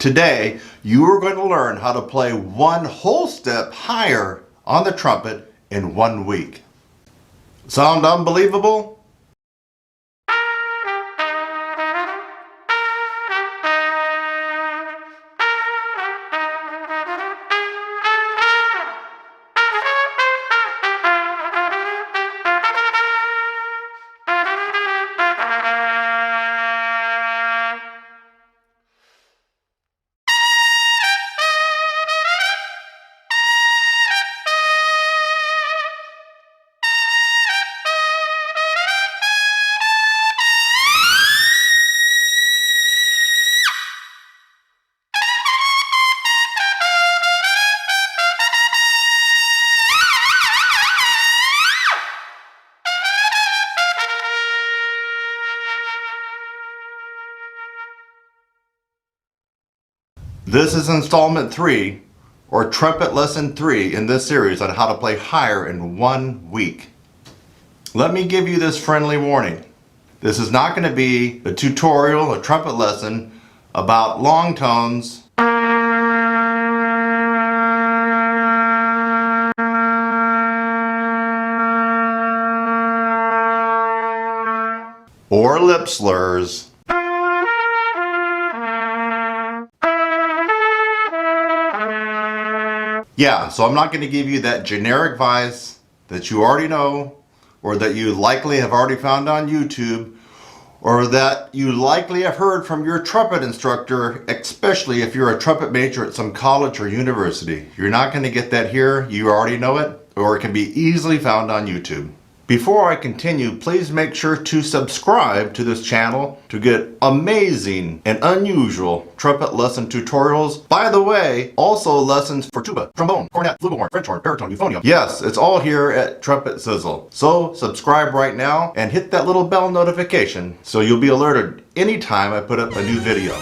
Today, you are going to learn how to play one whole step higher on the trumpet in 1 week. Sound unbelievable? This is installment 3, or Trumpet Lesson 3 in this series on how to play higher in 1 week. Let me give you this friendly warning. This is not going to be a tutorial, a trumpet lesson about long tones or lip slurs. Yeah, so I'm not going to give you that generic advice that you already know, or that you likely have already found on YouTube, or that you likely have heard from your trumpet instructor, especially if you're a trumpet major at some college or university. You're not going to get that here. You already know it, or it can be easily found on YouTube. Before I continue, please make sure to subscribe to this channel to get amazing and unusual trumpet lesson tutorials. By the way, also lessons for tuba, trombone, cornet, flugelhorn, French horn, baritone, euphonium. Yes, it's all here at Trumpet Sizzle. So subscribe right now and hit that little bell notification so you'll be alerted anytime I put up a new video.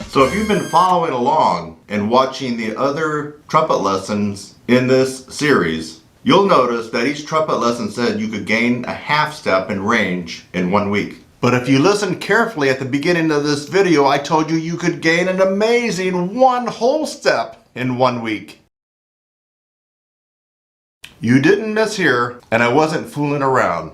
So if you've been following along and watching the other trumpet lessons in this series, you'll notice that each trumpet lesson said you could gain a half step in range in 1 week. But if you listen carefully at the beginning of this video, I told you you could gain an amazing 1 whole step in 1 week. You didn't miss here, and I wasn't fooling around.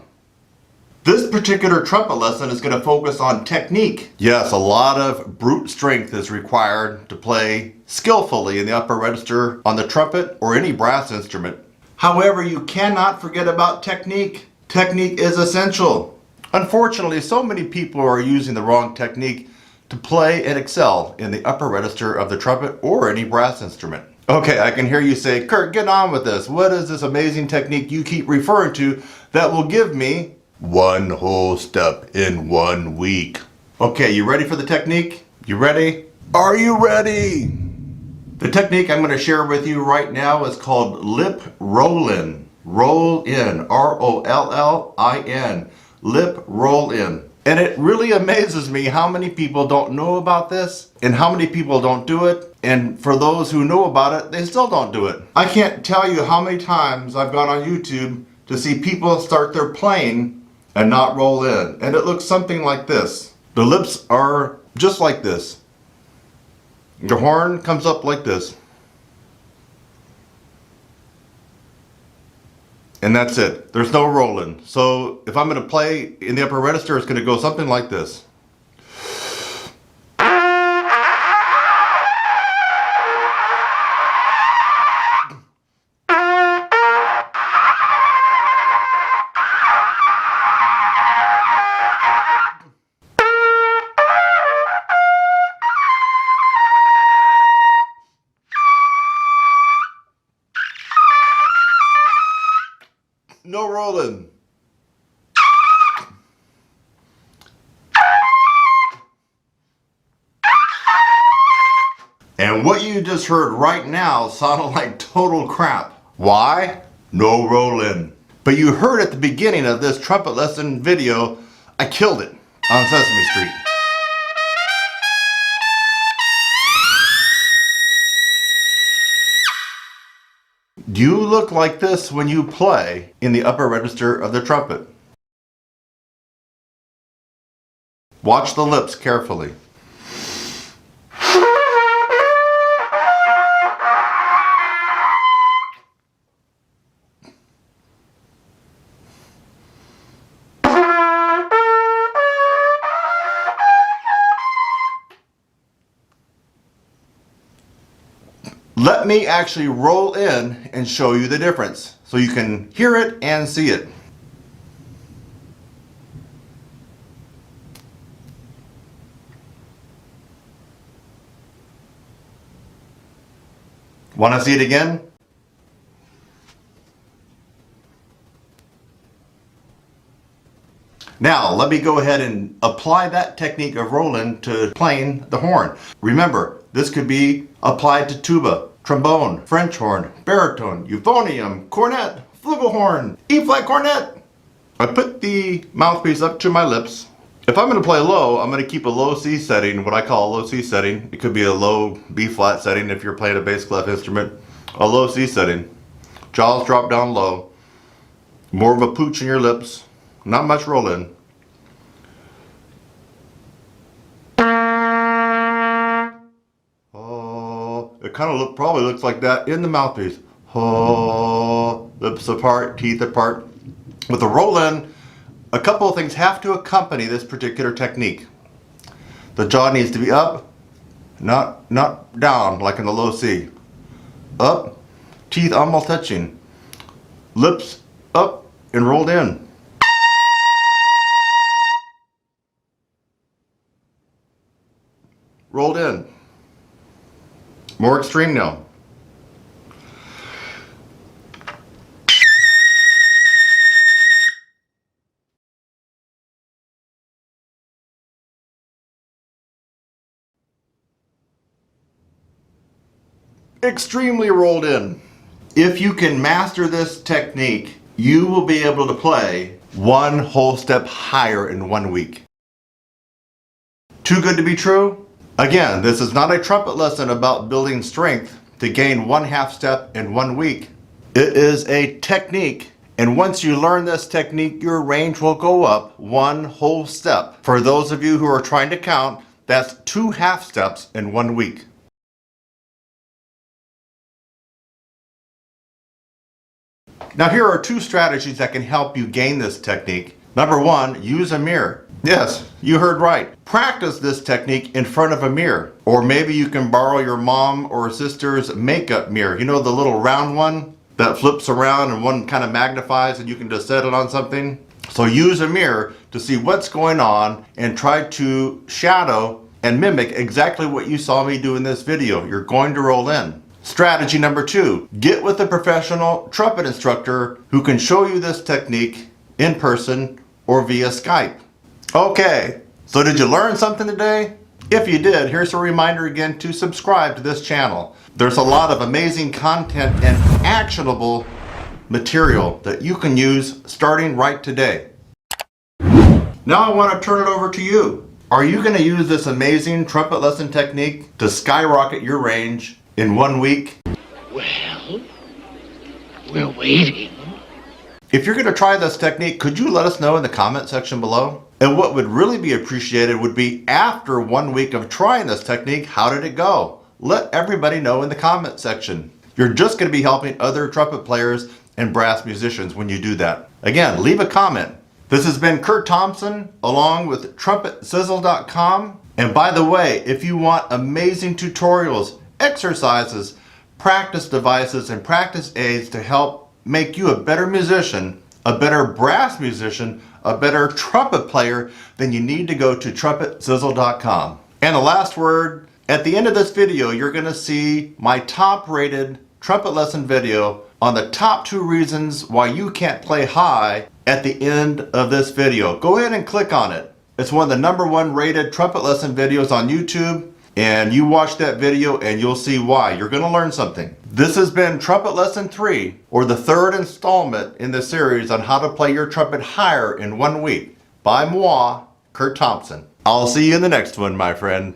This particular trumpet lesson is going to focus on technique. Yes, a lot of brute strength is required to play skillfully in the upper register on the trumpet or any brass instrument. However, you cannot forget about technique. Technique is essential. Unfortunately, so many people are using the wrong technique to play and excel in the upper register of the trumpet or any brass instrument. Okay, I can hear you say, Kurt, get on with this. What is this amazing technique you keep referring to that will give me 1 whole step in 1 week? Okay, you ready for the technique? You ready? Are you ready? The technique I'm going to share with you right now is called lip roll-in. Roll-in. R-O-L-L-I-N. Lip roll-in. And it really amazes me how many people don't know about this and how many people don't do it. And for those who know about it, they still don't do it. I can't tell you how many times I've gone on YouTube to see people start their playing and not roll in. And it looks something like this. The lips are just like this. The horn comes up like this. And that's it. There's no rolling. So if I'm going to play in the upper register, it's going to go something like this. No rolling. And what you just heard right now sounded like total crap. Why? No rolling. But you heard at the beginning of this trumpet lesson video, I killed it on Sesame Street. Do you look like this when you play in the upper register of the trumpet? Watch the lips carefully. Let me actually roll in and show you the difference so you can hear it and see it. Want to see it again? Now, let me go ahead and apply that technique of rolling to playing the horn. Remember, this could be applied to tuba, trombone, French horn, baritone, euphonium, cornet, flugelhorn, E-flat cornet. I put the mouthpiece up to my lips. If I'm going to play low, I'm going to keep a low C setting, what I call a low C setting. It could be a low B-flat setting if you're playing a bass clef instrument. A low C setting. Jaws drop down low. More of a pooch in your lips. Not much roll in. Oh, it kind of probably looks like that in the mouthpiece. Oh, lips apart, teeth apart. With the roll in, a couple of things have to accompany this particular technique. The jaw needs to be up, not down like in the low C. Up, teeth almost touching. Lips up and rolled in. Rolled in. More extreme now. Extremely rolled in. If you can master this technique, you will be able to play one whole step higher in 1 week. Too good to be true? Again, this is not a trumpet lesson about building strength to gain 1/2 step in 1 week. It is a technique, and once you learn this technique, your range will go up 1 whole step. For those of you who are trying to count, that's 2 half steps in 1 week. Now here are 2 strategies that can help you gain this technique. Number 1, use a mirror. Yes, you heard right. Practice this technique in front of a mirror. Or maybe you can borrow your mom or sister's makeup mirror. You know, the little round one that flips around and one kind of magnifies and you can just set it on something? So use a mirror to see what's going on and try to shadow and mimic exactly what you saw me do in this video. You're going to roll in. Strategy number 2, get with a professional trumpet instructor who can show you this technique in person or via Skype. Okay, so did you learn something today? If you did, here's a reminder again to subscribe to this channel. There's a lot of amazing content and actionable material that you can use starting right today. Now I want to turn it over to you. Are you going to use this amazing trumpet lesson technique to skyrocket your range in 1 week? Well, we're waiting. If you're going to try this technique, could you let us know in the comment section below? And what would really be appreciated would be after 1 week of trying this technique, how did it go? Let everybody know in the comment section. You're just going to be helping other trumpet players and brass musicians when you do that. Again, leave a comment. This has been Kurt Thompson along with TrumpetSizzle.com. And by the way, if you want amazing tutorials, exercises, practice devices, and practice aids to help make you a better musician, a better brass musician, a better trumpet player, then you need to go to TrumpetSizzle.com. And the last word, at the end of this video, you're going to see my top rated trumpet lesson video on the top 2 reasons why you can't play high at the end of this video. Go ahead and click on it. It's one of the number 1 rated trumpet lesson videos on YouTube. And you watch that video and you'll see why. You're going to learn something. This has been Trumpet Lesson 3, or the 3rd installment in the series on how to play your trumpet higher in 1 week by moi, Kurt Thompson. I'll see you in the next one, my friend.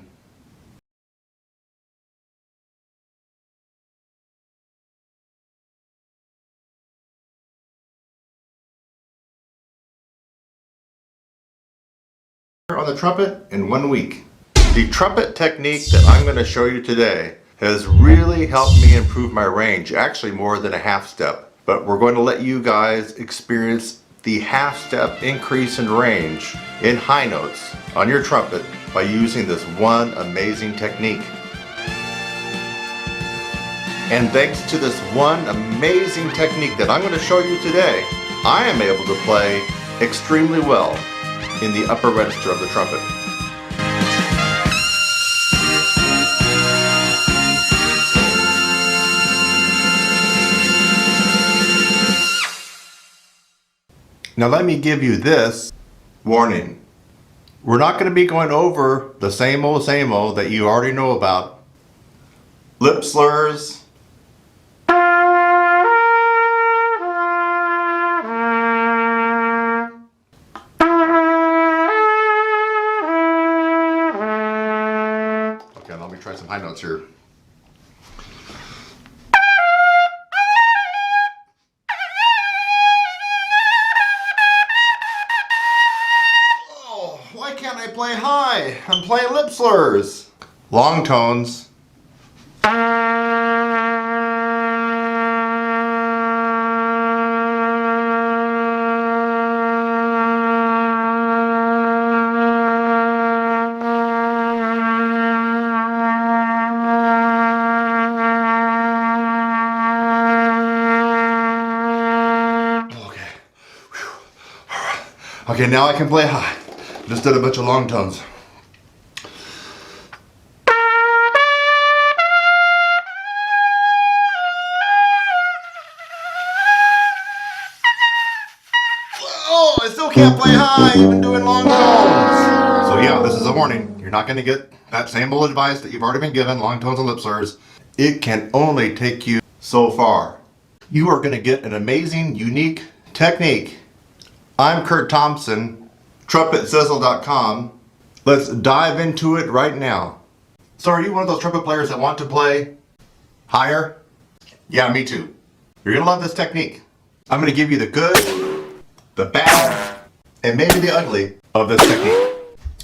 On the trumpet in 1 week. The trumpet technique that I'm going to show you today has really helped me improve my range, actually more than a half step. But we're going to let you guys experience the half step increase in range in high notes on your trumpet by using this one amazing technique. And thanks to this one amazing technique that I'm going to show you today, I am able to play extremely well in the upper register of the trumpet. Now let me give you this warning. We're not going to be going over the same old that you already know about. Lip slurs. Okay, let me try some high notes here. Oh, why can't I play high? I'm playing lip slurs. Long tones. Okay, now I can play high. Just did a bunch of long tones. Oh, I still can't play high, even doing long tones. So yeah, this is a warning. You're not going to get that same old advice that you've already been given, long tones and lip slurs. It can only take you so far. You are going to get an amazing, unique technique. I'm Kurt Thompson, TrumpetSizzle.com. Let's dive into it right now. So are you one of those trumpet players that want to play higher? Yeah, me too. You're going to love this technique. I'm going to give you the good, the bad, and maybe the ugly of this technique.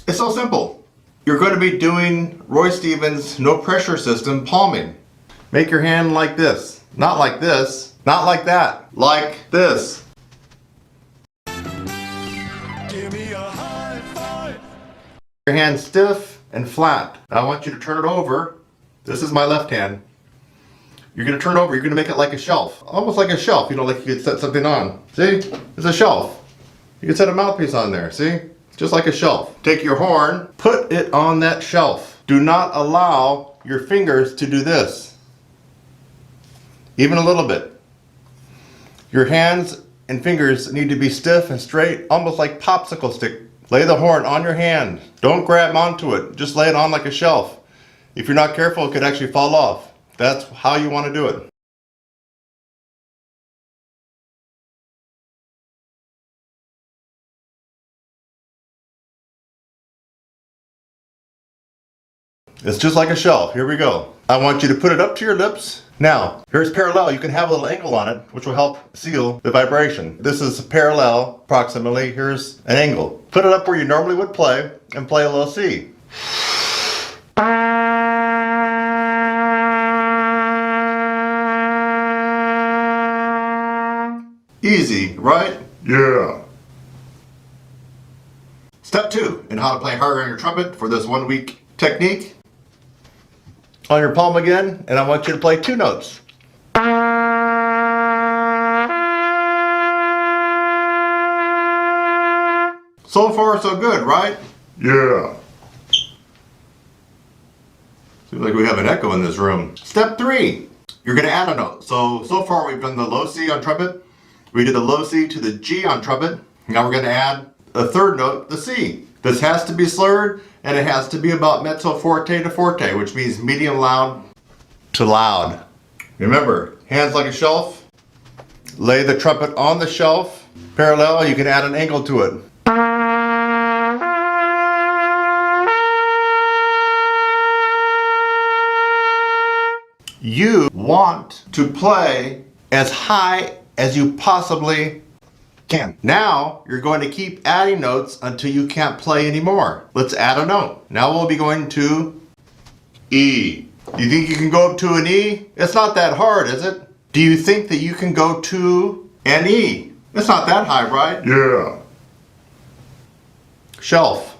It's so simple. You're going to be doing Roy Stevens' no pressure system palming. Make your hand like this. Not like this. Not like that. Like this. Give me a high five. Your hand stiff and flat. Now I want you to turn it over. This is my left hand. You're going to turn it over. You're going to make it like a shelf. Almost like a shelf. You know, like you could set something on. See? It's a shelf. You can set a mouthpiece on there. See? Just like a shelf. Take your horn. Put it on that shelf. Do not allow your fingers to do this. Even a little bit. Your hands and fingers need to be stiff and straight, almost like popsicle stick. Lay the horn on your hand. Don't grab onto it. Just lay it on like a shelf. If you're not careful, it could actually fall off. That's how you want to do it. It's just like a shelf. Here we go. I want you to put it up to your lips. Now, here's parallel. You can have a little angle on it, which will help seal the vibration. This is parallel, approximately. Here's an angle. Put it up where you normally would play, and play a low C. Easy, right? Yeah. Step 2 in how to play higher on your trumpet for this 1 week technique. On your palm again, and I want you to play 2 notes. So far, so good, right? Yeah. Seems like we have an echo in this room. Step 3, you're going to add a note. So far we've done the low C on trumpet. We did the low C to the G on trumpet. Now we're going to add a 3rd note, the C. This has to be slurred, and it has to be about mezzo forte to forte, which means medium loud to loud. Remember, hands like a shelf. Lay the trumpet on the shelf. Parallel, you can add an angle to it. You want to play as high as you possibly can. Now, you're going to keep adding notes until you can't play anymore. Let's add a note. Now we'll be going to E. You think you can go up to an E? It's not that hard, is it? Do you think that you can go to an E? It's not that high, right? Yeah. Shelf.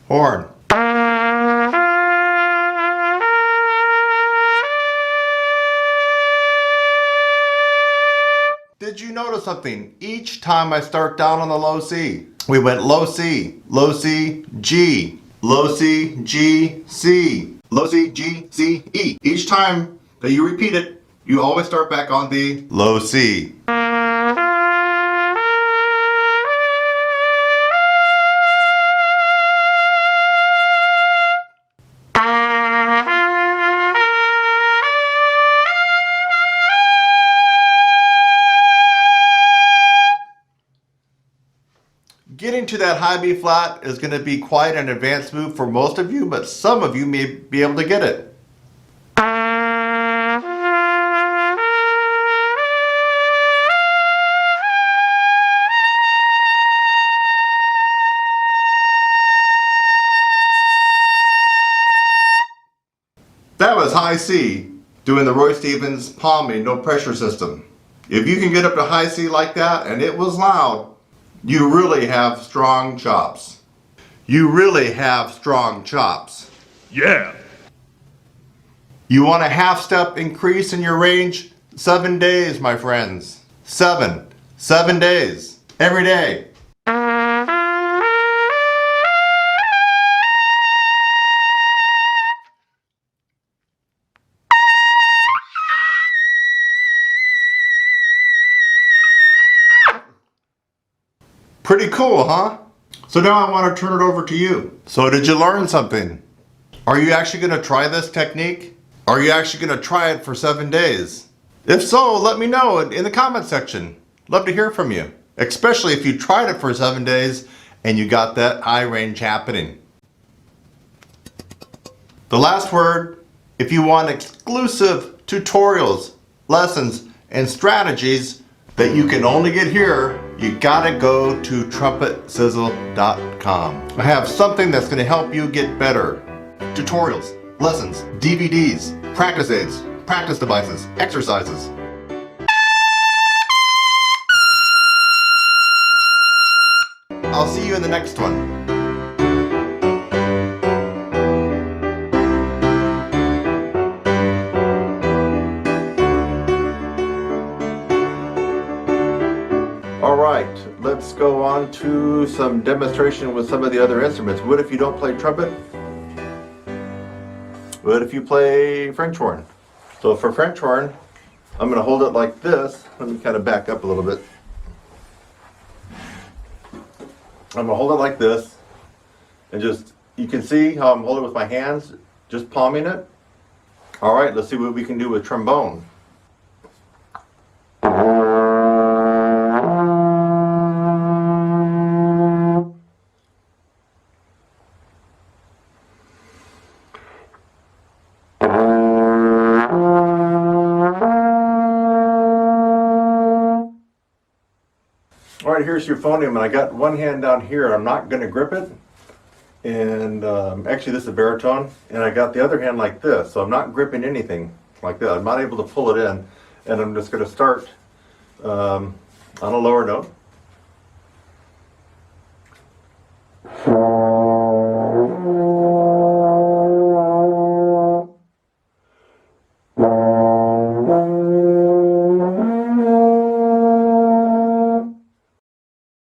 Horn. Did you notice something? Each time I start down on the low C, we went low C, G, low C, G, C, low C, G, C, E. Each time that you repeat it, you always start back on the low C. Getting to that high B flat is going to be quite an advanced move for most of you, but some of you may be able to get it. That was high C, doing the Roy Stevens palming, no pressure system. If you can get up to high C like that, and it was loud, you really have strong chops. You really have strong chops. Yeah. You want a half step increase in your range? 7 days, my friends. 7 days. Every day. Pretty cool, huh? So now I want to turn it over to you. So did you learn something? Are you actually going to try this technique? Are you actually going to try it for 7 days? If so, let me know in the comment section. Love to hear from you. Especially if you tried it for 7 days and you got that high range happening. The last word, if you want exclusive tutorials, lessons, and strategies that you can only get here, you gotta go to trumpetsizzle.com. I have something that's gonna help you get better. Tutorials, lessons, DVDs, practice aids, practice devices, exercises. I'll see you in the next one. Alright, let's go on to some demonstration with some of the other instruments. What if you don't play trumpet? What if you play French horn? So for French horn, I'm going to hold it like this. Let me kind of back up a little bit. I'm going to hold it like this. And just, you can see how I'm holding it with my hands, just palming it. Alright, let's see what we can do with trombone. Alright, here's your phonium, and I got one hand down here. I'm not going to grip it. And actually this is a baritone. And I got the other hand like this, so I'm not gripping anything like that. I'm not able to pull it in. And I'm just going to start on a lower note.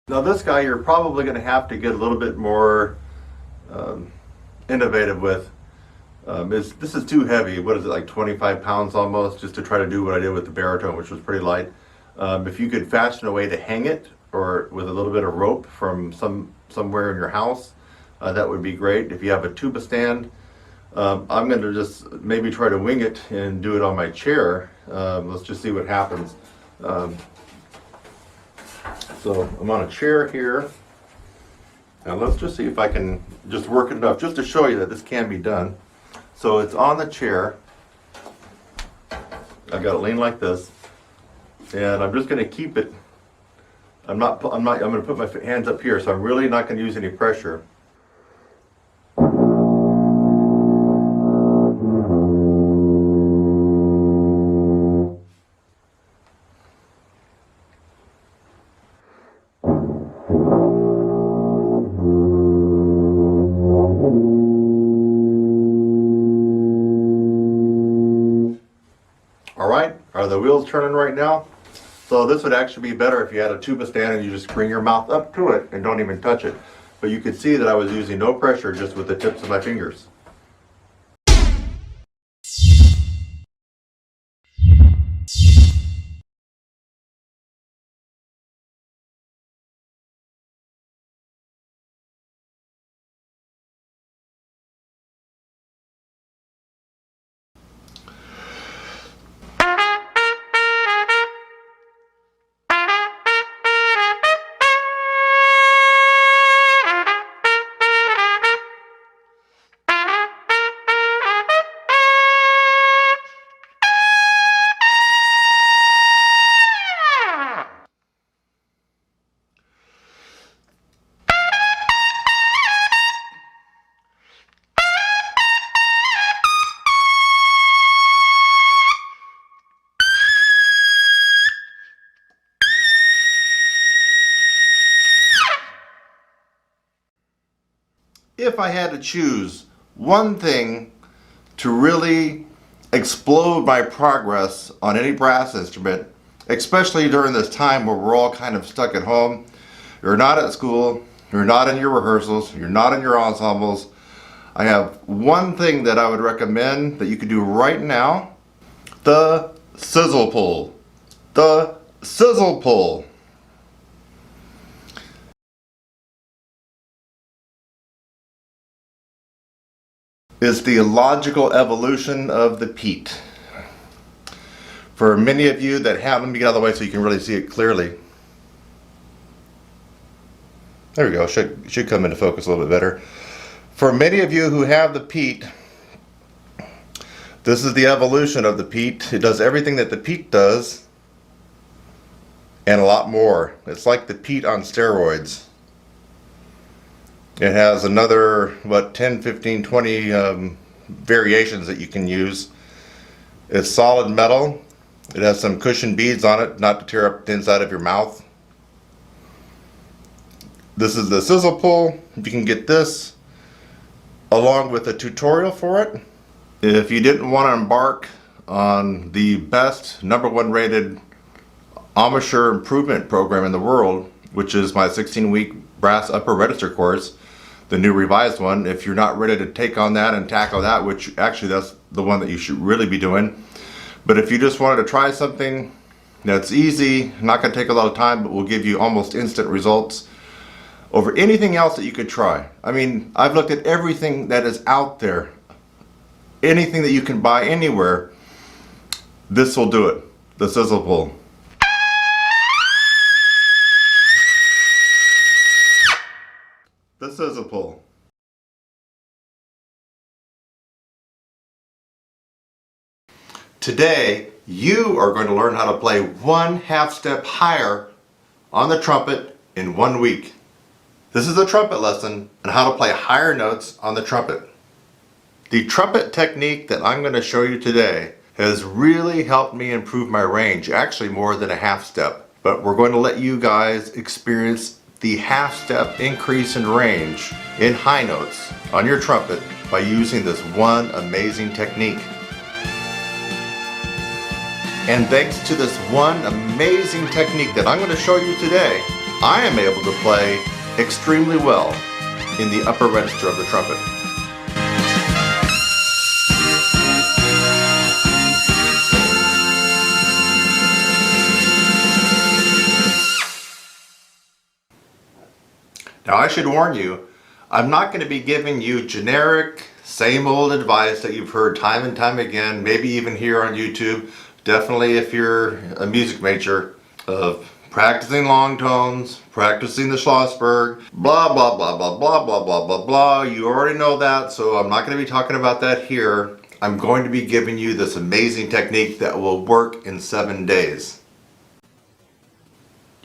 Now this guy you're probably going to have to get a little bit more innovative with. This is too heavy. What is it, like 25 pounds almost, just to try to do what I did with the baritone, which was pretty light. If you could fashion a way to hang it, or with a little bit of rope from somewhere in your house, that would be great. If you have a tuba stand, I'm going to just maybe try to wing it and do it on my chair. Let's just see what happens. So I'm on a chair here. Now let's just see if I can just work it enough, just to show you that this can be done. So it's on the chair. I've got it lean like this, and I'm just going to keep it. I'm going to put my hands up here, so I'm really not going to use any pressure. All right, are the wheels turning right now? So this would actually be better if you had a tuba stand and you just bring your mouth up to it and don't even touch it. But you could see that I was using no pressure, just with the tips of my fingers. If I had to choose one thing to really explode my progress on any brass instrument, especially during this time where we're all kind of stuck at home, you're not at school, you're not in your rehearsals, you're not in your ensembles, I have one thing that I would recommend that you could do right now: the sizzle pull. The sizzle pull. Is the logical evolution of the Pete. For many of you that have, let me get out of the way so you can really see it clearly. There we go, should come into focus a little bit better. For many of you who have the Pete, this is the evolution of the Pete. It does everything that the Pete does and a lot more. It's like the Pete on steroids. It has another, what, 10, 15, 20 variations that you can use. It's solid metal. It has some cushion beads on it, not to tear up the inside of your mouth. This is the sizzle pull. You can get this along with a tutorial for it. If you didn't want to embark on the best #1 rated amateur improvement program in the world, which is my 16-week brass upper register course, the new revised one, if you're not ready to take on that and tackle that, which actually that's the one that you should really be doing. But if you just wanted to try something that's easy, not going to take a lot of time, but will give you almost instant results over anything else that you could try. I mean, I've looked at everything that is out there, anything that you can buy anywhere. This will do it. The sizzle pull. The sizzle pull. Today, you are going to learn how to play 1/2 step higher on the trumpet in 1 week. This is a trumpet lesson on how to play higher notes on the trumpet. The trumpet technique that I'm going to show you today has really helped me improve my range, actually more than a 1/2 step. But we're going to let you guys experience the 1/2 step increase in range in high notes on your trumpet by using this one amazing technique. And thanks to this one amazing technique that I'm going to show you today, I am able to play extremely well in the upper register of the trumpet. Now I should warn you, I'm not going to be giving you generic, same old advice that you've heard time and time again, maybe even here on YouTube. Definitely if you're a music major, of practicing long tones, practicing the Schlossberg, blah, blah, blah, blah, blah, blah, blah, blah, blah. You already know that, so I'm not going to be talking about that here. I'm going to be giving you this amazing technique that will work in 7 days.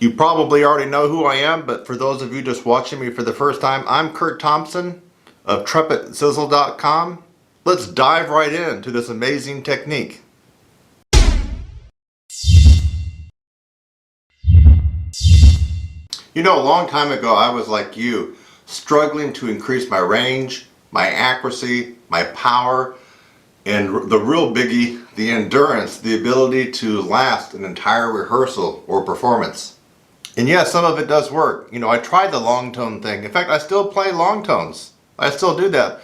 You probably already know who I am, but for those of you just watching me for the first time, I'm Kurt Thompson of TrumpetSizzle.com. Let's dive right into this amazing technique. You know, a long time ago I was like you, struggling to increase my range, my accuracy, my power And the real biggie, the endurance, the ability to last an entire rehearsal or performance. And yes, some of it does work. You know, I tried the long tone thing. In fact, I still play long tones. I still do that.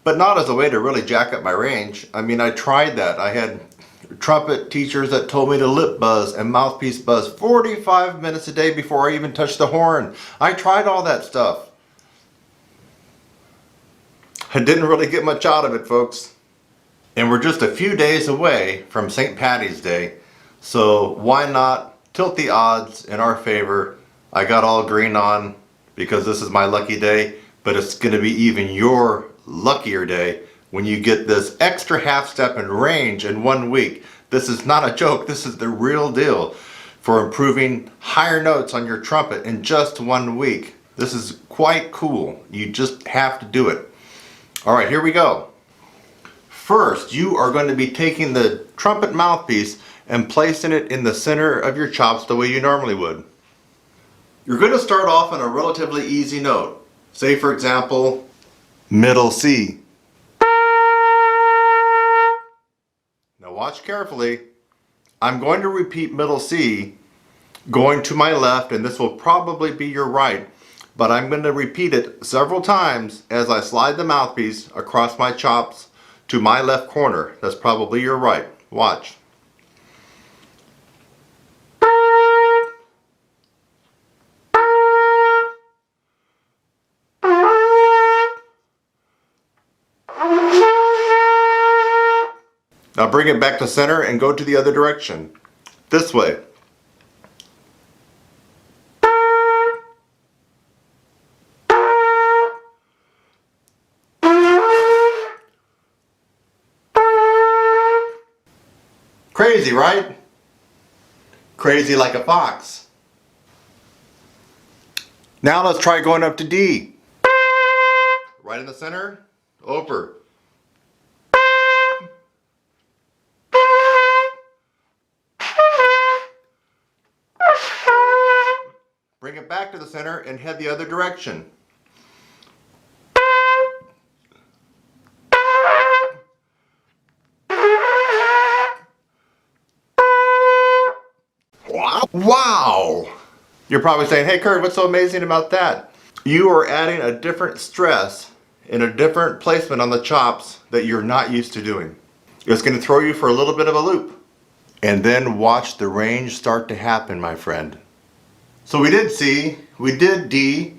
But not as a way to really jack up my range. I mean, I tried that. I had trumpet teachers that told me to lip buzz and mouthpiece buzz 45 minutes a day before I even touched the horn. I tried all that stuff. I didn't really get much out of it, folks. And we're just a few days away from St. Patty's Day, so why not tilt the odds in our favor? I got all green on because this is my lucky day, but it's going to be even your luckier day when you get this extra half step in range in 1 week. This is not a joke, this is the real deal for improving higher notes on your trumpet in just 1 week. This is quite cool. You just have to do it. Alright, here we go. First, you are going to be taking the trumpet mouthpiece and placing it in the center of your chops the way you normally would. You're going to start off on a relatively easy note. Say, for example, middle C. Now watch carefully. I'm going to repeat middle C going to my left, and this will probably be your right, but I'm going to repeat it several times as I slide the mouthpiece across my chops to my left corner. That's probably your right. Watch. Now bring it back to center and go to the other direction. This way. Crazy, right? Crazy like a fox. Now let's try going up to D. Right in the center, over. Bring it back to the center and head the other direction. Wow! You're probably saying, hey Kurt, what's so amazing about that? You are adding a different stress and a different placement on the chops that you're not used to doing. It's going to throw you for a little bit of a loop. And then watch the range start to happen, my friend. So we did C, we did D,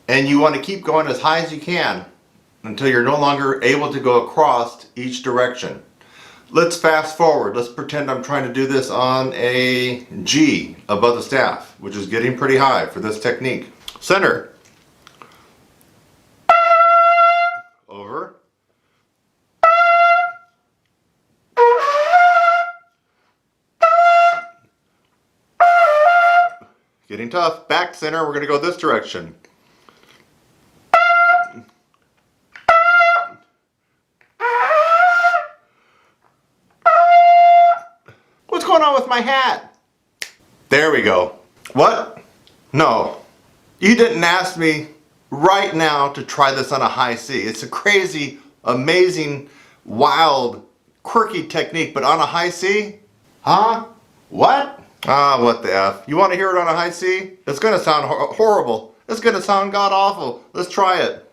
and you want to keep going as high as you can until you're no longer able to go across each direction. Let's fast forward. Let's pretend I'm trying to do this on a G above the staff, which is getting pretty high for this technique. Center. Over. Getting tough. Back center. We're going to go this direction. What's going on with my hat? There we go. What? No. You didn't ask me right now to try this on a high C. It's a crazy, amazing, wild, quirky technique, but on a high C? Huh? What? Ah, what the F. You want to hear it on a high C? It's going to sound horrible. It's going to sound god-awful. Let's try it.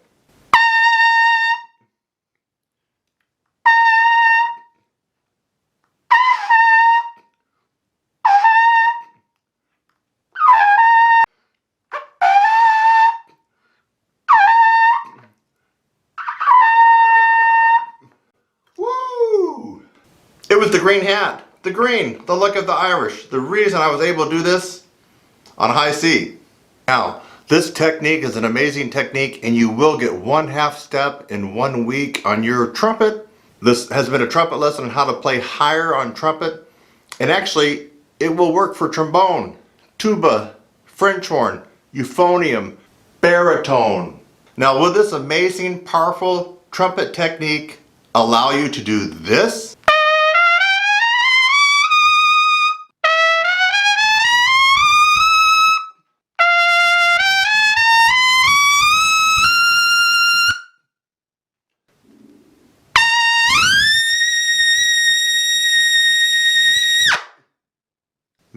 Woo! It was the green hat. The green, the luck of the Irish. The reason I was able to do this on high C. Now, this technique is an amazing technique, and you will get 1/2 step in 1 week on your trumpet. This has been a trumpet lesson on how to play higher on trumpet. And actually, it will work for trombone, tuba, French horn, euphonium, baritone. Now, will this amazing, powerful trumpet technique allow you to do this?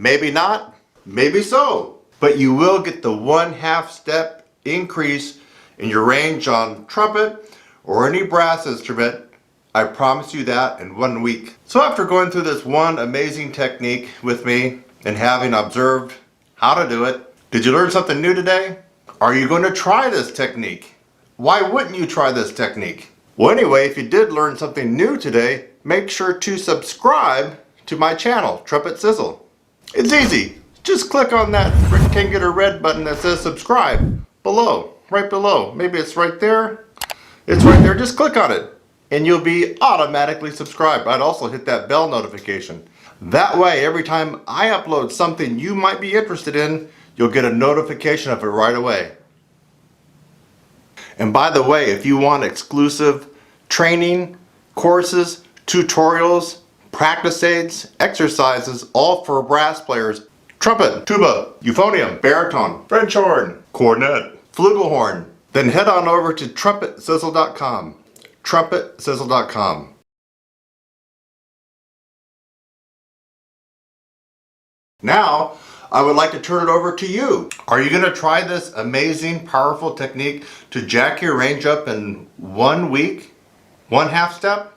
Maybe not, maybe so. But you will get the 1/2 step increase in your range on trumpet or any brass instrument. I promise you that in 1 week. So after going through this one amazing technique with me and having observed how to do it, did you learn something new today? Are you going to try this technique? Why wouldn't you try this technique? Well, anyway, if you did learn something new today, make sure to subscribe to my channel, Trumpet Sizzle. It's easy. Just click on that rectangular red button that says subscribe below, right below. Maybe it's right there. It's right there. Just click on it and you'll be automatically subscribed. I'd also hit that bell notification. That way, every time I upload something you might be interested in, you'll get a notification of it right away. And by the way, if you want exclusive training, courses, tutorials, practice aids, exercises, all for brass players, trumpet, tuba, euphonium, baritone, French horn, cornet, flugelhorn, then head on over to TrumpetSizzle.com. TrumpetSizzle.com. Now, I would like to turn it over to you. Are you going to try this amazing, powerful technique to jack your range up in 1 week? 1/2 step?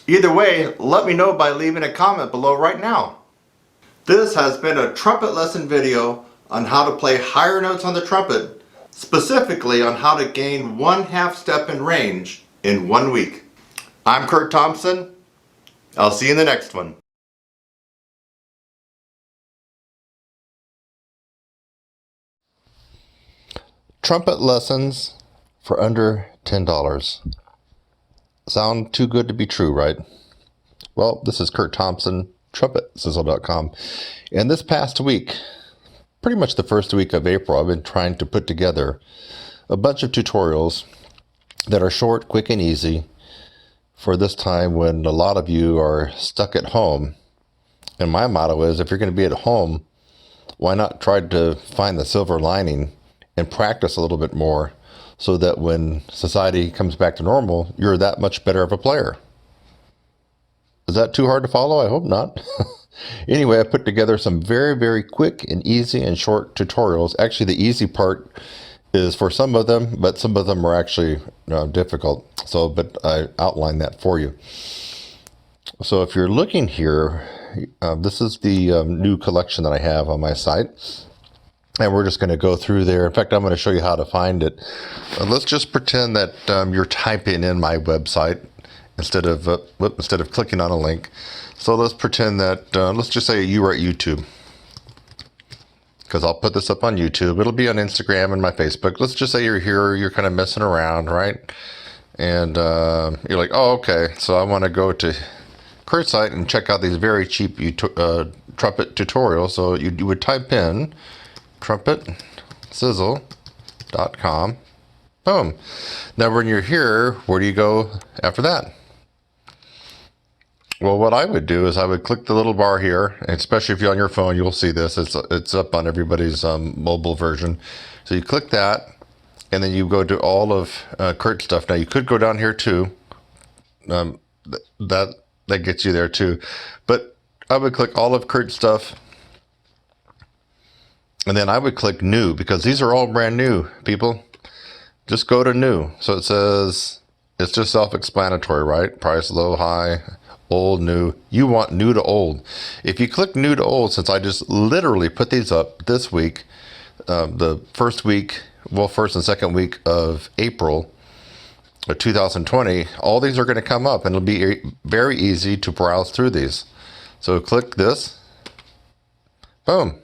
Either way, let me know by leaving a comment below right now. This has been a trumpet lesson video on how to play higher notes on the trumpet, specifically on how to gain 1/2 step in range in 1 week. I'm Kurt Thompson. I'll see you in the next one. Trumpet lessons for under $10. Sound too good to be true, right? Well, this is Kurt Thompson, TrumpetSizzle.com. And this past week, pretty much the first week of April, I've been trying to put together a bunch of tutorials that are short, quick, and easy for this time when a lot of you are stuck at home. And my motto is, if you're going to be at home, why not try to find the silver lining and practice a little bit more so that when society comes back to normal, you're that much better of a player. Is that too hard to follow? I hope not. Anyway, I put together some very, very quick and easy and short tutorials. Actually, the easy part is for some of them, but some of them are actually difficult. But I outlined that for you. So if you're looking here, this is the new collection that I have on my site. And we're just going to go through there. In fact, I'm going to show you how to find it. Let's just pretend that you're typing in my website instead of clicking on a link. So let's pretend that, let's just say you were at YouTube, because I'll put this up on YouTube. It'll be on Instagram and my Facebook. Let's just say you're here, you're kind of messing around, right? And you're like, oh, okay, so I want to go to Kurt's site and check out these very cheap trumpet tutorials. So you would type in TrumpetSizzle.com. Boom. Now when you're here, where do you go after that? Well, what I would do is I would click the little bar here, and especially if you're on your phone, you'll see this. It's up on everybody's mobile version. So you click that, and then you go to all of Kurt's stuff. Now you could go down here too. That gets you there too. But I would click all of Kurt's stuff. And then I would click new, because these are all brand new, people. Just go to new. So it says, it's just self-explanatory, right? Price, low, high, old, new. You want new to old. If you click new to old, since I just literally put these up this week, the first and second week of April of 2020, all these are going to come up, and it'll be very easy to browse through these. So click this. Boom.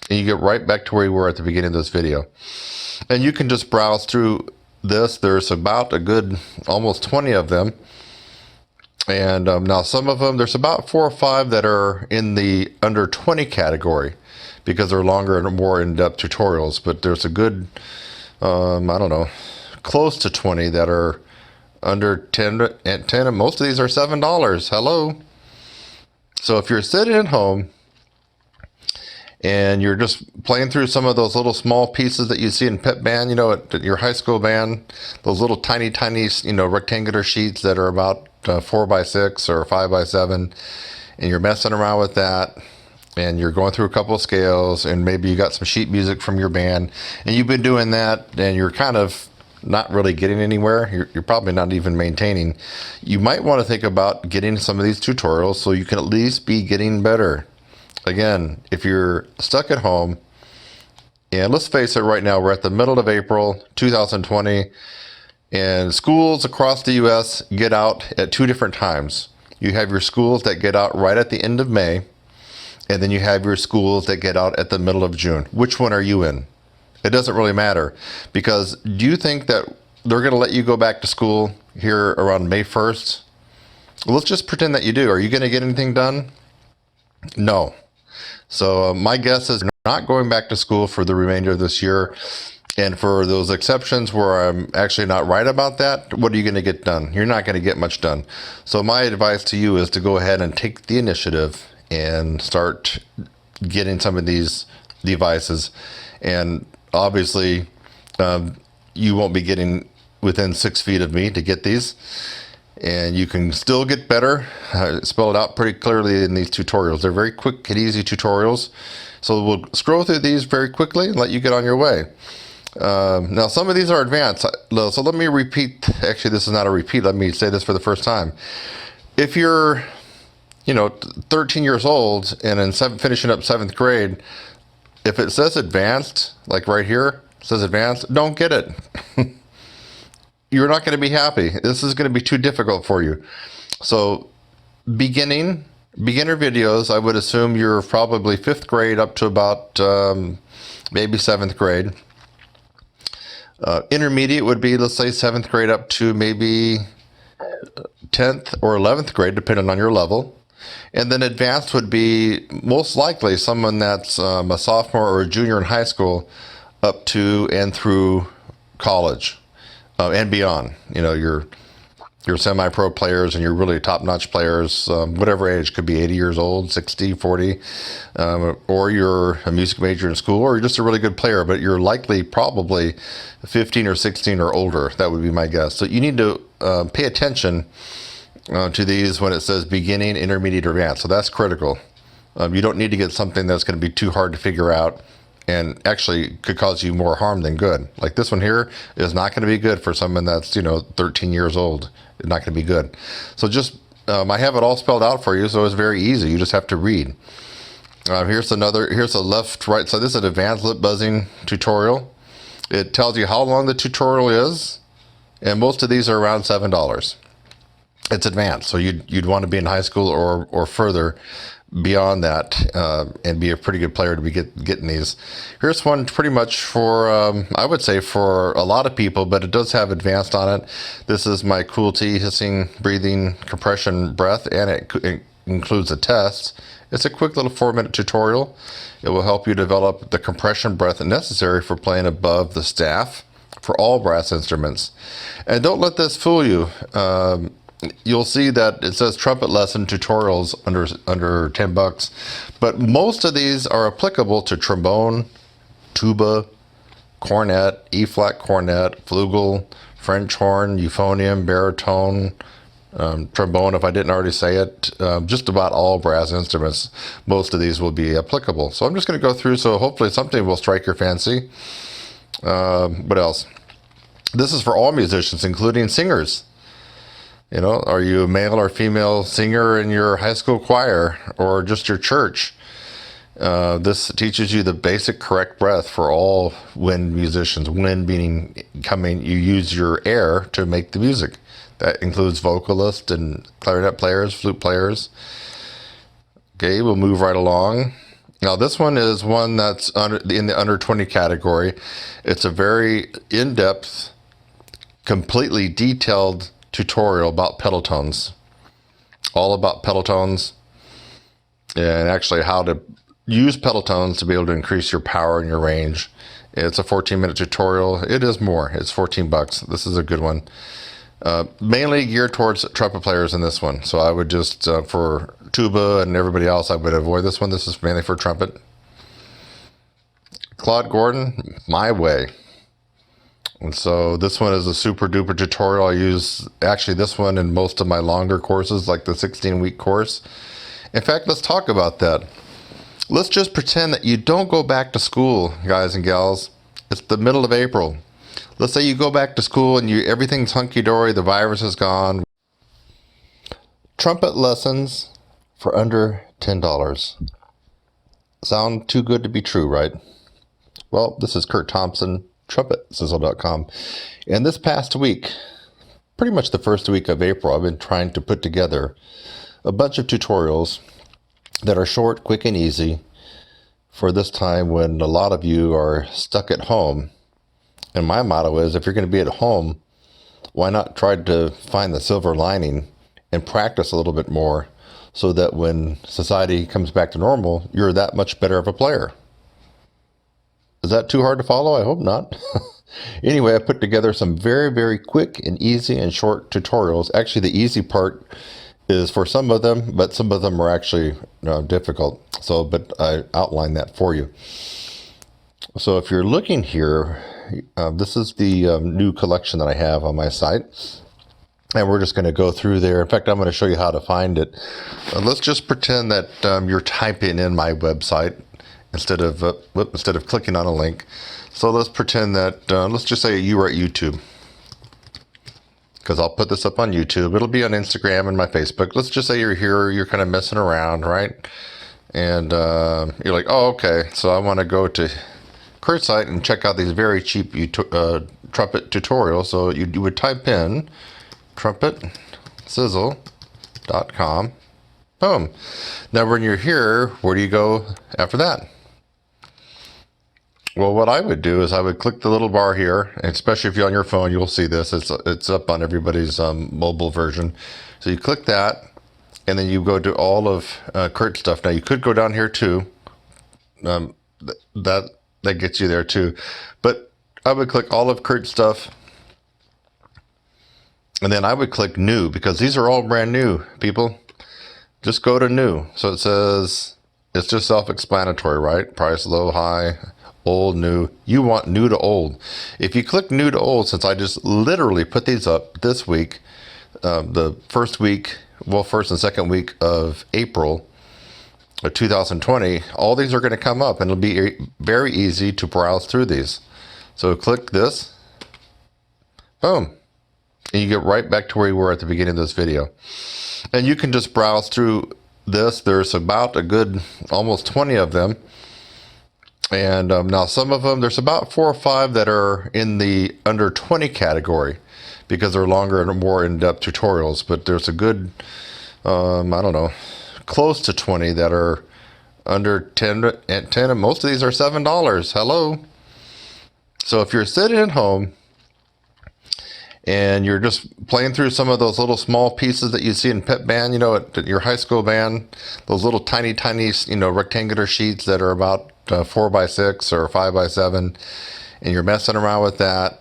And you get right back to where you were at the beginning of this video. And you can just browse through this. There's about a good almost 20 of them. And now some of them, there's about 4 or 5 that are in the under 20 category, because they're longer and more in-depth tutorials. But there's a good, I don't know, close to 20 that are under 10, and most of these are $7. Hello. So if you're sitting at home and you're just playing through some of those little small pieces that you see in pep band, at your high school band, those little tiny, rectangular sheets that are about 4x6 or 5x7, and you're messing around with that, and you're going through a couple of scales, and maybe you got some sheet music from your band, and you've been doing that, and you're kind of not really getting anywhere, you're probably not even maintaining, you might want to think about getting some of these tutorials so you can at least be getting better. Again, if you're stuck at home, and let's face it, right now we're at the middle of April 2020, and schools across the U.S. get out at two different times. You have your schools that get out right at the end of May, and then you have your schools that get out at the middle of June. Which one are you in? It doesn't really matter, because do you think that they're going to let you go back to school here around May 1st? Well, let's just pretend that you do. Are you going to get anything done? No. So my guess is you're not going back to school for the remainder of this year. And for those exceptions where I'm actually not right about that, what are you going to get done? You're not going to get much done. So my advice to you is to go ahead and take the initiative and start getting some of these devices. And obviously, you won't be getting within 6 feet of me to get these. And you can still get better. I spell it out pretty clearly in these tutorials. They're very quick and easy tutorials. So we'll scroll through these very quickly and let you get on your way. Now, some of these are advanced. So let me repeat. Actually, this is not a repeat. Let me say this for the first time. If you're, 13 years old and in finishing up 7th grade, if it says advanced, like right here, it says advanced, don't get it. You're not going to be happy. This is going to be too difficult for you. So beginner videos, I would assume you're probably 5th grade up to about maybe 7th grade. Intermediate would be, let's say, 7th grade up to maybe 10th or 11th grade, depending on your level. And then advanced would be most likely someone that's a sophomore or a junior in high school up to and through college and beyond. Your semi-pro players and your really top-notch players, whatever age, could be 80 years old, 60, 40, or you're a music major in school, or you're just a really good player, but you're likely probably 15 or 16 or older. That would be my guess. So you need to pay attention to these when it says beginning, intermediate, or advanced. So that's critical. You don't need to get something that's going to be too hard to figure out and actually could cause you more harm than good. Like this one here is not going to be good for someone that's 13 years old. It's not going to be good. So just I have it all spelled out for you, so it's very easy. You just have to read. Here's a left, right. So this is an advanced lip buzzing tutorial. It tells you how long the tutorial is, and most of these are around $7. It's advanced, so you'd want to be in high school or further beyond that and be a pretty good player to be getting these. Here's one pretty much for, I would say for a lot of people, but it does have advanced on it. This is my Cool T hissing, breathing, compression, breath, and it includes a test. It's a quick little 4-minute tutorial. It will help you develop the compression breath necessary for playing above the staff for all brass instruments. And don't let this fool you. You'll see that it says trumpet lesson tutorials under $10, but most of these are applicable to trombone, tuba, cornet, E-flat cornet, flugel, French horn, euphonium, baritone, trombone, if I didn't already say it. Just about all brass instruments, most of these will be applicable. So I'm just going to go through, so hopefully something will strike your fancy. What else? This is for all musicians, including singers. Are you a male or female singer in your high school choir or just your church? This teaches you the basic correct breath for all wind musicians. Wind meaning you use your air to make the music. That includes vocalists and clarinet players, flute players. Okay, we'll move right along. Now this one is one that's in the under 20 category. It's a very in-depth, completely detailed tutorial about pedal tones, all about pedal tones, and actually how to use pedal tones to be able to increase your power and your range. It's a 14-minute tutorial. It is more. It's $14. This is a good one. Mainly geared towards trumpet players in this one. So I would just, for tuba and everybody else, I would avoid this one. This is mainly for trumpet. Claude Gordon, My Way. And so this one is a super duper tutorial. I use actually this one in most of my longer courses, like the 16-week course. In fact, let's talk about that. Let's just pretend that you don't go back to school, guys and gals. It's the middle of April. Let's say you go back to school and everything's hunky-dory, the virus is gone. Trumpet lessons for under $10. Sound too good to be true, right? Well, this is Kurt Thompson, TrumpetSizzle.com. And this past week, pretty much the first week of April, I've been trying to put together a bunch of tutorials that are short, quick, and easy for this time when a lot of you are stuck at home. And my motto is, if you're going to be at home, why not try to find the silver lining and practice a little bit more so that when society comes back to normal, you're that much better of a player. Is that too hard to follow? I hope not. Anyway, I put together some very, very quick and easy and short tutorials. Actually, the easy part is for some of them, but some of them are actually difficult. But I outlined that for you. So if you're looking here, this is the new collection that I have on my site. And we're just going to go through there. In fact, I'm going to show you how to find it. Let's just pretend that you're typing in my website instead of clicking on a link. So let's pretend that, let's just say you are at YouTube. Because I'll put this up on YouTube. It'll be on Instagram and my Facebook. Let's just say you're here, you're kind of messing around, right? And you're like, oh, okay. So I want to go to Kurt's site and check out these very cheap trumpet tutorials. So you would type in TrumpetSizzle.com. Boom. Now when you're here, where do you go after that? Well, what I would do is I would click the little bar here, and especially if you're on your phone, you'll see this. It's up on everybody's mobile version. So you click that, and then you go to all of Kurt's stuff. Now you could go down here too. That gets you there too. But I would click all of Kurt's stuff, and then I would click new, because these are all brand new, people. Just go to new. So it says, it's just self-explanatory, right? Price, low, high, old, new. You want new to old. If you click new to old, since I just literally put these up this week, the first and second week of April of 2020, all these are going to come up, and it'll be very easy to browse through these. So click this. Boom. And you get right back to where you were at the beginning of this video. And you can just browse through this. There's about a good almost 20 of them. And now some of them, there's about 4 or 5 that are in the under 20 category, because they're longer and more in-depth tutorials. But there's a good, I don't know, close to 20 that are under 10, and most of these are $7. Hello. So if you're sitting at home and you're just playing through some of those little small pieces that you see in pep band, at your high school band, those little tiny, rectangular sheets that are about 4x6 or 5x7, and you're messing around with that,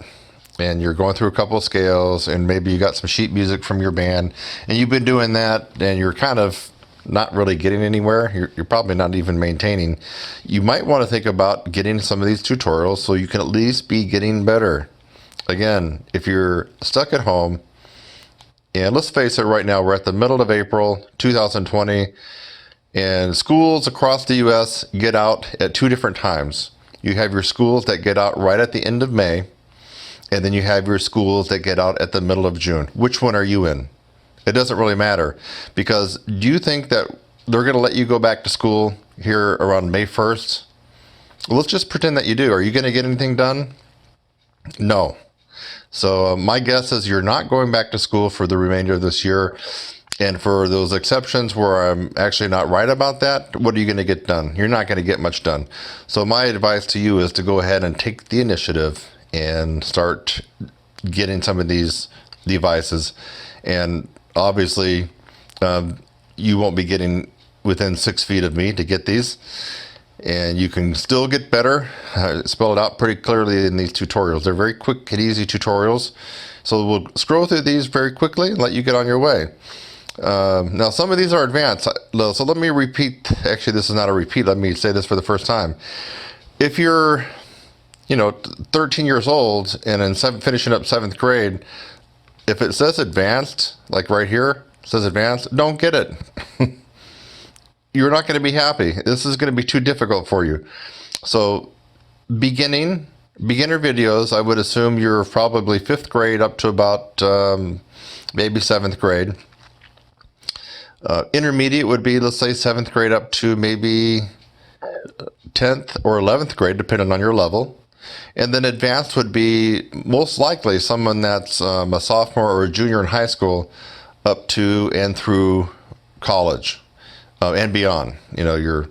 and you're going through a couple of scales, and maybe you got some sheet music from your band, and you've been doing that, and you're kind of not really getting anywhere. You're probably not even maintaining. You might want to think about getting some of these tutorials so you can at least be getting better. Again, if you're stuck at home, and let's face it, right now we're at the middle of April 2020, and schools across the U.S. get out at 2 different times. You have your schools that get out right at the end of May, and then you have your schools that get out at the middle of June. Which one are you in? It doesn't really matter, because do you think that they're going to let you go back to school here around May 1st? Well, let's just pretend that you do. Are you going to get anything done? No. So my guess is you're not going back to school for the remainder of this year. And for those exceptions where I'm actually not right about that, what are you going to get done? You're not going to get much done. So my advice to you is to go ahead and take the initiative and start getting some of these devices. And obviously, you won't be getting within 6 feet of me to get these. And you can still get better. Spell it out pretty clearly in these tutorials. They're very quick and easy tutorials. So we'll scroll through these very quickly and let you get on your way. Now, some of these are advanced. So let me repeat. Actually, this is not a repeat. Let me say this for the first time. If you're, 13 years old and in finishing up 7th grade, if it says advanced, like right here, it says advanced, don't get it. you're not going to be happy. This is going to be too difficult for you. So beginner videos, I would assume you're probably 5th grade up to about maybe 7th grade. Intermediate would be, let's say, 7th grade up to maybe 10th or 11th grade, depending on your level. And then advanced would be most likely someone that's a sophomore or a junior in high school up to and through college and beyond. You know, your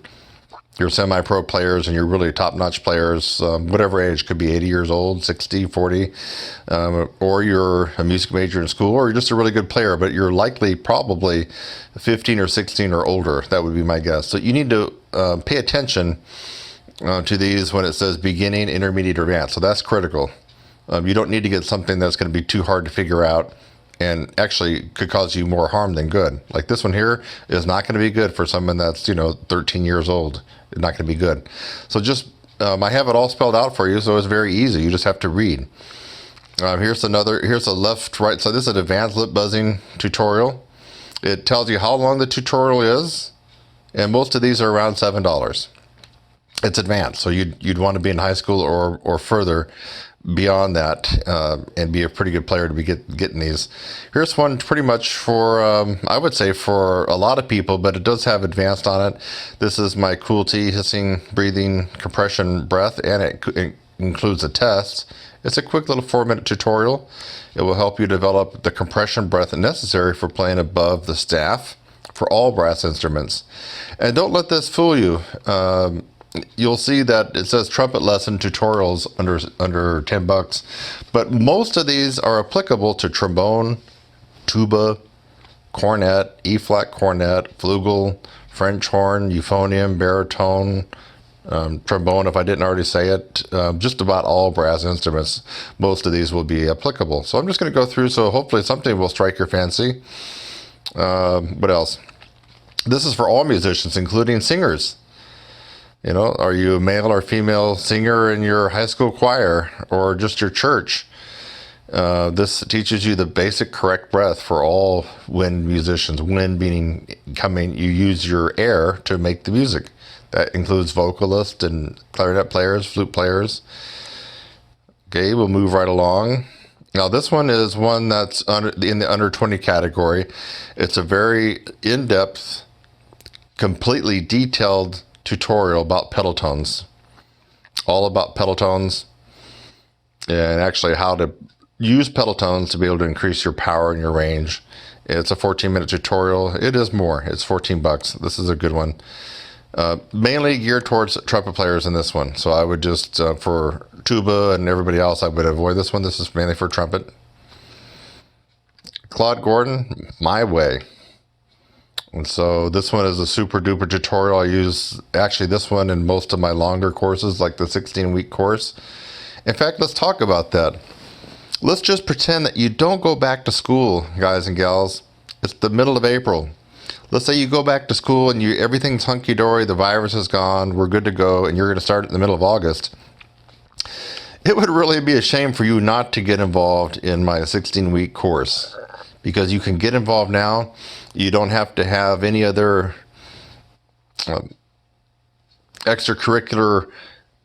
semi-pro players and your really top-notch players, whatever age, could be 80 years old, 60, 40, or you're a music major in school, or you're just a really good player, but you're likely probably 15 or 16 or older. That would be my guess. So you need to pay attention to these when it says beginning, intermediate, or advanced. So that's critical. You don't need to get something that's going to be too hard to figure out and actually could cause you more harm than good. Like this one here is not going to be good for someone that's, 13 years old. It's not going to be good. So just, I have it all spelled out for you, so it's very easy. You just have to read. Here's a left, right. So this is an advanced lip buzzing tutorial. It tells you how long the tutorial is, and most of these are around $7. It's advanced, so you'd want to be in high school or further beyond that and be a pretty good player to be getting these. Here's one pretty much for, I would say for a lot of people, but it does have advanced on it. This is my cool T hissing, breathing, compression, breath, and it includes a test. It's a quick little 4-minute tutorial. It will help you develop the compression breath necessary for playing above the staff for all brass instruments. And don't let this fool you. You'll see that it says trumpet lesson tutorials under $10, but most of these are applicable to trombone, tuba, cornet, E-flat cornet, flugel, French horn, euphonium, baritone, trombone, if I didn't already say it. Just about all brass instruments, most of these will be applicable. So I'm just going to go through, so hopefully something will strike your fancy. What else? This is for all musicians, including singers. Are you a male or female singer in your high school choir or just your church? This teaches you the basic correct breath for all wind musicians. Wind meaning you use your air to make the music. That includes vocalists and clarinet players, flute players. Okay, we'll move right along. Now this one is one that's in the under 20 category. It's a very in-depth, completely detailed tutorial about pedal tones, all about pedal tones, and actually how to use pedal tones to be able to increase your power and your range. It's a 14-minute tutorial. It is more. It's $14. This is a good one. Mainly geared towards trumpet players in this one. So I would just, for tuba and everybody else, I would avoid this one. This is mainly for trumpet. Claude Gordon, My Way. And so this one is a super duper tutorial. I use actually this one in most of my longer courses, like the 16-week course. In fact, let's talk about that. Let's just pretend that you don't go back to school, guys and gals. It's the middle of April. Let's say you go back to school and everything's hunky-dory, the virus is gone, we're good to go, and you're going to start in the middle of August. It would really be a shame for you not to get involved in my 16-week course, because you can get involved now. You don't have to have any other extracurricular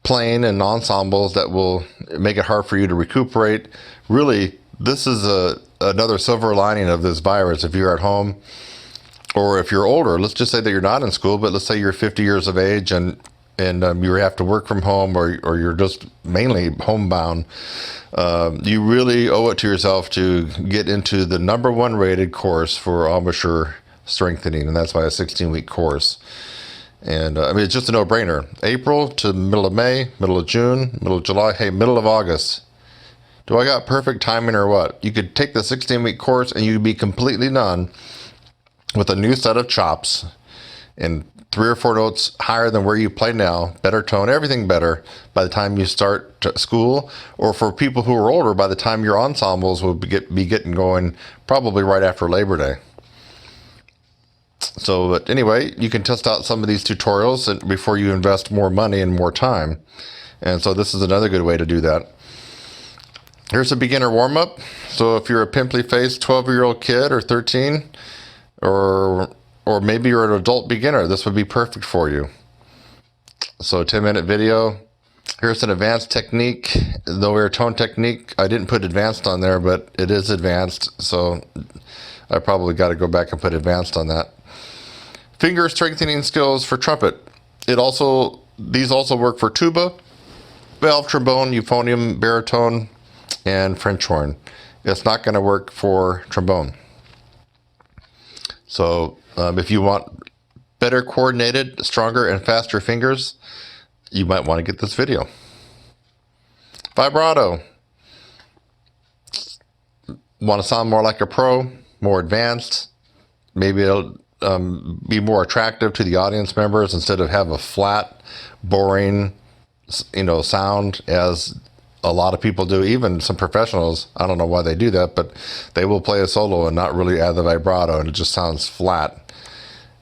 playing and ensembles that will make it hard for you to recuperate. Really, this is another silver lining of this virus. If you're at home or if you're older, let's just say that you're not in school, but let's say you're 50 years of age and you have to work from home or you're just mainly homebound. You really owe it to yourself to get into the #1 rated course for embouchure strengthening, and that's why a 16-week course. And it's just a no-brainer. April to middle of May, middle of June, middle of July, hey, middle of August. Do I got perfect timing or what? You could take the 16-week course and you'd be completely done with a new set of chops and 3 or 4 notes higher than where you play now, better tone, everything better by the time you start school, or for people who are older, by the time your ensembles will be getting going probably right after Labor Day. So, but anyway, you can test out some of these tutorials before you invest more money and more time. And so this is another good way to do that. Here's a beginner warm-up. So if you're a pimply-faced 12-year-old kid or 13, or or maybe you're an adult beginner. This would be perfect for you. So 10-minute video. Here's an advanced technique, low air tone technique. I didn't put advanced on there, but it is advanced. So I probably got to go back and put advanced on that. Finger strengthening skills for trumpet. These also work for tuba, valve trombone, euphonium, baritone, and French horn. It's not going to work for trombone. So if you want better coordinated, stronger, and faster fingers, you might want to get this video. Vibrato. Want to sound more like a pro, more advanced. Maybe it'll be more attractive to the audience members instead of have a flat, boring, sound as a lot of people do. Even some professionals, I don't know why they do that, but they will play a solo and not really add the vibrato, and it just sounds flat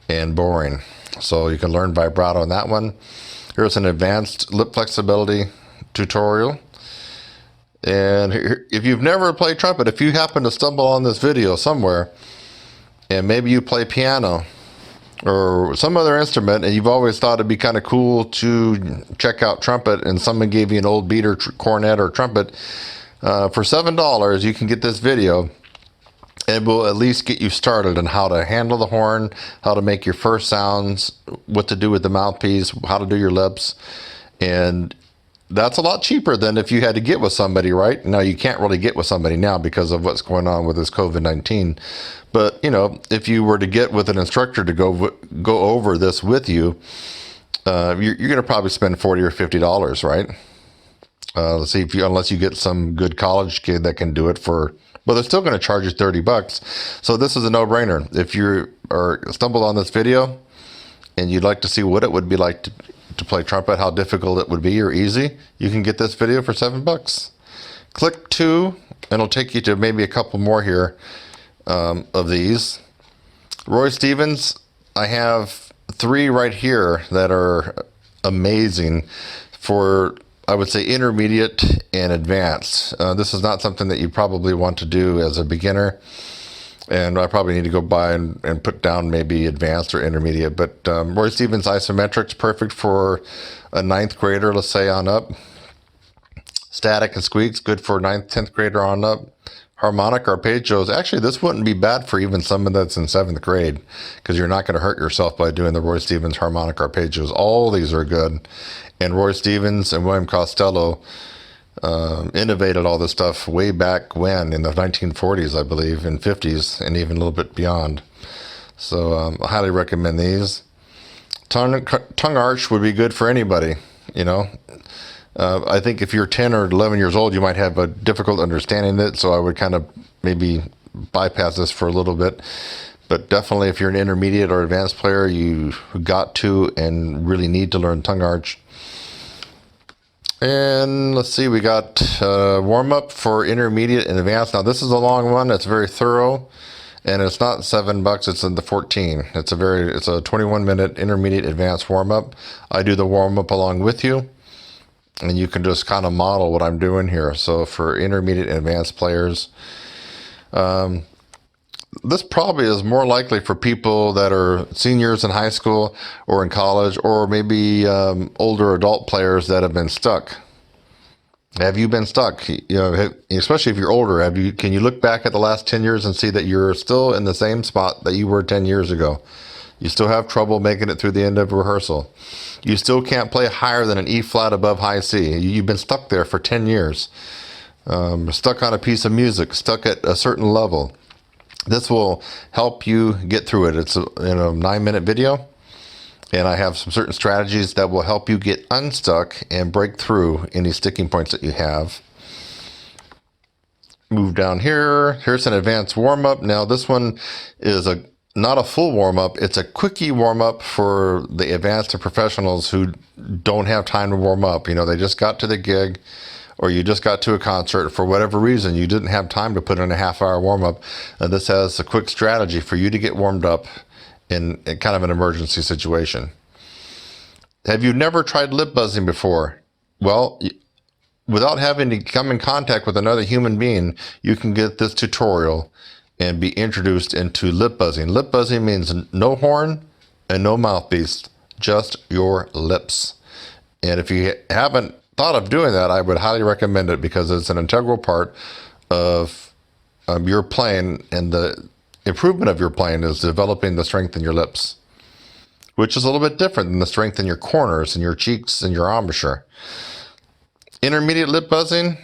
and boring. So you can learn vibrato on that one. Here's an advanced lip flexibility tutorial. And if you've never played trumpet, if you happen to stumble on this video somewhere, and maybe you play piano or some other instrument, and you've always thought it'd be kind of cool to check out trumpet, and someone gave you an old beat or cornet or trumpet, for $7, you can get this video. It will at least get you started on how to handle the horn, how to make your first sounds, what to do with the mouthpiece, how to do your lips. And that's a lot cheaper than if you had to get with somebody, right? Now, you can't really get with somebody now because of what's going on with this COVID-19. But, if you were to get with an instructor to go over this with you, you're going to probably spend $40 or $50, right? Let's see, unless you get some good college kid that can do it for, well, they're still going to charge you $30. So this is a no-brainer. If you stumbled on this video and you'd like to see what it would be like to play trumpet, how difficult it would be or easy, you can get this video for $7. Click 2, and it'll take you to maybe a couple more here of these. Roy Stevens, I have 3 right here that are amazing for, I would say, intermediate and advanced. This is not something that you probably want to do as a beginner, and I probably need to go by and put down maybe advanced or intermediate. But Roy Stevens isometrics, perfect for a 9th grader, let's say, on up. Static and squeaks, good for 9th, 10th grader on up. Harmonic arpeggios, actually this wouldn't be bad for even someone that's in 7th grade, because you're not going to hurt yourself by doing the Roy Stevens harmonic arpeggios. All these are good. And Roy Stevens and William Costello innovated all this stuff way back when, in the 1940s, I believe, and 50s, and even a little bit beyond. So I highly recommend these. Tongue arch would be good for anybody, I think if you're 10 or 11 years old, you might have a difficult understanding it, so I would kind of maybe bypass this for a little bit. But definitely if you're an intermediate or advanced player, you got to and really need to learn tongue arch. And let's see, we got warm-up for intermediate and advanced. Now this is a long one, it's very thorough, and it's not $7, it's in the 14. It's a 21-minute intermediate advanced warm-up. I do the warm-up along with you, and you can just kind of model what I'm doing here. So for intermediate and advanced players, this probably is more likely for people that are seniors in high school or in college, or maybe older adult players that have been stuck. Have you been stuck? Especially if you're older, can you look back at the last 10 years and see that you're still in the same spot that you were 10 years ago? You still have trouble making it through the end of rehearsal. You still can't play higher than an E flat above high C. You've been stuck there for 10 years. Stuck on a piece of music, stuck at a certain level. This will help you get through it. It's a 9-minute video, and I have some certain strategies that will help you get unstuck and break through any sticking points that you have. Move down here. Here's an advanced warm-up. Now this one is not a full warm-up. It's a quickie warm-up for the advanced and professionals who don't have time to warm up. They just got to the gig, or you just got to a concert. For whatever reason, you didn't have time to put in a half-hour warm-up. This has a quick strategy for you to get warmed up in kind of an emergency situation. Have you never tried lip buzzing before? Well, without having to come in contact with another human being, you can get this tutorial and be introduced into lip buzzing. Lip buzzing means no horn and no mouthpiece, just your lips. And if you haven't thought of doing that, I would highly recommend it because it's an integral part of your playing, and the improvement of your playing is developing the strength in your lips, which is a little bit different than the strength in your corners and your cheeks and your embouchure. Intermediate lip buzzing,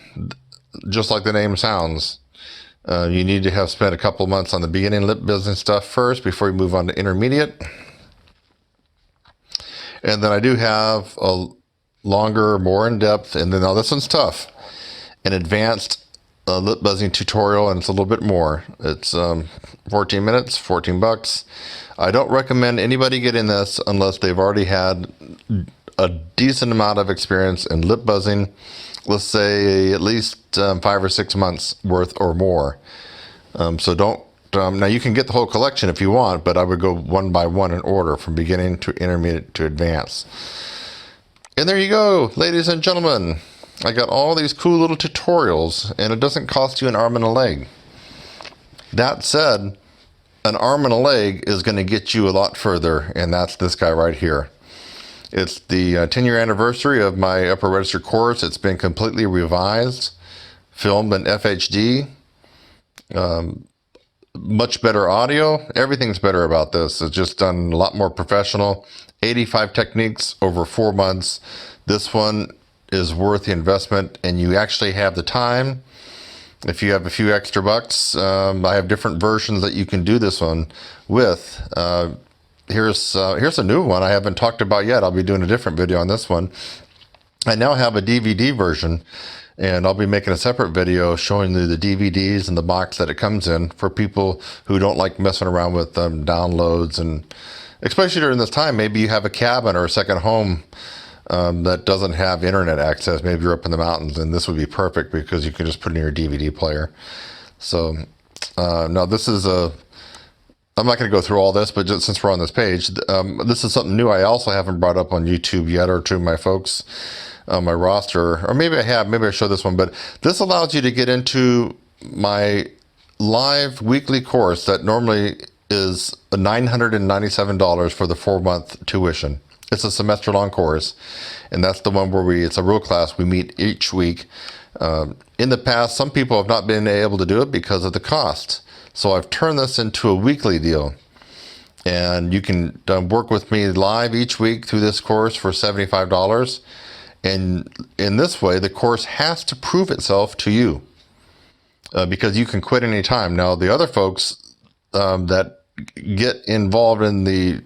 just like the name sounds, you need to have spent a couple months on the beginning lip buzzing stuff first before you move on to intermediate. And then I do have a longer, more in-depth, and then now this one's tough, an advanced lip buzzing tutorial, and it's a little bit more. It's 14 minutes, $14. I don't recommend anybody get in this unless they've already had a decent amount of experience in lip buzzing, let's say at least 5 or 6 months worth or more. So don't, now you can get the whole collection if you want, but I would go one by one in order from beginning to intermediate to advanced. And there you go, ladies and gentlemen. I got all these cool little tutorials, and it doesn't cost you an arm and a leg. That said, an arm and a leg is going to get you a lot further, and that's this guy right here. It's the 10-year anniversary of my upper register course. It's been completely revised, filmed in FHD, much better audio. Everything's better about this. It's just done a lot more professional. 85 techniques over 4 months. This one is worth the investment, and you actually have the time. If you have a few extra bucks, I have different versions that you can do this one with. Here's a new one I haven't talked about yet. I'll be doing a different video on this one. I now have a DVD version, and I'll be making a separate video showing you the DVDs and the box that it comes in for people who don't like messing around with downloads, and especially during this time, maybe you have a cabin or a second home that doesn't have internet access. Maybe you're up in the mountains, and this would be perfect because you can just put it in your DVD player. So now this is I'm not going to go through all this, but just since we're on this page, this is something new I also haven't brought up on YouTube yet, or to my folks on my roster, or maybe I have, maybe I showed this one, but this allows you to get into my live weekly course that normally is $997 for the 4-month tuition. It's a semester-long course, and that's the one where it's a real class. We meet each week. In the past, some people have not been able to do it because of the cost. So I've turned this into a weekly deal, and you can work with me live each week through this course for $75. And in this way, the course has to prove itself to you because you can quit anytime. Now, the other folks that get involved in the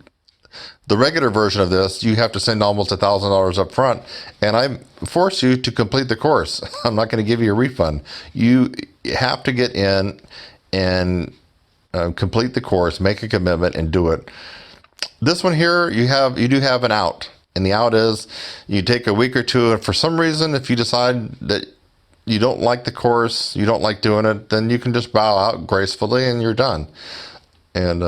regular version of this, you have to send almost $1,000 up front, and I force you to complete the course. I'm not going to give you a refund. You have to get in and complete the course, make a commitment, and do it. This one here, you do have an out, and the out is you take a week or two, and for some reason, if you decide that you don't like the course, you don't like doing it, then you can just bow out gracefully, and you're done. And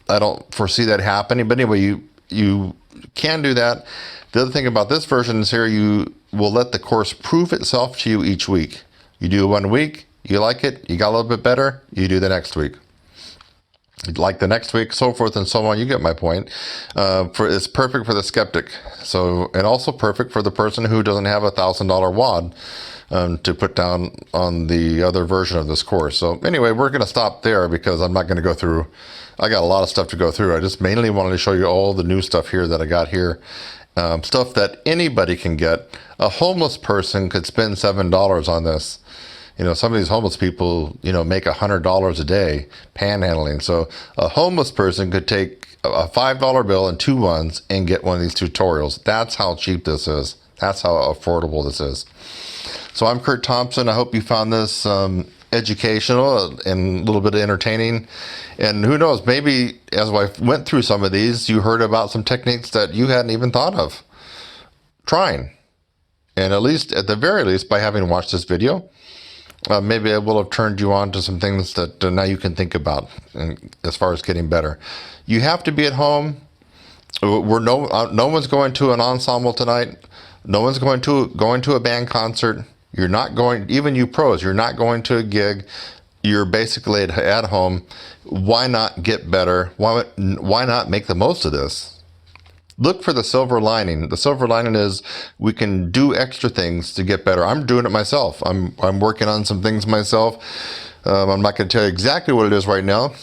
I don't foresee that happening, but anyway, you can do that. The other thing about this version is here, you will let the course prove itself to you each week. You do 1 week, you like it, you got a little bit better, you do the next week. Like the next week, so forth and so on. You get my point. It's perfect for the skeptic. So, and also perfect for the person who doesn't have $1,000 wad to put down on the other version of this course. So anyway, we're going to stop there because I'm not going to go through. I got a lot of stuff to go through. I just mainly wanted to show you all the new stuff here that I got here. Stuff that anybody can get. A homeless person could spend $7 on this. You know, some of these homeless people, you know, make $100 a day panhandling. So a homeless person could take a $5 bill and 2 ones and get one of these tutorials. That's how cheap this is. That's how affordable this is. So I'm Kurt Thompson. I hope you found this educational and a little bit entertaining. And who knows, maybe as I went through some of these, you heard about some techniques that you hadn't even thought of trying. And at the very least, by having watched this video, maybe it will have turned you on to some things that now you can think about as far as getting better. You have to be at home. No one's going to an ensemble tonight. No one's going to a band concert. You're not going, even you pros, you're not going to a gig. you're basically at home. Why not get better? Why not make the most of this? Look for the silver lining. The silver lining is we can do extra things to get better. I'm doing it myself. I'm working on some things myself. I'm not going to tell you exactly what it is right now,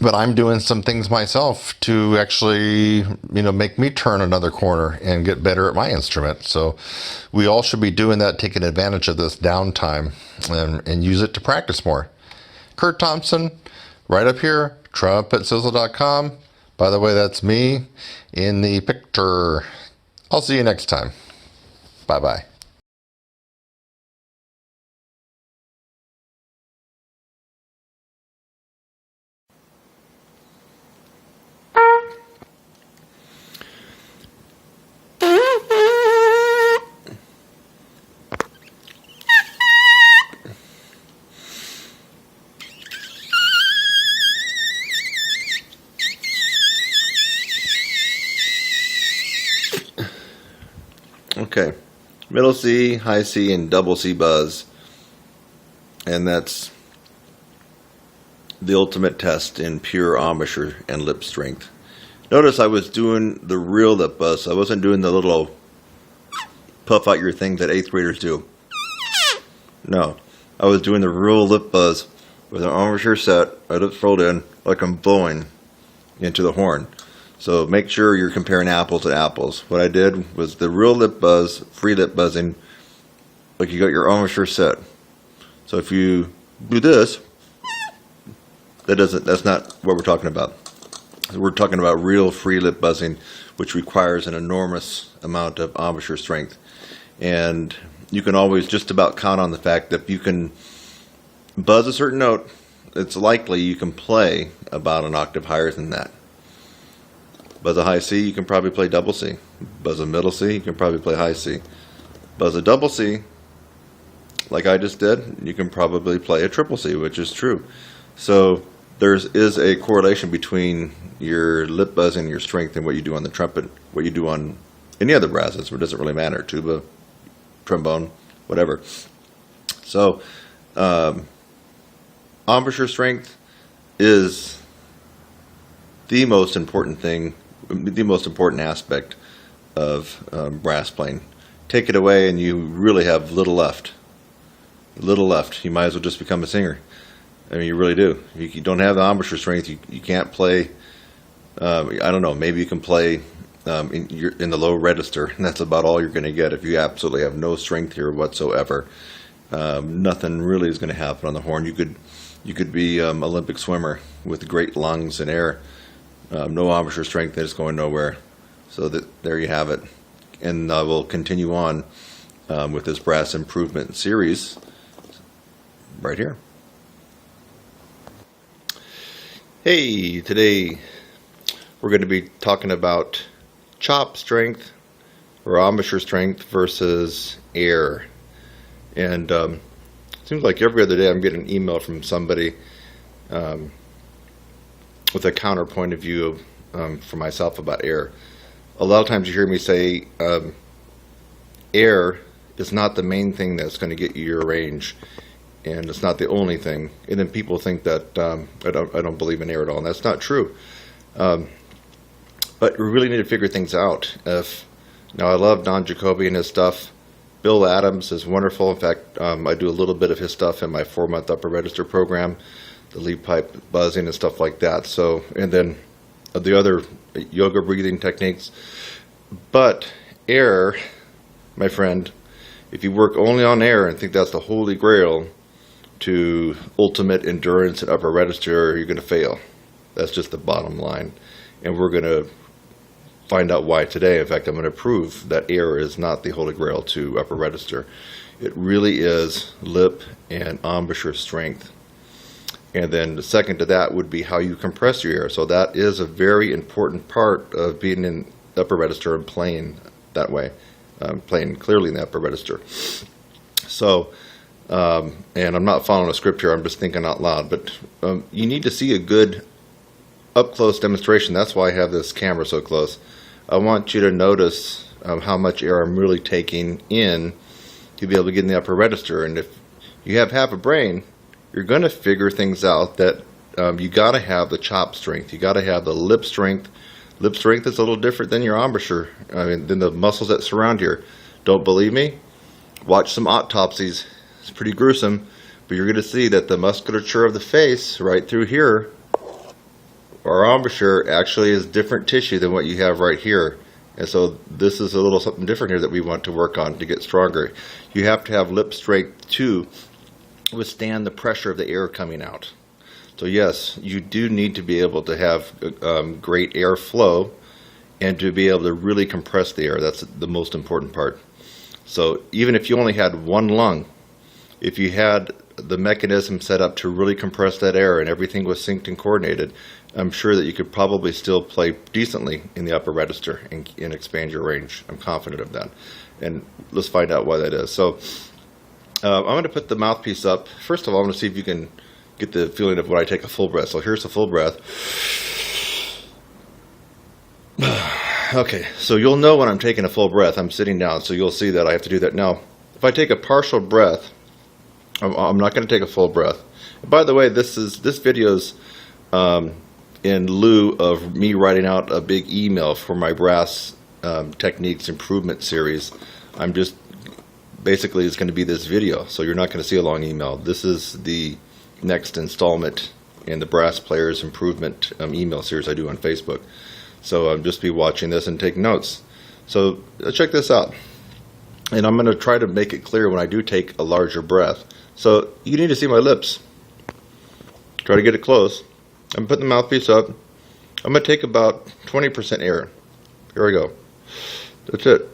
but I'm doing some things myself to actually, make me turn another corner and get better at my instrument. So we all should be doing that, taking advantage of this downtime and use it to practice more. Kurt Thompson, right up here, TrumpetSizzle.com. By the way, that's me in the picture. I'll see you next time. Bye-bye. Okay, middle C, high C, and double C buzz. And that's the ultimate test in pure embouchure and lip strength. Notice I was doing the real lip buzz. I wasn't doing the little puff out your thing that 8th graders do. No, I was doing the real lip buzz with an embouchure set, my lips rolled in, like I'm blowing into the horn. So make sure you're comparing apples to apples. What I did was the real lip buzz, free lip buzzing, like you got your embouchure set. So if you do this, that's not what we're talking about. We're talking about real free lip buzzing, which requires an enormous amount of embouchure strength. And you can always just about count on the fact that you can buzz a certain note, it's likely you can play about an octave higher than that. Buzz a high C, you can probably play double C. Buzz a middle C, you can probably play high C. Buzz a double C, like I just did, you can probably play a triple C, which is true. So there is a correlation between your lip buzzing and your strength and what you do on the trumpet, what you do on any other brasses. It doesn't really matter, tuba, trombone, whatever. So embouchure strength is the most important thing, the most important aspect of brass playing. Take it away and you really have little left. Little left. You might as well just become a singer. I mean, you really do. If you don't have the embouchure strength, you can't play. I don't know. Maybe you can play in the low register, and that's about all you're going to get if you absolutely have no strength here whatsoever. Nothing really is going to happen on the horn. You could be Olympic swimmer with great lungs and air. No embouchure strength, and it's going nowhere. So there you have it. And I will continue on with this brass improvement series right here. Hey, today we're going to be talking about chop strength or embouchure strength versus air. And it seems like every other day I'm getting an email from somebody with a counterpoint of view for myself about air. A lot of times you hear me say air is not the main thing that's going to get you your range, and it's not the only thing. And then people think that I don't believe in air at all, and that's not true. But we really need to figure things out. Now I love Don Jacoby and his stuff. Bill Adams is wonderful. In fact, I do a little bit of his stuff in my 4-month upper register program, the lead pipe buzzing and stuff like that. So, and then the other yoga breathing techniques. But air, my friend, if you work only on air and think that's the holy grail to ultimate endurance at upper register, you're going to fail. That's just the bottom line. And we're going to find out why today. In fact, I'm going to prove that air is not the holy grail to upper register. It really is lip and embouchure strength. And then the second to that would be how you compress your air. So that is a very important part of being in upper register and playing that way, playing clearly in the upper register. So, and I'm not following a script here, I'm just thinking out loud, but you need to see a good up-close demonstration. That's why I have this camera so close. I want you to notice how much air I'm really taking in to be able to get in the upper register. And if you have half a brain, you're going to figure things out that you got to have the chop strength. You got to have the lip strength. Lip strength is a little different than your embouchure, than the muscles that surround here. Don't believe me? Watch some autopsies. It's pretty gruesome, but you're going to see that the musculature of the face right through here, our embouchure, actually is different tissue than what you have right here. And so this is a little something different here that we want to work on to get stronger. You have to have lip strength to withstand the pressure of the air coming out. So yes, you do need to be able to have great air flow and to be able to really compress the air. That's the most important part. So even if you only had one lung, if you had the mechanism set up to really compress that air and everything was synced and coordinated, I'm sure that you could probably still play decently in the upper register and expand your range. I'm confident of that. And let's find out why that is. So I'm going to put the mouthpiece up. First of all, I'm going to see if you can get the feeling of when I take a full breath. So here's the full breath. Okay, so you'll know when I'm taking a full breath. I'm sitting down, so you'll see that I have to do that. Now, if I take a partial breath, I'm not going to take a full breath. And by the way, this video's in lieu of me writing out a big email for my brass techniques improvement series. I'm just basically it's going to be this video, so you're not going to see a long email. This is the next installment in the brass players improvement email series I do on Facebook. So I'll just be watching this and taking notes. So check this out, and I'm going to try to make it clear when I do take a larger breath. So you need to see my lips. Try to get it close. I'm putting the mouthpiece up. I'm going to take about 20% air. Here we go. That's it.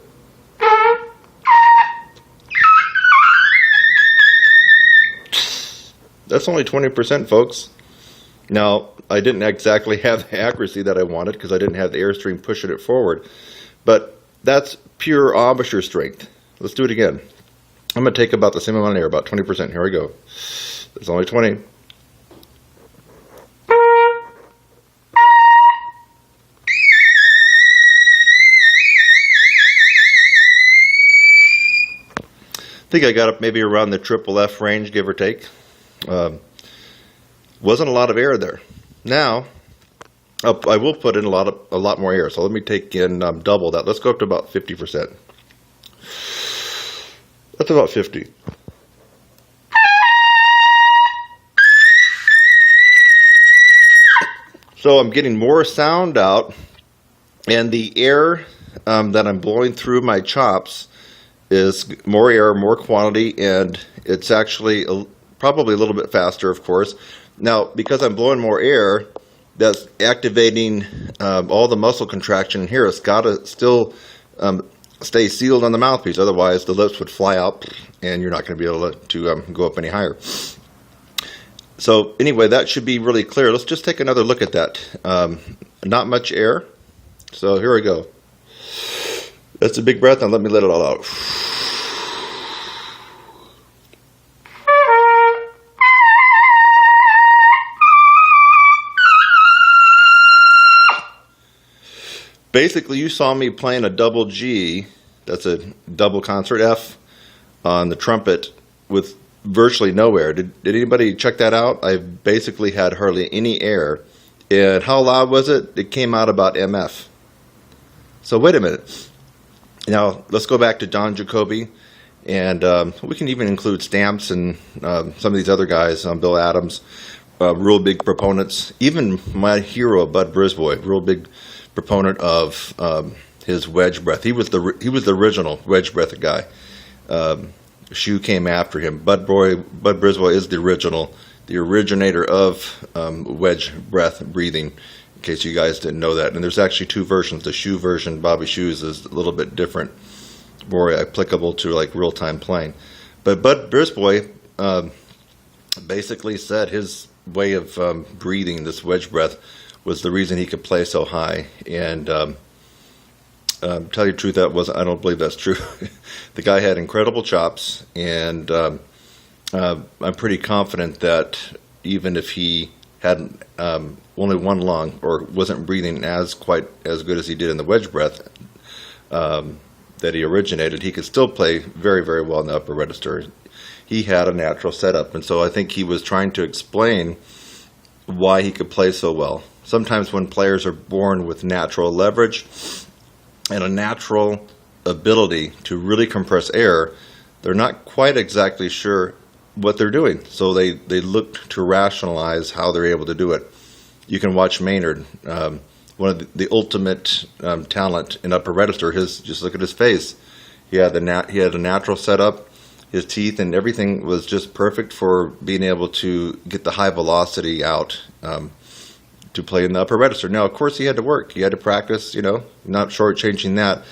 That's only 20%, folks. Now, I didn't exactly have the accuracy that I wanted because I didn't have the airstream pushing it forward. But that's pure embouchure strength. Let's do it again. I'm going to take about the same amount of air, about 20%. Here we go. There's only 20. I think I got up maybe around the triple F range, give or take. Wasn't a lot of air there. Now, I will put in a lot more air. So let me take in double that. Let's go up to about 50%. That's about 50. So I'm getting more sound out, and the air that I'm blowing through my chops is more air, more quantity, and it's actually probably a little bit faster, of course. Now, because I'm blowing more air, that's activating all the muscle contraction here. It's got to still stay sealed on the mouthpiece, otherwise the lips would fly out and you're not going to be able to go up any higher. So anyway, that should be really clear. Let's just take another look at that. Not much air. So here we go. That's a big breath, and let me let it all out. Basically, you saw me playing a double G, that's a double concert F, on the trumpet with virtually no air. Did anybody check that out? I basically had hardly any air. And how loud was it? It came out about MF. So wait a minute. Now, let's go back to Don Jacoby, and we can even include Stamps and some of these other guys, Bill Adams, real big proponents. Even my hero, Bud Brisbois, real big proponent of his wedge breath. He was the original wedge breath guy. Shu came after him. Bud Brisbois is the originator of wedge breath breathing, in case you guys didn't know that. And there's actually two versions. The Shu version, Bobby Shu's, is a little bit different, more applicable to like real-time playing. But Bud Brisbois basically said his way of breathing, this wedge breath, was the reason he could play so high. And tell you the truth, I don't believe that's true. The guy had incredible chops, and I'm pretty confident that even if he had only one lung or wasn't breathing quite as good as he did in the wedge breath that he originated, he could still play very, very well in the upper register. he had a natural setup. And so I think he was trying to explain why he could play so well. Sometimes when players are born with natural leverage and a natural ability to really compress air, they're not quite exactly sure what they're doing. So they look to rationalize how they're able to do it. You can watch Maynard, one of the ultimate talent in upper register. Just look at his face. He had a natural setup. His teeth and everything was just perfect for being able to get the high velocity out to play in the upper register. Now, of course, he had to work. He had to practice, not shortchanging that.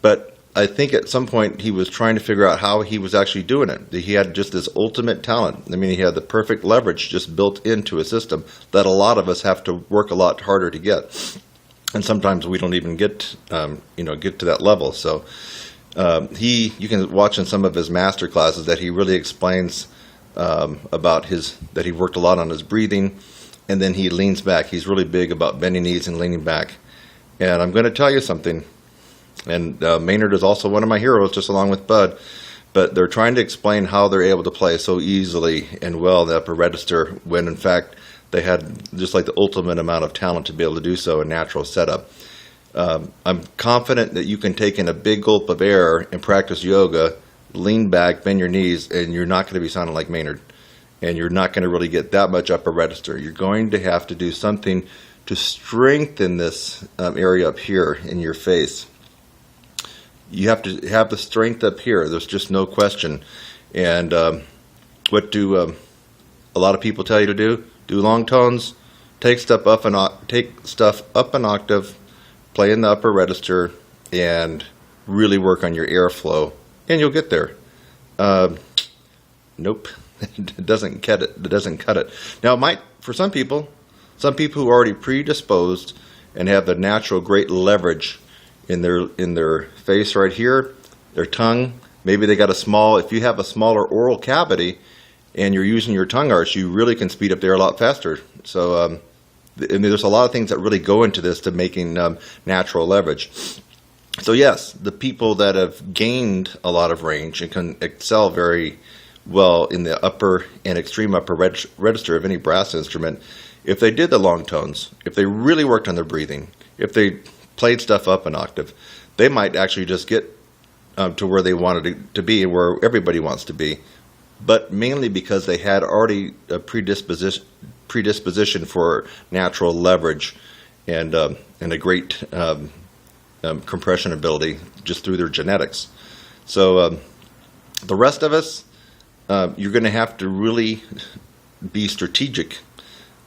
But I think at some point he was trying to figure out how he was actually doing it. He had just this ultimate talent. I mean, he had the perfect leverage just built into a system that a lot of us have to work a lot harder to get. And sometimes we don't even get to that level. So you can watch in some of his master classes that he really explains about that he worked a lot on his breathing, and then he leans back. He's really big about bending knees and leaning back. And I'm going to tell you something, and Maynard is also one of my heroes, just along with Bud, but they're trying to explain how they're able to play so easily and well the upper register when, in fact, they had just like the ultimate amount of talent to be able to do so, a natural setup. I'm confident that you can take in a big gulp of air and practice yoga, lean back, bend your knees, and you're not going to be sounding like Maynard. And you're not going to really get that much upper register. You're going to have to do something to strengthen this area up here in your face. You have to have the strength up here. There's just no question. And what do a lot of people tell you to do? Do long tones, take stuff up an octave, play in the upper register, and really work on your airflow, and you'll get there. Nope, it doesn't cut it. It doesn't cut it. Now, it might for some people who are already predisposed and have the natural great leverage in their face right here, their tongue. Maybe they got if you have a smaller oral cavity and you're using your tongue arch, you really can speed up there a lot faster. So there's a lot of things that really go into this to making natural leverage. So yes, the people that have gained a lot of range and can excel very well in the upper and extreme upper register of any brass instrument, if they did the long tones, if they really worked on their breathing, if they played stuff up an octave, they might actually just get to where they wanted to be and where everybody wants to be, but mainly because they had already a predisposition for natural leverage and a great compression ability just through their genetics. So the rest of us, you're going to have to really be strategic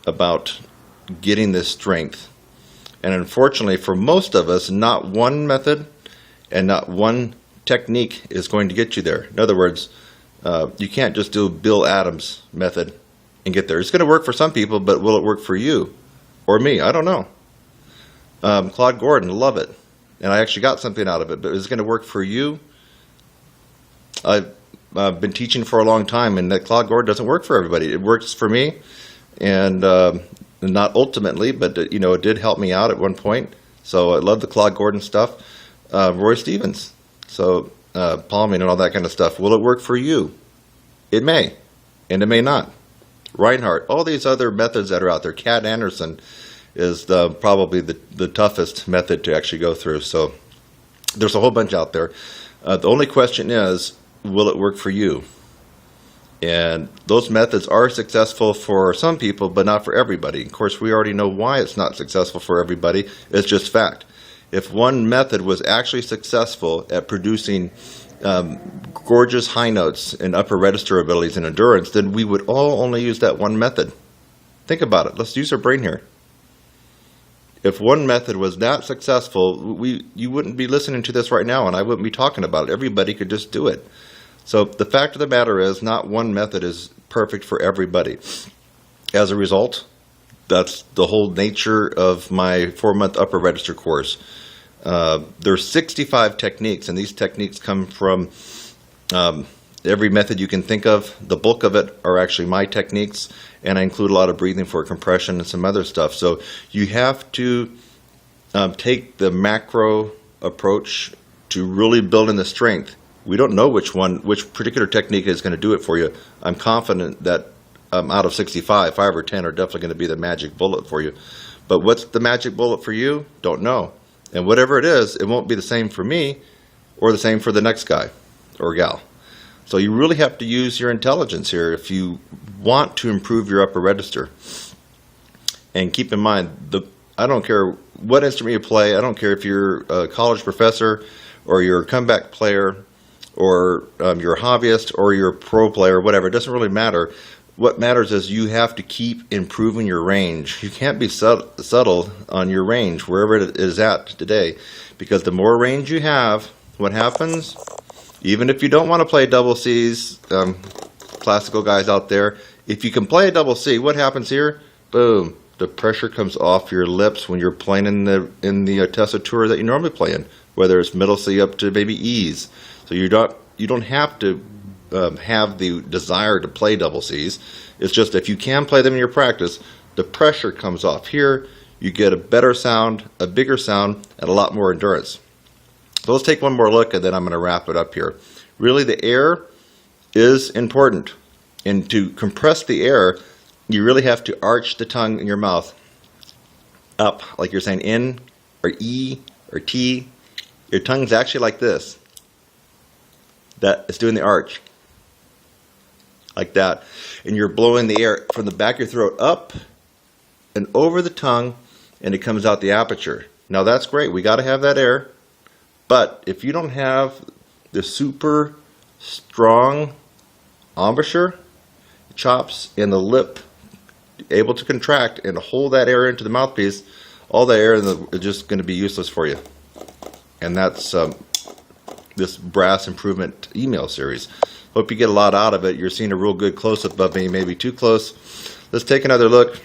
about getting this strength. And unfortunately, for most of us, not one method and not one technique is going to get you there. In other words, you can't just do Bill Adams' method and get there. It's going to work for some people, but will it work for you or me? I don't know. Claude Gordon, love it. And I actually got something out of it, but is it going to work for you? I've been teaching for a long time, and that Claude Gordon doesn't work for everybody. It works for me, and not ultimately, but it did help me out at one point. So I love the Claude Gordon stuff. Roy Stevens, so palming and all that kind of stuff. Will it work for you? It may, and it may not. Reinhardt, all these other methods that are out there. Cat Anderson is probably the toughest method to actually go through. So there's a whole bunch out there. The only question is, will it work for you? And those methods are successful for some people, but not for everybody. Of course, we already know why it's not successful for everybody. It's just fact. If one method was actually successful at producing gorgeous high notes and upper register abilities and endurance, then we would all only use that one method. Think about it. Let's use our brain here. If one method was that successful, you wouldn't be listening to this right now, and I wouldn't be talking about it. Everybody could just do it. So the fact of the matter is, not one method is perfect for everybody. As a result, that's the whole nature of my 4-month upper register course. There's 65 techniques, and these techniques come from every method you can think of. The bulk of it are actually my techniques, and I include a lot of breathing for compression and some other stuff. So you have to take the macro approach to really building the strength. We don't know which particular technique is going to do it for you. I'm confident that out of 65, 5 or 10 are definitely going to be the magic bullet for you. But what's the magic bullet for you? Don't know. And whatever it is, it won't be the same for me or the same for the next guy or gal. So you really have to use your intelligence here if you want to improve your upper register. And keep in mind, I don't care what instrument you play. I don't care if you're a college professor or you're a comeback player or you're a hobbyist or you're a pro player, whatever. It doesn't really matter. What matters is you have to keep improving your range. You can't be settled on your range, wherever it is at today, because the more range you have, what happens? Even if you don't want to play double Cs, classical guys out there, if you can play a double C, what happens here? Boom. The pressure comes off your lips when you're playing in the tessitura that you normally play in, whether it's middle C up to maybe E's. So you don't have to have the desire to play double Cs. It's just if you can play them in your practice, the pressure comes off here. You get a better sound, a bigger sound, and a lot more endurance. So let's take one more look, and then I'm going to wrap it up here. Really, the air is important. And to compress the air, you really have to arch the tongue in your mouth up, like you're saying N or E or T. Your tongue's actually like this. That it's doing the arch. Like that. And you're blowing the air from the back of your throat up and over the tongue, and it comes out the aperture. Now that's great. We got to have that air. But if you don't have the super strong embouchure, chops, and the lip able to contract and hold that air into the mouthpiece, all the air is just going to be useless for you. And that's this brass improvement email series. Hope you get a lot out of it. You're seeing a real good close-up of me, maybe too close. Let's take another look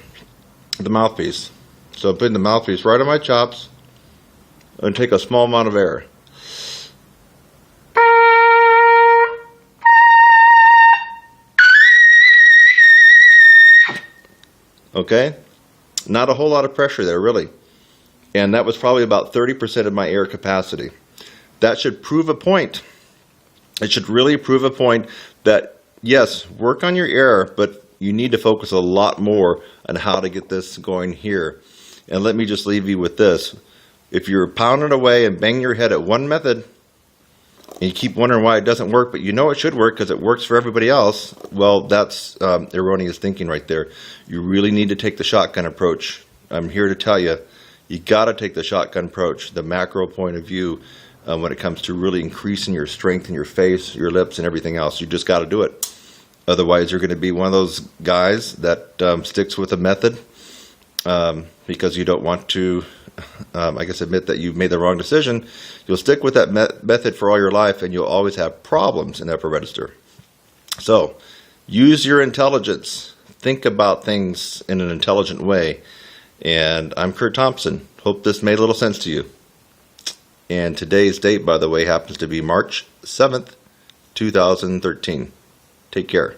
at the mouthpiece. So I'm putting the mouthpiece right on my chops and take a small amount of air. Okay? Not a whole lot of pressure there, really. And that was probably about 30% of my air capacity. That should prove a point. It should really prove a point that, yes, work on your air, but you need to focus a lot more on how to get this going here. And let me just leave you with this. If you're pounding away and banging your head at one method, and you keep wondering why it doesn't work, but you know it should work because it works for everybody else, well, that's erroneous thinking right there. You really need to take the shotgun approach. I'm here to tell you, you got to take the shotgun approach, the macro point of view, when it comes to really increasing your strength in your face, your lips, and everything else. You just got to do it. Otherwise, you're going to be one of those guys that sticks with a method because you don't want to, I guess, admit that you've made the wrong decision. You'll stick with that method for all your life, and you'll always have problems in the upper register. So, use your intelligence. Think about things in an intelligent way. And I'm Kurt Thompson. Hope this made a little sense to you. And today's date, by the way, happens to be March 7th, 2013. Take care.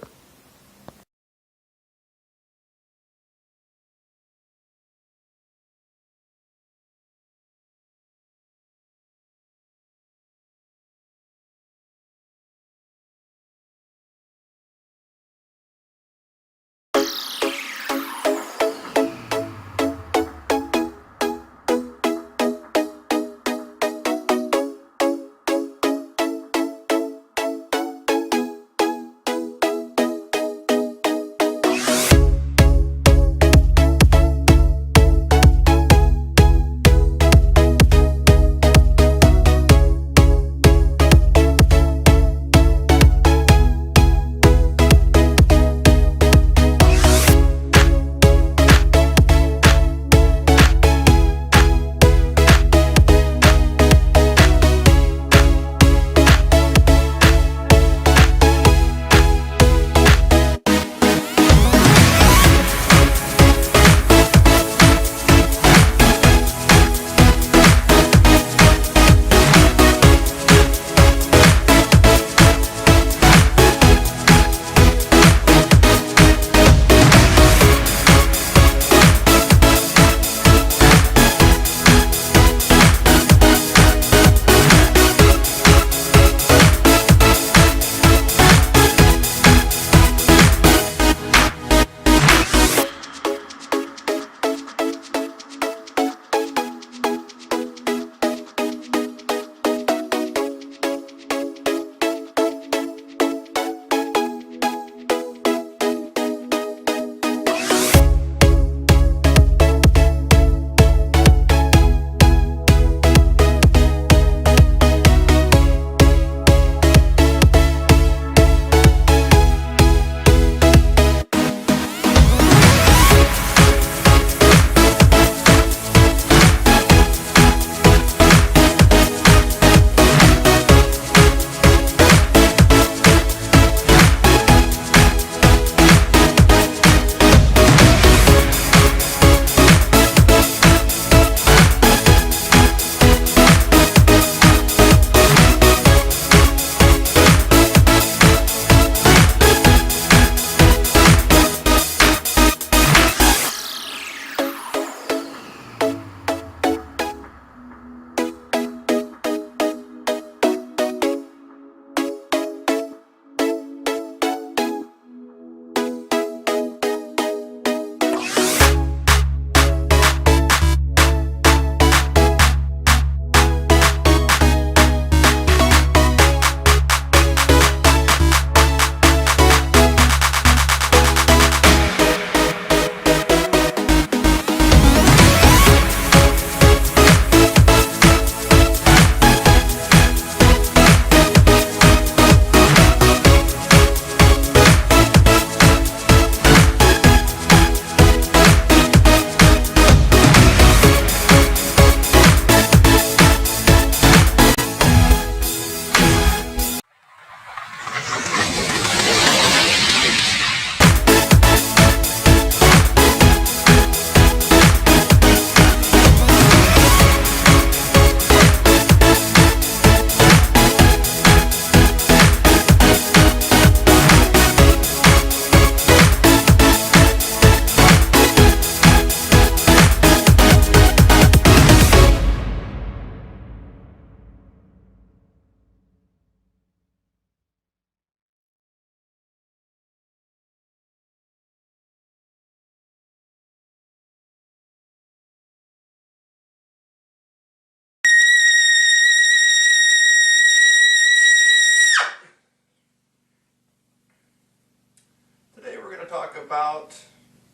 talk about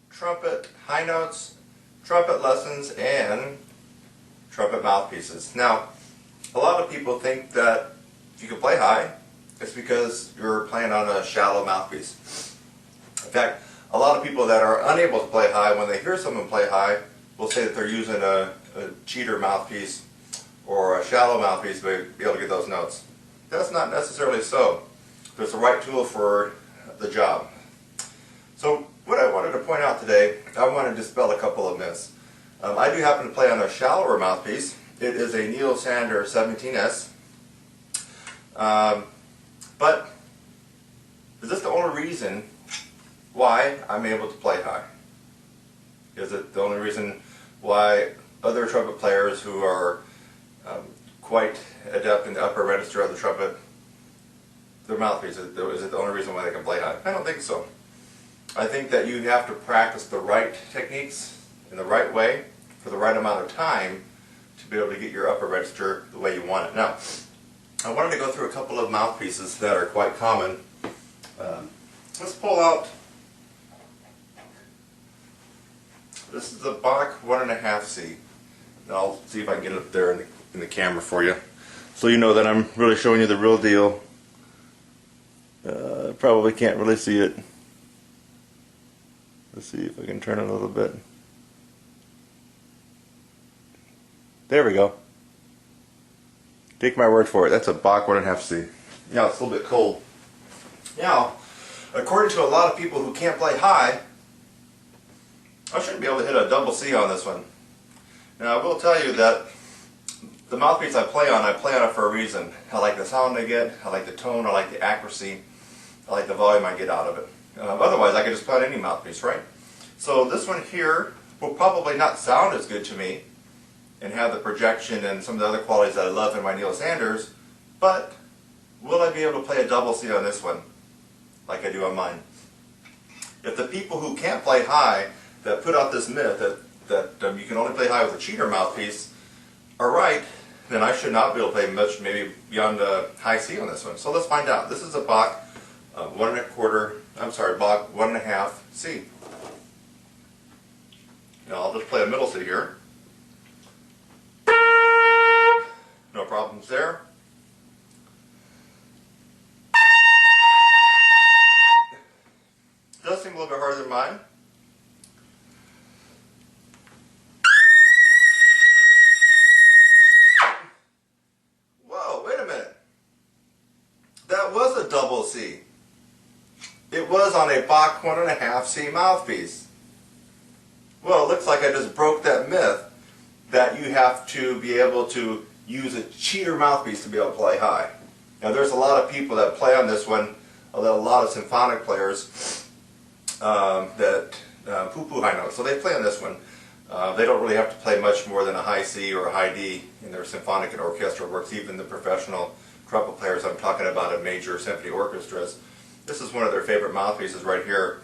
trumpet high notes, trumpet lessons, and trumpet mouthpieces. Now, a lot of people think that if you can play high, it's because you're playing on a shallow mouthpiece. In fact, a lot of people that are unable to play high, when they hear someone play high, will say that they're using a cheater mouthpiece or a shallow mouthpiece to be able to get those notes. That's not necessarily so. There's the right tool for the job. So what I wanted to point out today, I wanted to dispel a couple of myths. I do happen to play on a shallower mouthpiece. It is a Neil Sander 17S. But is this the only reason why I'm able to play high? Is it the only reason why other trumpet players who are quite adept in the upper register of the trumpet, their mouthpiece, is it the only reason why they can play high? I don't think so. I think that you have to practice the right techniques in the right way for the right amount of time to be able to get your upper register the way you want it. Now, I wanted to go through a couple of mouthpieces that are quite common. Let's pull out, this is the Bach 1.5C. And I'll see if I can get it up there in the camera for you, so you know that I'm really showing you the real deal. Probably can't really see it. Let's see if I can turn it a little bit. There we go. Take my word for it, that's a Bach 1.5C. Now it's a little bit cold. Now, according to a lot of people who can't play high, I shouldn't be able to hit a double C on this one. Now I will tell you that the mouthpiece I play on it for a reason. I like the sound I get, I like the tone, I like the accuracy, I like the volume I get out of it. Otherwise I could just play on any mouthpiece, right? So this one here will probably not sound as good to me and have the projection and some of the other qualities that I love in my Neil Sanders, but will I be able to play a double C on this one like I do on mine? If the people who can't play high that put out this myth that you can only play high with a cheater mouthpiece are right, then I should not be able to play much, maybe beyond a high C on this one. So let's find out. This is a Bach Bach 1.5 C. Now I'll just play a middle C here. No problems there. Does seem a little bit harder than mine. Whoa, wait a minute. That was a double C. It was on a Bach 1.5 C mouthpiece. Well, it looks like I just broke that myth that you have to be able to use a cheater mouthpiece to be able to play high. Now there's a lot of people that play on this one, a lot of symphonic players that poo-poo high notes, so they play on this one. They don't really have to play much more than a high C or a high D in their symphonic and orchestral works, even the professional trumpet players I'm talking about in major symphony orchestras. This is one of their favorite mouthpieces right here.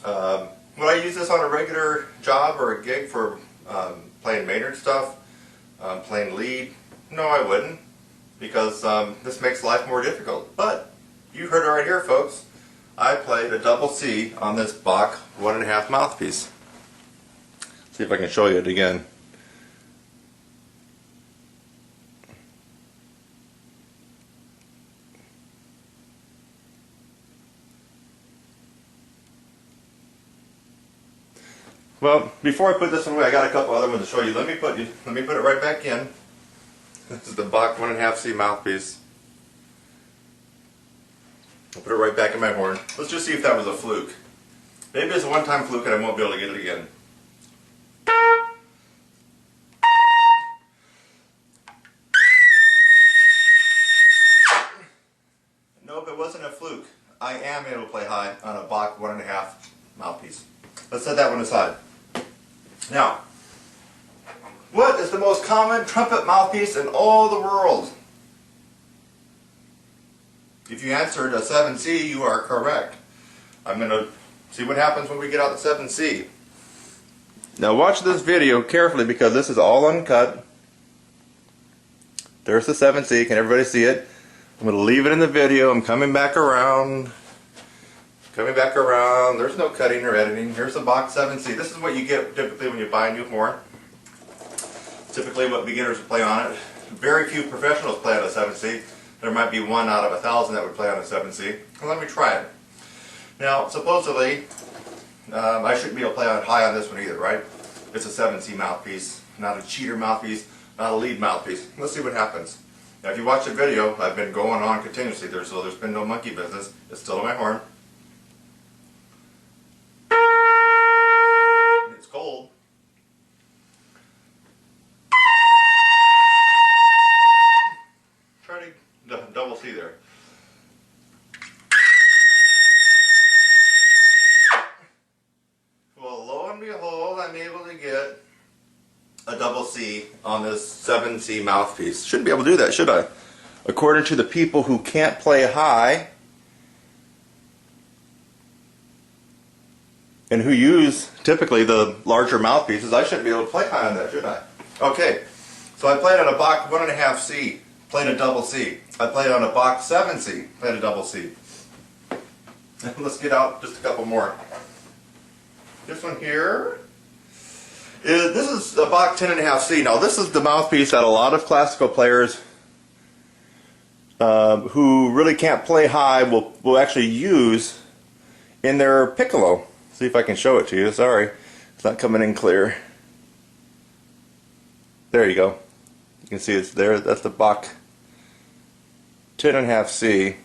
Would I use this on a regular job or a gig for playing Maynard stuff, playing lead? No, I wouldn't, because this makes life more difficult. But you heard it right here, folks. I played a double C on this Bach 1.5 mouthpiece. See if I can show you it again. Well, before I put this one away, I got a couple other ones to show you. Let me put it right back in. This is the Bach 1.5 C mouthpiece. I'll put it right back in my horn. Let's just see if that was a fluke. Maybe it's a one-time fluke and I won't be able to get it again. Nope, it wasn't a fluke. I am able to play high on a Bach 1.5 mouthpiece. Let's set that one aside. Now, what is the most common trumpet mouthpiece in all the world? If you answered a 7C, you are correct. I'm going to see what happens when we get out the 7C. Now watch this video carefully because this is all uncut. There's the 7C. Can everybody see it? I'm going to leave it in the video. I'm coming back around. coming back around. There's no cutting or editing. Here's the box 7C. This is what you get typically when you buy a new horn. Typically what beginners play on it. Very few professionals play on a 7C. There might be 1 out of 1,000 that would play on a 7C. Well, let me try it. Now, supposedly, I shouldn't be able to play on high on this one either, right? It's a 7C mouthpiece, not a cheater mouthpiece, not a lead mouthpiece. Let's see what happens. Now, if you watch the video, I've been going on continuously there, so there's been no monkey business. It's still in my horn. It's cold. Try to double C there. Well, lo and behold, I'm able to get a double C on this 7C mouthpiece. Shouldn't be able to do that, should I? According to the people who can't play high and who use typically the larger mouthpieces, I shouldn't be able to play high on that, should I? Okay, so I played on a Bach 1.5C, played a double C. I played on a Bach 7C, played a double C. Let's get out just a couple more. This one here. This is a Bach 10.5C. Now this is the mouthpiece that a lot of classical players who really can't play high will actually use in their piccolo. See if I can show it to you. Sorry, it's not coming in clear. There you go. You can see it's there. That's the Bach 10.5C.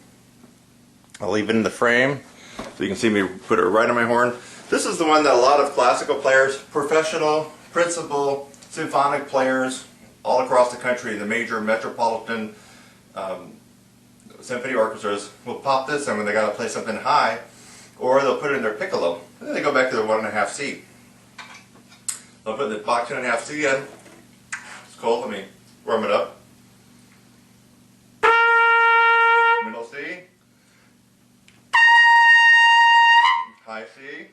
I'll leave it in the frame so you can see me put it right on my horn. This is the one that a lot of classical players, professional, principal, symphonic players all across the country, the major metropolitan symphony orchestras will pop this in when they got to play something high, or they'll put it in their piccolo. And then they go back to their 1.5C. They'll put the Bach 10.5C in. It's cold. Let me warm it up. Middle C. High C.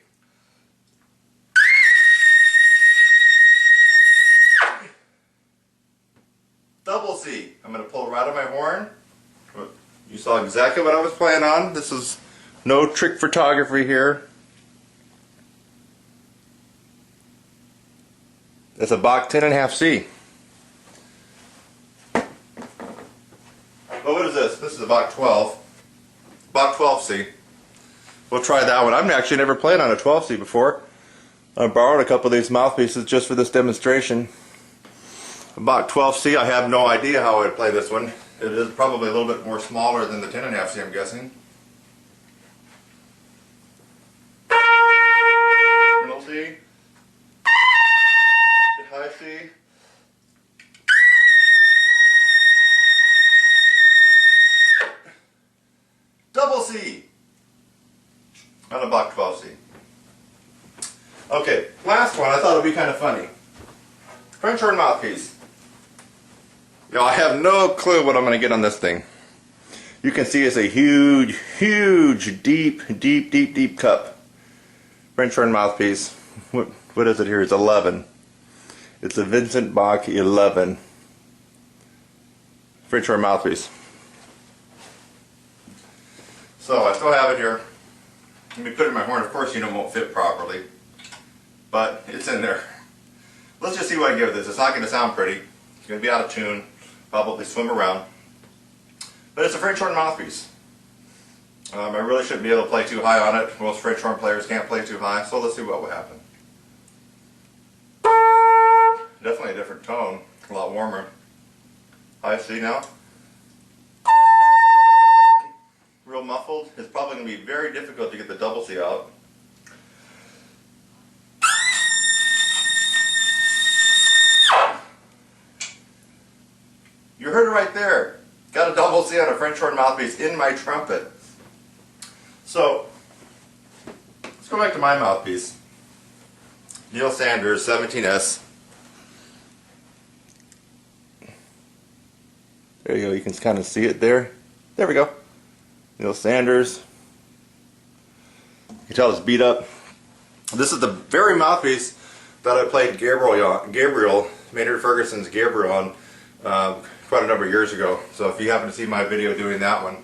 Double C. I'm going to pull right on my horn. You saw exactly what I was playing on. This is no trick photography here. It's a Bach 10.5C. Well, what is this? This is a Bach 12. Bach 12C. We'll try that one. I've actually never played on a 12C before. I borrowed a couple of these mouthpieces just for this demonstration. Bach 12C, I have no idea how I would play this one. It is probably a little bit more smaller than the 10.5C, I'm guessing. Middle C. High C. Double C. On a Bach 12C. Okay, last one. I thought it would be kind of funny. French horn mouthpiece. Now, I have no clue what I'm going to get on this thing. You can see it's a huge, huge, deep cup. French horn mouthpiece. What is it here? It's 11. It's a Vincent Bach 11. French horn mouthpiece. So I still have it here. Let me put it in my horn. Of course, it won't fit properly, but it's in there. Let's just see what I give this. It's not going to sound pretty. It's going to be out of tune. Probably swim around. But it's a French horn mouthpiece. I really shouldn't be able to play too high on it. Most French horn players can't play too high, so let's see what will happen. Definitely a different tone. A lot warmer. High C now. Real muffled. It's probably going to be very difficult to get the double C out. You heard it right there. Got a double C on a French horn mouthpiece in my trumpet. So, let's go back to my mouthpiece. Neil Sanders, 17S. There you go, you can kind of see it there. There we go. Neil Sanders. You can tell it's beat up. This is the very mouthpiece that I played Gabriel, Maynard Ferguson's Gabriel on quite a number of years ago. So if you happen to see my video doing that one,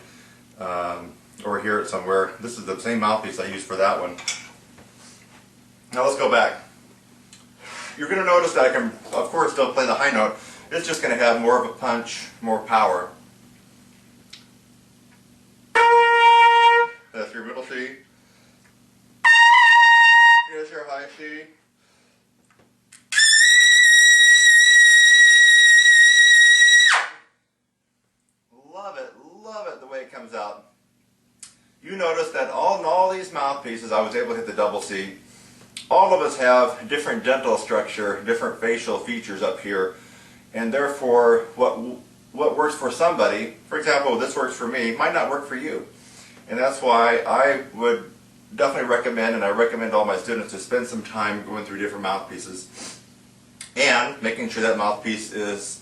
or hear it somewhere. This is the same mouthpiece I used for that one. Now let's go back. You're going to notice that I can, of course, still play the high note. It's just going to have more of a punch, more power. That's your middle C. Here's your high C. Love it the way it comes out. You notice that in all these mouthpieces, I was able to hit the double C. All of us have different dental structure, different facial features up here, and therefore what works for somebody, for example, this works for me, might not work for you. And that's why I would definitely recommend, and I recommend all my students to spend some time going through different mouthpieces and making sure that mouthpiece is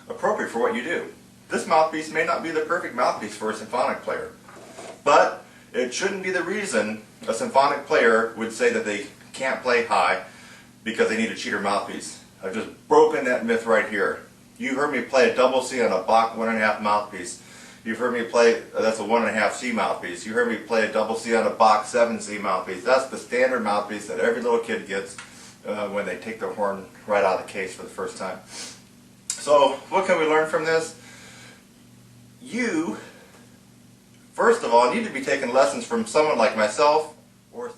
appropriate for what you do. This mouthpiece may not be the perfect mouthpiece for a symphonic player, but it shouldn't be the reason a symphonic player would say that they can't play high because they need a cheater mouthpiece. I've just broken that myth right here. You heard me play a double C on a Bach 1.5 mouthpiece. You've heard me play, that's a 1.5 C mouthpiece. You heard me play a double C on a Bach 7 C mouthpiece. That's the standard mouthpiece that every little kid gets when they take their horn right out of the case for the first time. So what can we learn from this? You, first of all, need to be taking lessons from someone like myself, or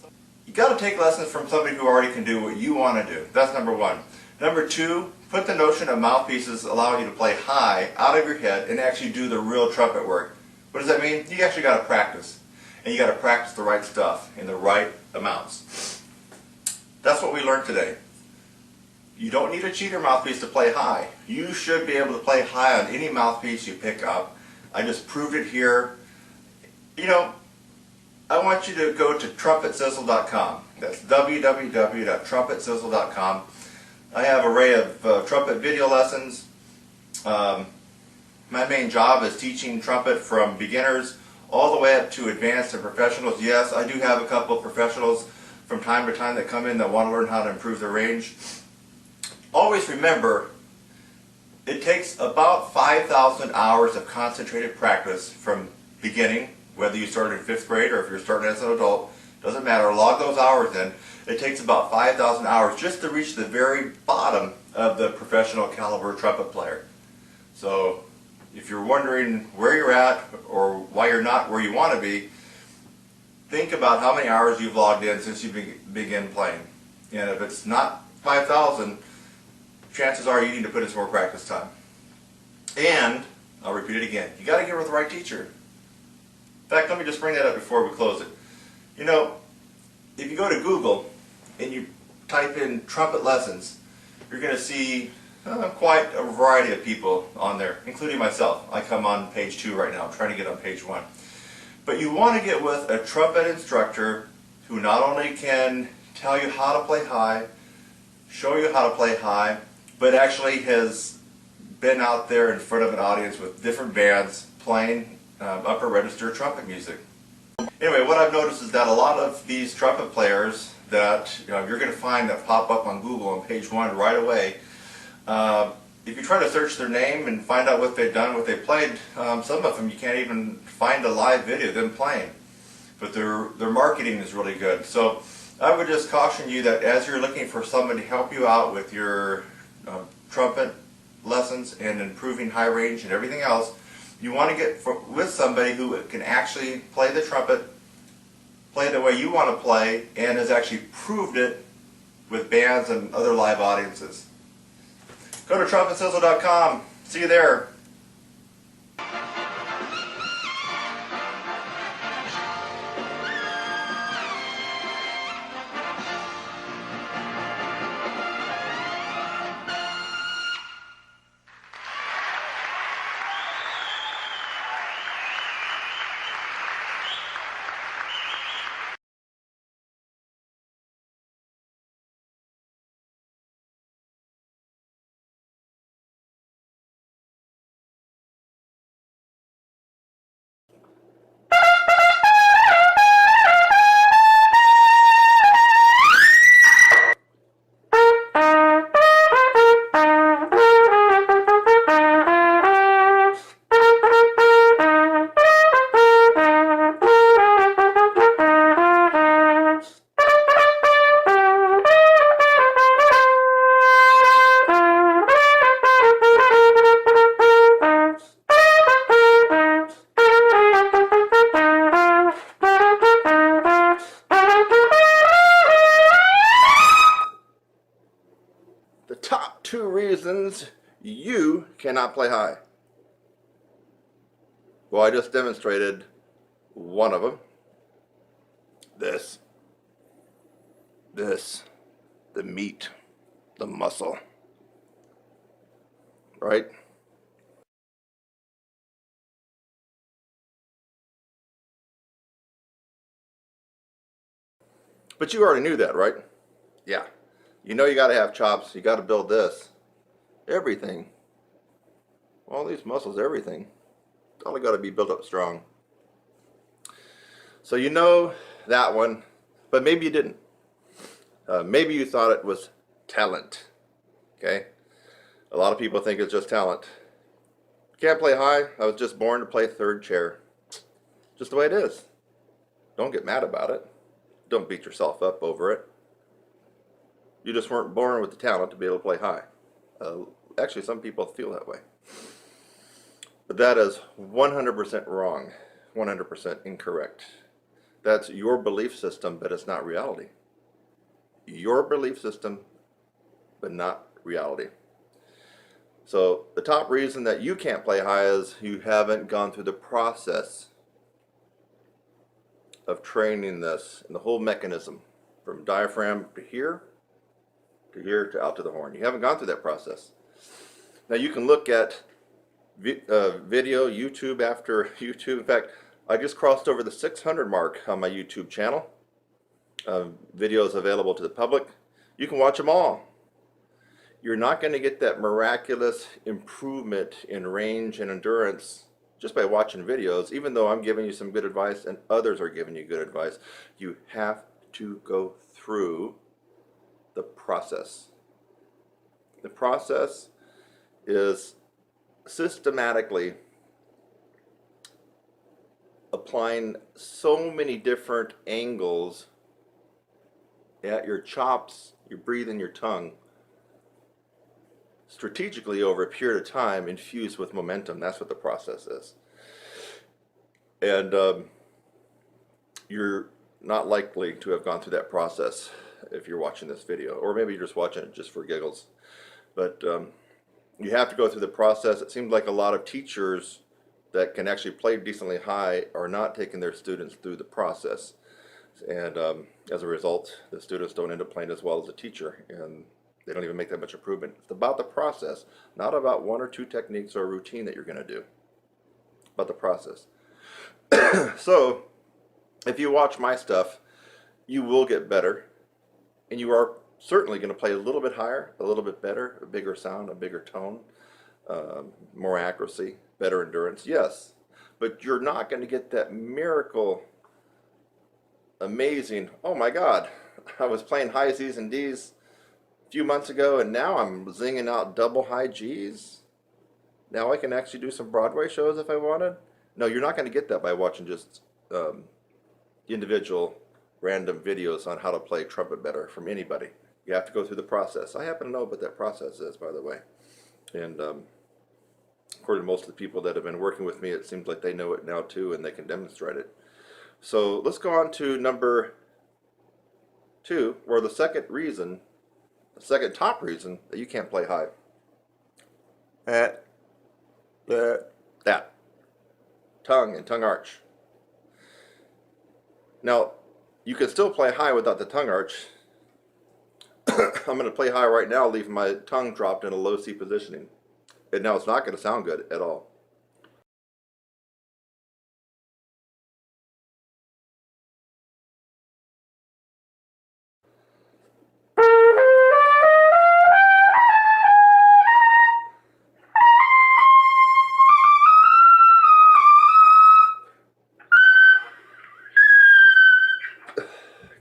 you got to take lessons from somebody who already can do what you want to do. That's number one. Number two, put the notion of mouthpieces allowing you to play high out of your head and actually do the real trumpet work. What does that mean? You actually got to practice. And you got to practice the right stuff in the right amounts. That's what we learned today. You don't need a cheater mouthpiece to play high. You should be able to play high on any mouthpiece you pick up. I just proved it here. You know, I want you to go to TrumpetSizzle.com. That's www.TrumpetSizzle.com. I have an array of trumpet video lessons. My main job is teaching trumpet from beginners all the way up to advanced and professionals. Yes, I do have a couple of professionals from time to time that come in that want to learn how to improve their range. Always remember, it takes about 5,000 hours of concentrated practice from beginning, whether you started in 5th grade or if you're starting as an adult, doesn't matter, log those hours in. It takes about 5,000 hours just to reach the very bottom of the professional caliber trumpet player. So if you're wondering where you're at or why you're not where you want to be, think about how many hours you've logged in since you began playing. And if it's not 5,000, chances are you need to put in some more practice time. And, I'll repeat it again, you got to get with the right teacher. In fact, let me just bring that up before we close it. You know, if you go to Google and you type in trumpet lessons, you're going to see quite a variety of people on there, including myself. I come on page 2 right now. I'm trying to get on page 1. But you want to get with a trumpet instructor who not only can tell you how to play high, show you how to play high, but actually has been out there in front of an audience with different bands playing upper register trumpet music. Anyway, what I've noticed is that a lot of these trumpet players that you're going to find that pop up on Google on page 1 right away, if you try to search their name and find out what they've done, what they played, some of them you can't even find a live video of them playing. But their marketing is really good. So I would just caution you that as you're looking for somebody to help you out with your trumpet lessons and improving high range and everything else, you want to get with somebody who can actually play the trumpet, play the way you want to play, and has actually proved it with bands and other live audiences. Go to TrumpetSizzle.com. See you there. reasons you cannot play high. Well, I just demonstrated one of them. This, the meat, the muscle, right? But you already knew that, right? Yeah. You know you got to have chops. You got to build this. Everything. All these muscles, everything. It's all got to be built up strong. So you know that one, but maybe you didn't. Maybe you thought it was talent. Okay? A lot of people think it's just talent. Can't play high. I was just born to play third chair. Just the way it is. Don't get mad about it. Don't beat yourself up over it. You just weren't born with the talent to be able to play high. Actually, some people feel that way. But that is 100% wrong. 100% incorrect. That's your belief system, but it's not reality. Your belief system, but not reality. So the top reason that you can't play high is you haven't gone through the process of training this and the whole mechanism from diaphragm to here to out to the horn. You haven't gone through that process. Now you can look at video, YouTube after YouTube. In fact, I just crossed over the 600 mark on my YouTube channel. Videos available to the public. You can watch them all. You're not going to get that miraculous improvement in range and endurance just by watching videos, even though I'm giving you some good advice and others are giving you good advice. You have to go through the process. The process is systematically applying so many different angles at your chops, your breathing, your tongue, strategically over a period of time, infused with momentum. That's what the process is. And you're not likely to have gone through that process if you're watching this video, or maybe you're just watching it just for giggles. But you have to go through the process. It seems like a lot of teachers that can actually play decently high are not taking their students through the process. And as a result, the students don't end up playing as well as a teacher, and they don't even make that much improvement. It's about the process, not about one or two techniques or a routine that you're going to do. About the process. So, if you watch my stuff, you will get better, and you are certainly going to play a little bit higher, a little bit better, a bigger sound, a bigger tone, more accuracy, better endurance, yes. But you're not going to get that miracle, amazing, oh my God, I was playing high Z's and D's a few months ago, and now I'm zinging out double high G's. Now I can actually do some Broadway shows if I wanted. No, you're not going to get that by watching just individual random videos on how to play trumpet better from anybody. You have to go through the process. I happen to know what that process is, by the way. And according to most of the people that have been working with me, it seems like they know it now too, and they can demonstrate it. So let's go on to number 2, or the second reason, the second top reason that you can't play high. That. Tongue and tongue arch. Now, you can still play high without the tongue arch. I'm going to play high right now, leaving my tongue dropped in a low C positioning. And now it's not going to sound good at all.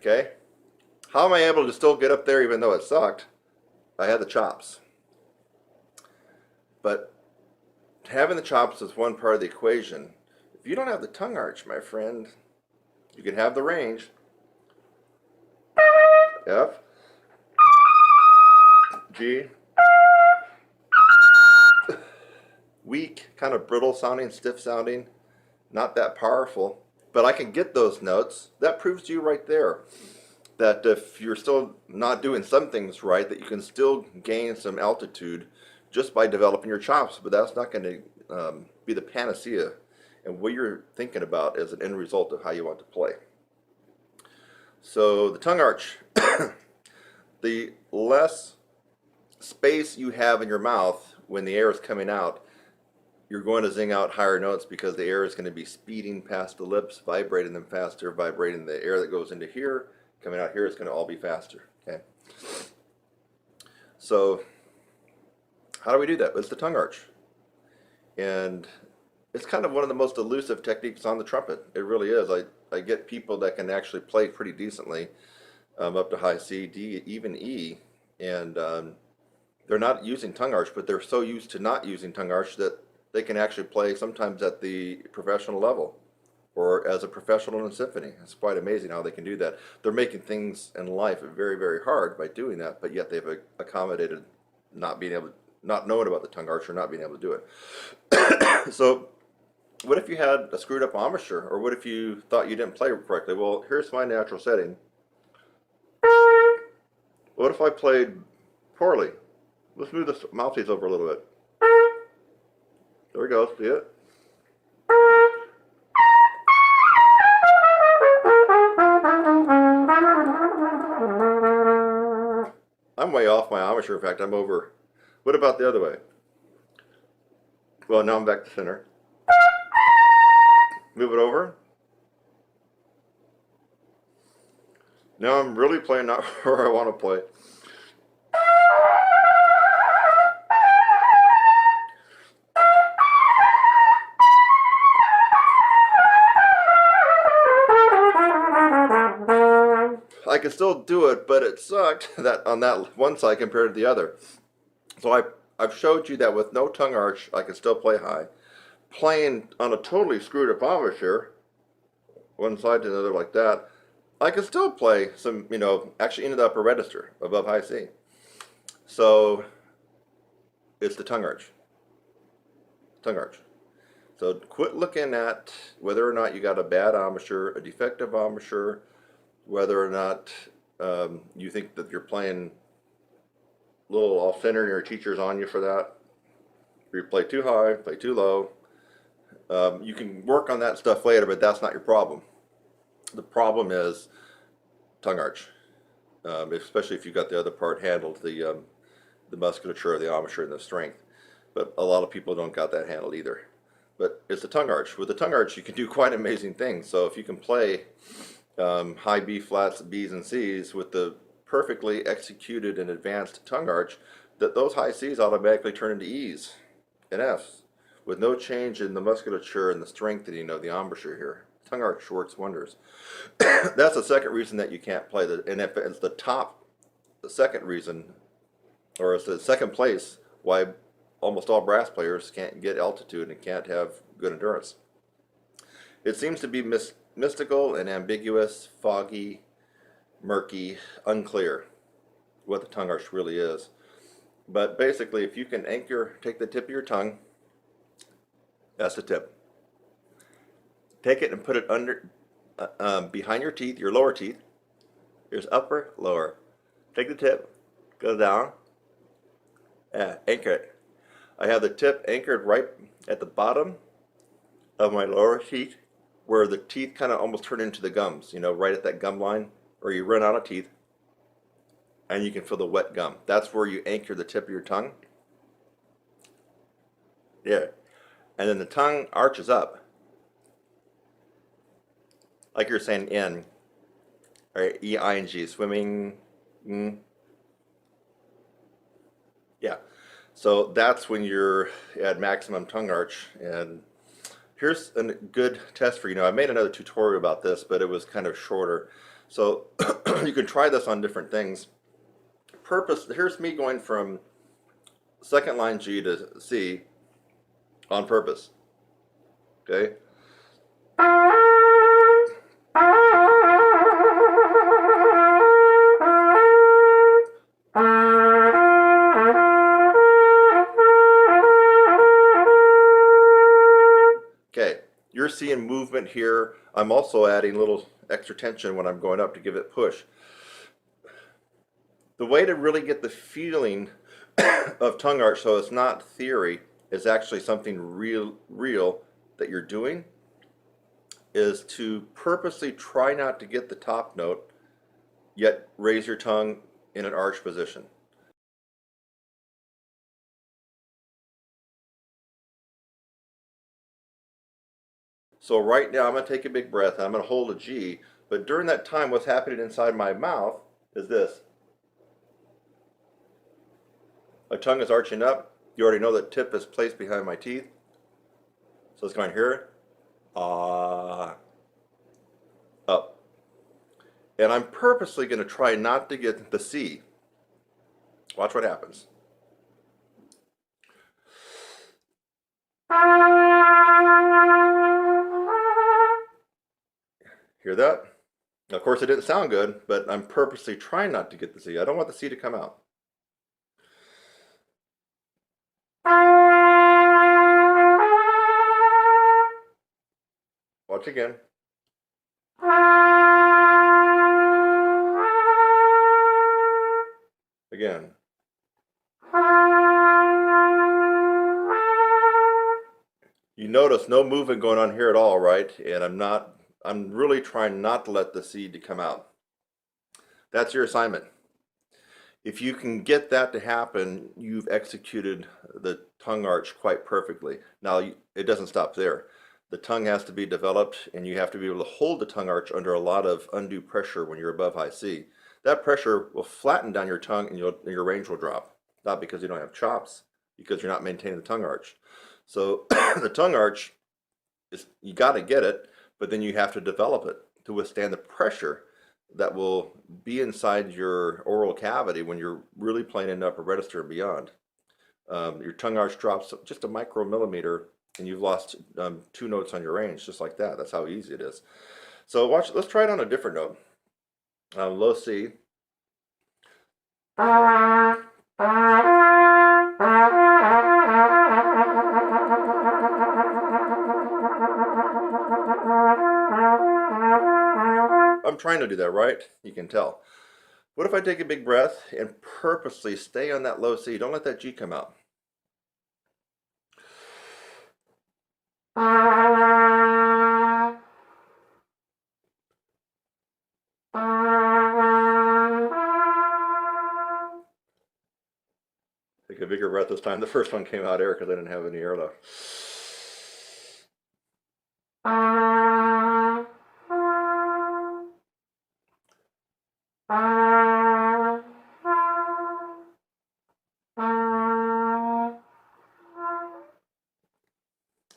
Okay? How am I able to still get up there even though it sucked? I had the chops. But having the chops is one part of the equation. If you don't have the tongue arch, my friend, you can have the range. F, G, weak, kind of brittle sounding, stiff sounding, not that powerful. But I can get those notes. That proves to you right there that if you're still not doing some things right, that you can still gain some altitude just by developing your chops, but that's not going to be the panacea. And what you're thinking about is an end result of how you want to play. So the tongue arch, the less space you have in your mouth when the air is coming out, you're going to zing out higher notes because the air is going to be speeding past the lips, vibrating them faster, vibrating the air that goes into here, coming out here, it's going to all be faster. Okay. So how do we do that? It's the tongue arch. And it's kind of one of the most elusive techniques on the trumpet. It really is. I get people that can actually play pretty decently up to high C, D, even E, and they're not using tongue arch, but they're so used to not using tongue arch that they can actually play sometimes at the professional level or as a professional in a symphony. It's quite amazing how they can do that. They're making things in life very, very hard by doing that, but yet they've accommodated not knowing about the tongue arch or not being able to do it. So what if you had a screwed up embouchure, or what if you thought you didn't play correctly? Well, here's my natural setting. What if I played poorly? Let's move the mouthpiece over a little bit. There we go, see it? I'm way off my embouchure. In fact, I'm over. What about the other way? Well, now I'm back to center. Move it over. Now I'm really playing not where I want to play. I can still do it, but it sucked that on that one side compared to the other. So I've showed you that with no tongue arch, I can still play high. Playing on a totally screwed up embouchure, one side to another like that, I can still play some, actually into the upper register above high C. So it's the tongue arch. Tongue arch. So quit looking at whether or not you got a bad embouchure, a defective embouchure, whether or not you think that you're playing a little off center and your teacher's on you for that. If you play too high, play too low. You can work on that stuff later, but that's not your problem. The problem is tongue arch, especially if you've got the other part handled, the musculature, the embouchure, and the strength. But a lot of people don't got that handled either. But it's the tongue arch. With the tongue arch, you can do quite amazing things. So if you can play high B flats, B's, and C's with the perfectly executed and advanced tongue arch, that those high C's automatically turn into E's and F's with no change in the musculature and the strengthening of the embouchure here. Tongue arch works wonders. That's the second reason that you can't play. And if it's the second reason, or it's the second place why almost all brass players can't get altitude and can't have good endurance. It seems to be mystical and ambiguous, foggy, murky, unclear what the tongue arch really is. But basically, if you can take the tip of your tongue, that's the tip. Take it and put it under, behind your teeth, your lower teeth. Here's upper, lower. Take the tip, go down, anchor it. I have the tip anchored right at the bottom of my lower teeth, where the teeth kind of almost turn into the gums, right at that gum line, or you run out of teeth, and you can feel the wet gum. That's where you anchor the tip of your tongue. Yeah. And then the tongue arches up, like you're saying in, or E-I-N-G, swimming. Yeah. So that's when you're at maximum tongue arch. And here's a good test for I made another tutorial about this, but it was kind of shorter. So you can try this on different things. Here's me going from second line G to C on purpose. Okay? Okay, you're seeing movement here. I'm also adding a little extra tension when I'm going up to give it push. The way to really get the feeling of tongue arch, so it's not theory, it's actually something real that you're doing, is to purposely try not to get the top note, yet raise your tongue in an arch position. So right now I'm going to take a big breath, and I'm going to hold a G, but during that time what's happening inside my mouth is this. My tongue is arching up. You already know that tip is placed behind my teeth. So it's going here, up. And I'm purposely going to try not to get the C. Watch what happens. Hear that? Of course it didn't sound good, but I'm purposely trying not to get the C. I don't want the C to come out. Watch again. Again. You notice no movement going on here at all, right? And I'm really trying not to let the C to come out. That's your assignment. If you can get that to happen, you've executed the tongue arch quite perfectly. Now, it doesn't stop there. The tongue has to be developed, and you have to be able to hold the tongue arch under a lot of undue pressure when you're above high C. That pressure will flatten down your tongue, and your range will drop. Not because you don't have chops, because you're not maintaining the tongue arch. So the tongue arch, you got to get it, but then you have to develop it to withstand the pressure that will be inside your oral cavity when you're really playing in upper register and beyond. Your tongue arch drops just a micromillimeter, and you've lost 2 notes on your range, just like that. That's how easy it is. So watch. Let's try it on a different note. Low C. I'm trying to do that, right? You can tell. What if I take a big breath and purposely stay on that low C? Don't let that G come out. Take a bigger breath this time. The first one came out air because I didn't have any air left.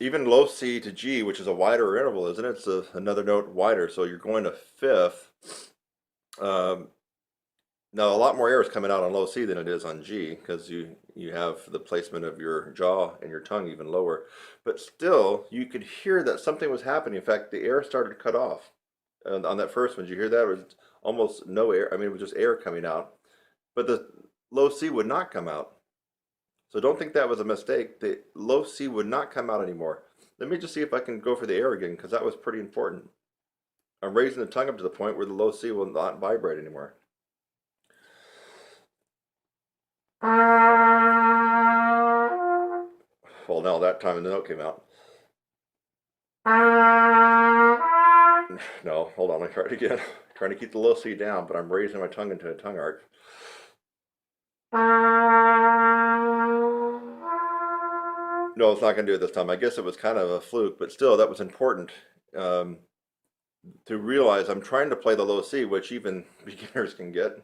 Even low C to G, which is a wider interval, isn't it? It's another note wider, so you're going to fifth. Now, a lot more air is coming out on low C than it is on G because you have the placement of your jaw and your tongue even lower. But still, you could hear that something was happening. In fact, the air started to cut off. And on that first one, did you hear that? It was almost no air. I mean, it was just air coming out. But the low C would not come out. So don't think that was a mistake. The low C would not come out anymore. Let me just see if I can go for the air again because that was pretty important. I'm raising the tongue up to the point where the low C will not vibrate anymore. Well, now that time the note came out. No, hold on, let me try it again. Trying to keep the low C down, but I'm raising my tongue into a tongue arch. No, it's not going to do it this time. I guess it was kind of a fluke, but still, that was important to realize I'm trying to play the low C, which even beginners can get.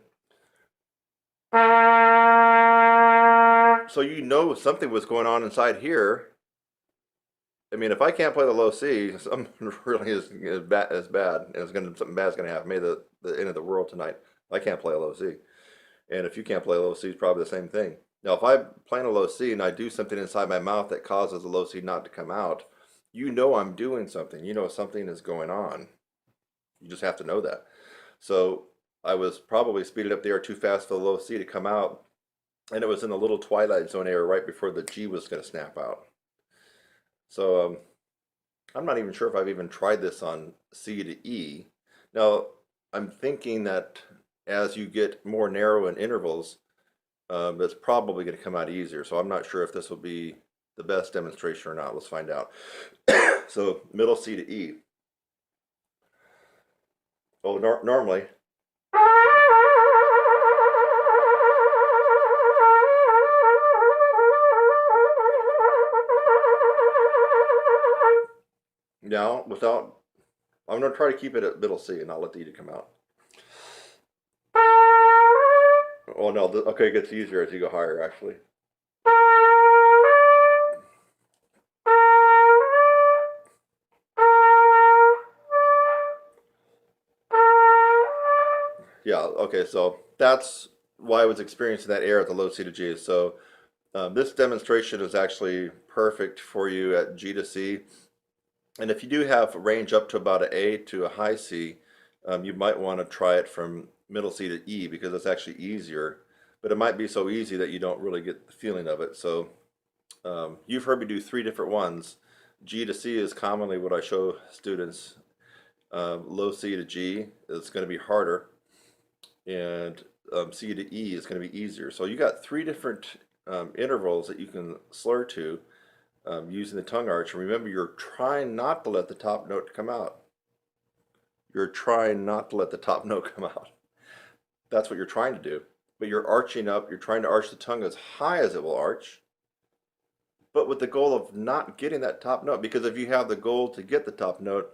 So you know something was going on inside here. I mean, if I can't play the low C, something really is bad, and something bad's going to happen. Maybe the end of the world tonight. I can't play a low C, and if you can't play a low C, it's probably the same thing. Now, if I'm playing a low C and I do something inside my mouth that causes the low C not to come out, you know I'm doing something. You know something is going on. You just have to know that. So I was probably speeding up the air too fast for the low C to come out, and it was in the little twilight zone area right before the G was going to snap out. So I'm not even sure if I've even tried this on C to E. Now, I'm thinking that as you get more narrow in intervals, it's probably going to come out easier. So I'm not sure if this will be the best demonstration or not. Let's find out. So middle C to E. Oh, normally. Now, I'm going to try to keep it at middle C and not let the E come out. Oh no, okay, it gets easier as you go higher, actually. Yeah, okay, so that's why I was experiencing that error at the low C to G. So this demonstration is actually perfect for you at G to C. And if you do have a range up to about an A to a high C, you might want to try it from middle C to E because it's actually easier. But it might be so easy that you don't really get the feeling of it. So you've heard me do 3 different ones. G to C is commonly what I show students. Low C to G is going to be harder. And C to E is going to be easier. So you got 3 different intervals that you can slur to using the tongue arch. And remember, you're trying not to let the top note come out. You're trying not to let the top note come out. That's what you're trying to do. But you're arching up. You're trying to arch the tongue as high as it will arch, but with the goal of not getting that top note. Because if you have the goal to get the top note,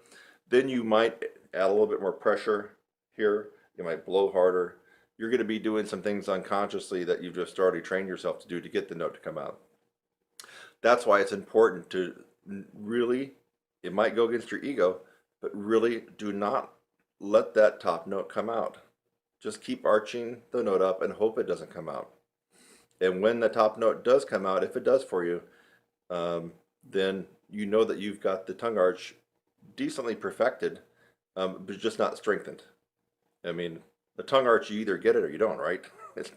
then you might add a little bit more pressure here. You might blow harder. You're going to be doing some things unconsciously that you've just already trained yourself to do to get the note to come out. That's why it's important to really, it might go against your ego, but really do not let that top note come out. Just keep arching the note up and hope it doesn't come out. And when the top note does come out, if it does for you, then you know that you've got the tongue arch decently perfected, but just not strengthened. I mean, the tongue arch, you either get it or you don't, right?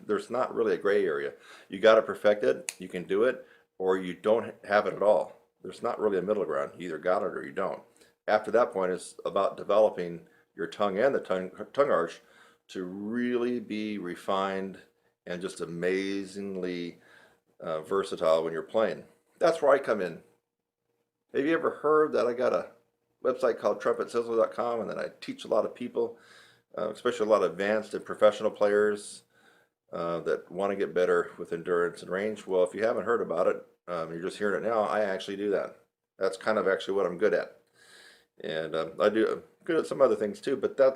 There's not really a gray area. You got it perfected, you can do it, or you don't have it at all. There's not really a middle ground. You either got it or you don't. After that point, it's about developing your tongue and the tongue arch to really be refined and just amazingly versatile when you're playing. That's where I come in. Have you ever heard that I got a website called TrumpetSizzler.com, and then I teach a lot of people, especially a lot of advanced and professional players that want to get better with endurance and range? Well, if you haven't heard about it, you're just hearing it now. I actually do that. That's kind of actually what I'm good at. And I do I'm good at some other things too, but I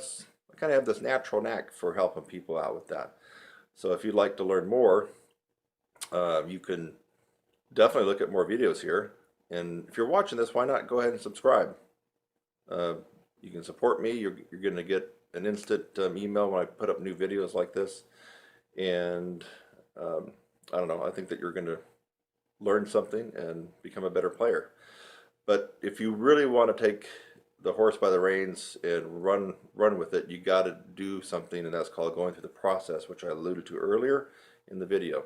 kind of have this natural knack for helping people out with that. So if you'd like to learn more, you can definitely look at more videos here. And if you're watching this, why not go ahead and subscribe? You can support me. You're going to get an instant email when I put up new videos like this. And I don't know, I think that you're going to learn something and become a better player. But if you really want to take the horse by the reins and run with it, you got to do something, and that's called going through the process, which I alluded to earlier in the video.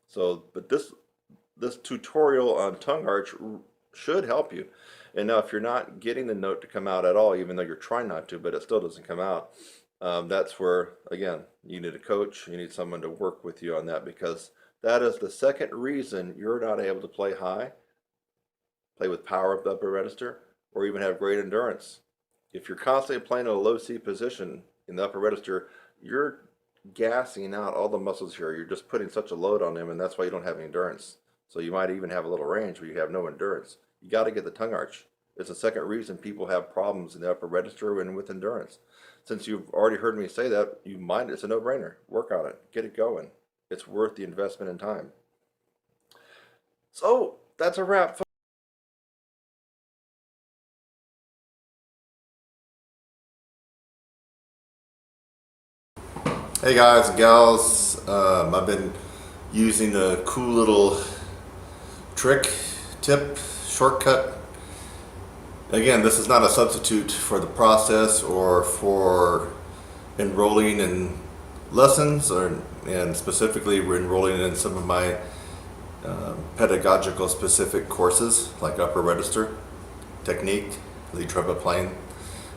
So, but this tutorial on tongue arch should help you. And now if you're not getting the note to come out at all, even though you're trying not to, but it still doesn't come out, that's where, again, you need a coach. You need someone to work with you on that, because that is the second reason you're not able to play high, play with power up the upper register, or even have great endurance. If you're constantly playing in a low C position in the upper register, you're gassing out all the muscles here. You're just putting such a load on them, and that's why you don't have any endurance. So you might even have a little range, but you have no endurance. You got to get the tongue arch. It's the second reason people have problems in the upper register and with endurance. Since you've already heard me say that, it's a no-brainer. Work on it. Get it going. It's worth the investment in time. So that's a wrap. Hey guys and gals, I've been using a cool little tip, shortcut. Again, this is not a substitute for the process or for enrolling in lessons, and specifically we're enrolling in some of my pedagogical specific courses like upper register, technique, lead trumpet playing,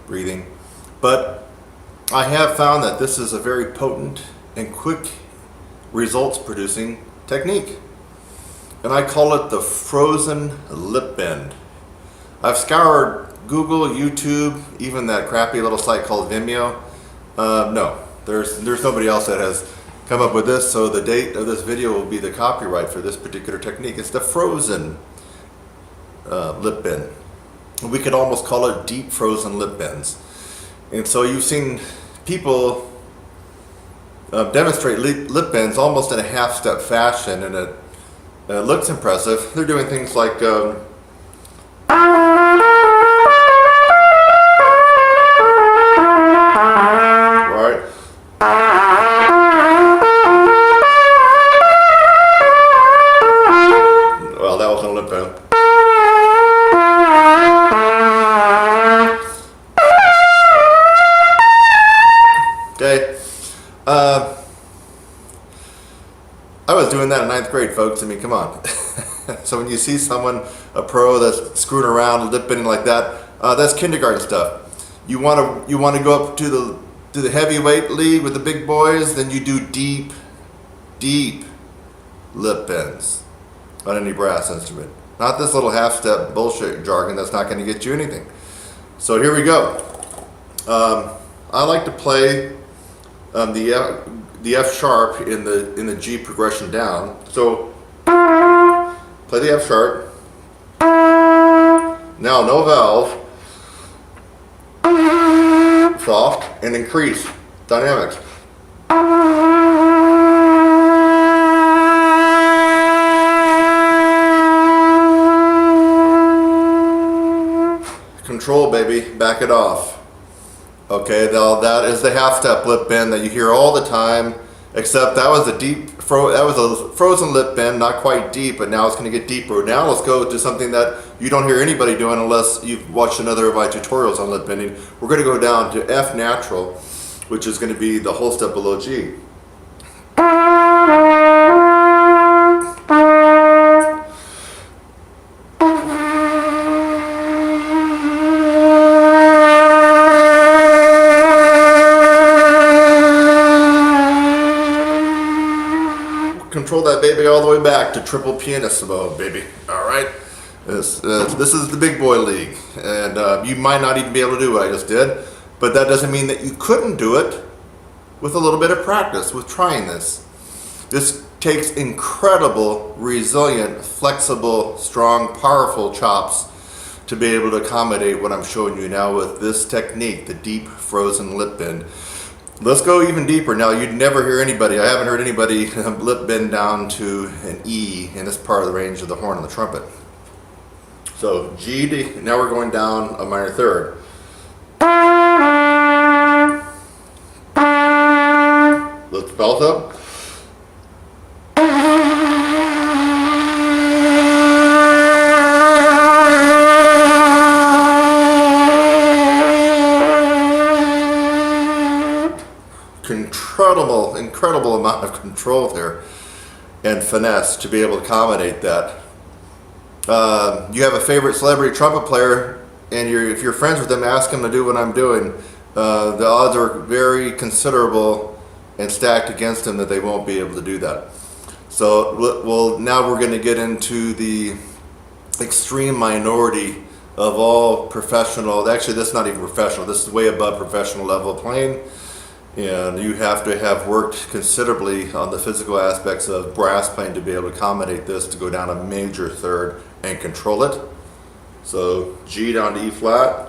breathing. But I have found that this is a very potent and quick results producing technique. And I call it the frozen lip bend. I've scoured Google, YouTube, even that crappy little site called Vimeo. No, there's nobody else that has come up with this, so the date of this video will be the copyright for this particular technique. It's the frozen lip bend. We could almost call it deep frozen lip bends. And so you've seen people demonstrate lip bends almost in a half-step fashion, and it looks impressive. They're doing things like right. Well, that wasn't a lip bend. Okay. I was doing that in 9th grade, folks. I mean, come on. So when you see someone, a pro that's screwing around, lip bending like that, that's kindergarten stuff. You want to go up to the heavyweight league with the big boys, then you do deep lip bends on any brass instrument. Not this little half-step bullshit jargon that's not going to get you anything. So here we go. I like to play the F sharp in the G progression down. So play the F sharp. Now no valve. Soft and increase dynamics. Control, baby, back it off. Okay, now that is the half-step lip bend that you hear all the time, except that was a frozen lip bend, not quite deep, but now it's going to get deeper. Now let's go to something that you don't hear anybody doing unless you've watched another of my tutorials on lip bending. We're going to go down to F natural, which is going to be the whole step below G. Control that baby all the way back to triple pianissimo, baby. All right, this is the big boy league, and you might not even be able to do what I just did, but that doesn't mean that you couldn't do it with a little bit of practice with trying this. This takes incredible, resilient, flexible, strong, powerful chops to be able to accommodate what I'm showing you now with this technique, the deep frozen lip bend. Let's go even deeper. Now, you'd never hear anybody, I haven't heard anybody lip bend down to an E in this part of the range of the horn on the trumpet. So G to, now we're going down a minor third. Lift the belt up. Incredible amount of control there and finesse to be able to accommodate that. You have a favorite celebrity trumpet player, and if you're friends with them, ask them to do what I'm doing. The odds are very considerable and stacked against them that they won't be able to do that. So now we're going to get into the extreme minority of all professional. Actually, this is not even professional. This is way above professional level playing. And you have to have worked considerably on the physical aspects of brass playing to be able to accommodate this, to go down a major third and control it. So G down to E flat.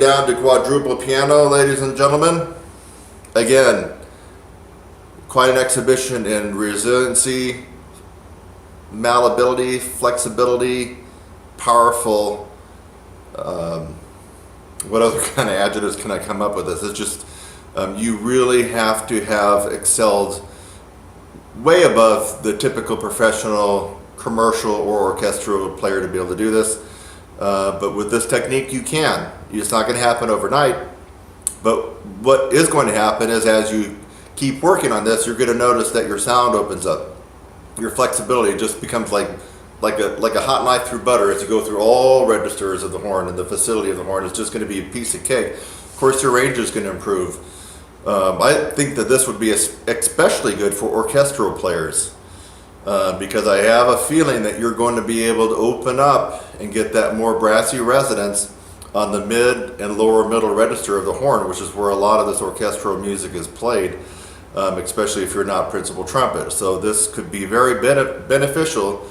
Down to quadruple piano, ladies and gentlemen. Again, quite an exhibition in resiliency, malleability, flexibility, powerful. What other kind of adjectives can I come up with this? It's just, you really have to have excelled way above the typical professional commercial or orchestral player to be able to do this. But with this technique, you can. It's not going to happen overnight. But what is going to happen is as you keep working on this, you're going to notice that your sound opens up. Your flexibility just becomes like a hot knife through butter as you go through all registers of the horn, and the facility of the horn is just going to be a piece of cake. Of course, your range is going to improve. I think that this would be especially good for orchestral players because I have a feeling that you're going to be able to open up and get that more brassy resonance on the mid and lower middle register of the horn, which is where a lot of this orchestral music is played, especially if you're not principal trumpet. So this could be very beneficial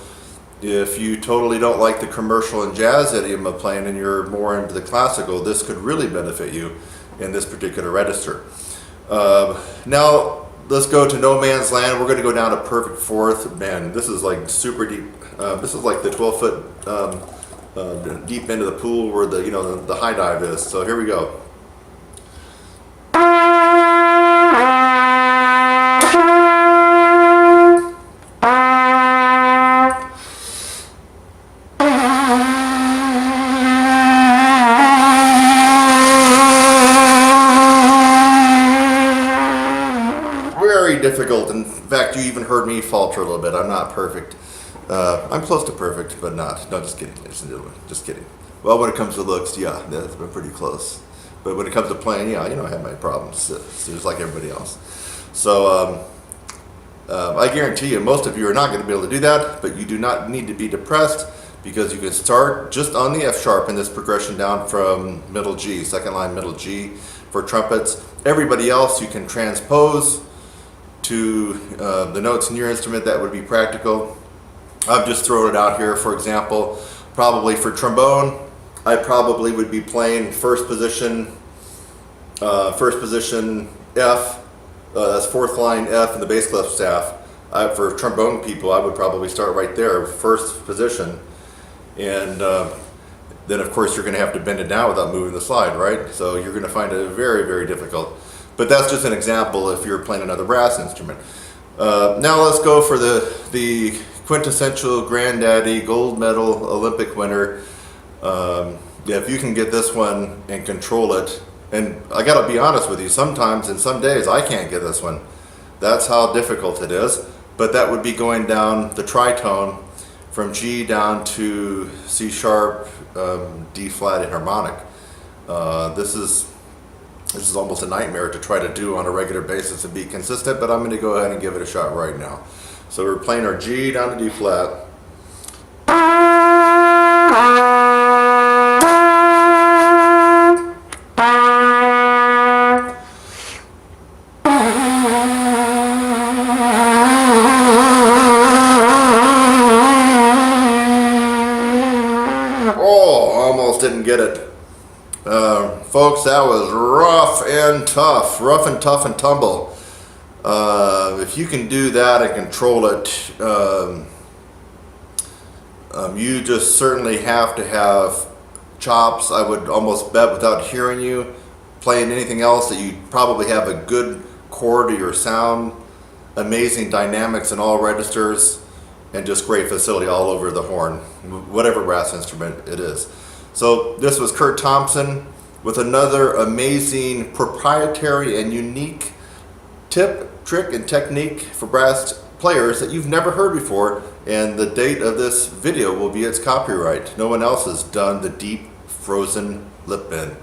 if you totally don't like the commercial and jazz idiom of playing and you're more into the classical. This could really benefit you in this particular register. Now let's go to no man's land. We're going to go down to perfect fourth. Man, this is like super deep. This is like the 12-foot deep end of the pool where the high dive is. So here we go. Very difficult. In fact, you even heard me falter a little bit. I'm not perfect. I'm close to perfect, but not. No, just kidding. Just kidding. Well, when it comes to looks, yeah, that's been pretty close. But when it comes to playing, yeah, I have my problems, just like everybody else. So I guarantee you, most of you are not going to be able to do that, but you do not need to be depressed because you can start just on the F sharp in this progression down from middle G, second line middle G for trumpets. Everybody else you can transpose to the notes in your instrument. That would be practical. I've just thrown it out here. For example, probably for trombone, I probably would be playing first position F. That's fourth line F in the bass clef staff. For trombone people, I would probably start right there, first position, and then of course you're going to have to bend it down without moving the slide, right? So you're going to find it very, very difficult. But that's just an example if you're playing another brass instrument. Now let's go for the quintessential granddaddy gold medal Olympic winner. If you can get this one and control it, and I gotta be honest with you, sometimes and some days I can't get this one. That's how difficult it is. But that would be going down the tritone from G down to C sharp, D flat, and harmonic. This is almost a nightmare to try to do on a regular basis and be consistent, but I'm going to go ahead and give it a shot right now. So we're playing our G down to D flat. Oh, almost didn't get it. Folks, that was rough and tough and tumble. If you can do that and control it, you just certainly have to have chops. I would almost bet without hearing you playing anything else that you probably have a good core to your sound, amazing dynamics in all registers, and just great facility all over the horn, whatever brass instrument it is. So this was Kurt Thompson with another amazing proprietary and unique tip, trick, and technique for brass players that you've never heard before, and the date of this video will be its copyright. No one else has done the deep frozen lip bend.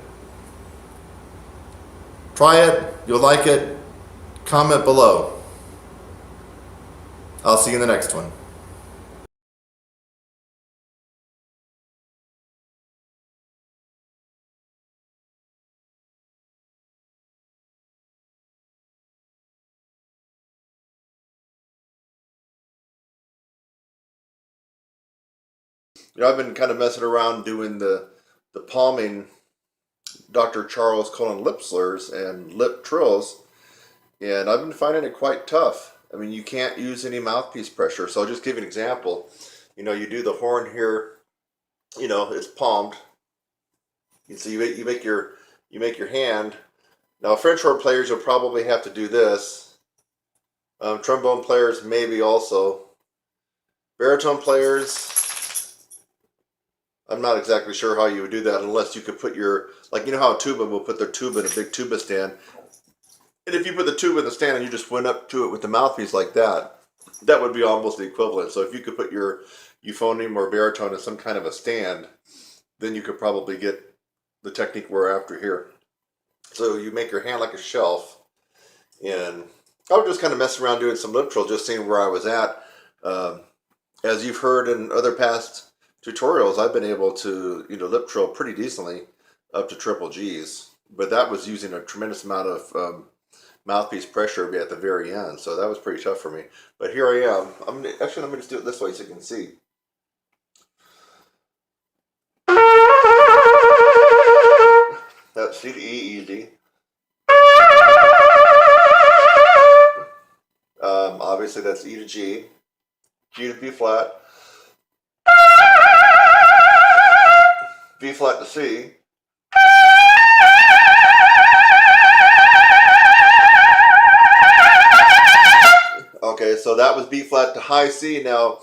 Try it, you'll like it, comment below. I'll see you in the next one. I've been kind of messing around doing the palming Dr. Charles Cullen lip slurs and lip trills, and I've been finding it quite tough. I mean, you can't use any mouthpiece pressure. So I'll just give you an example. You do the horn here, it's palmed. So you make your hand. Now French horn players, you'll probably have to do this Trombone players, maybe also. Baritone players, I'm not exactly sure how you would do that unless you could put your, like, you know how a tuba will put their tuba in a big tuba stand. And if you put the tuba in the stand and you just went up to it with the mouthpiece like that, that would be almost the equivalent. So if you could put your euphonium or baritone in some kind of a stand, then you could probably get the technique we're after here. So you make your hand like a shelf, and I was just kind of messing around doing some lip trill, just seeing where I was at. As you've heard in other past tutorials, I've been able to, lip trill pretty decently up to triple G's, but that was using a tremendous amount of mouthpiece pressure at the very end, so that was pretty tough for me. But here I am. Let me just do it this way so you can see. That's C to E, easy. Obviously that's E to G, G to B flat, B flat to C, okay, so that was B flat to high C. Now,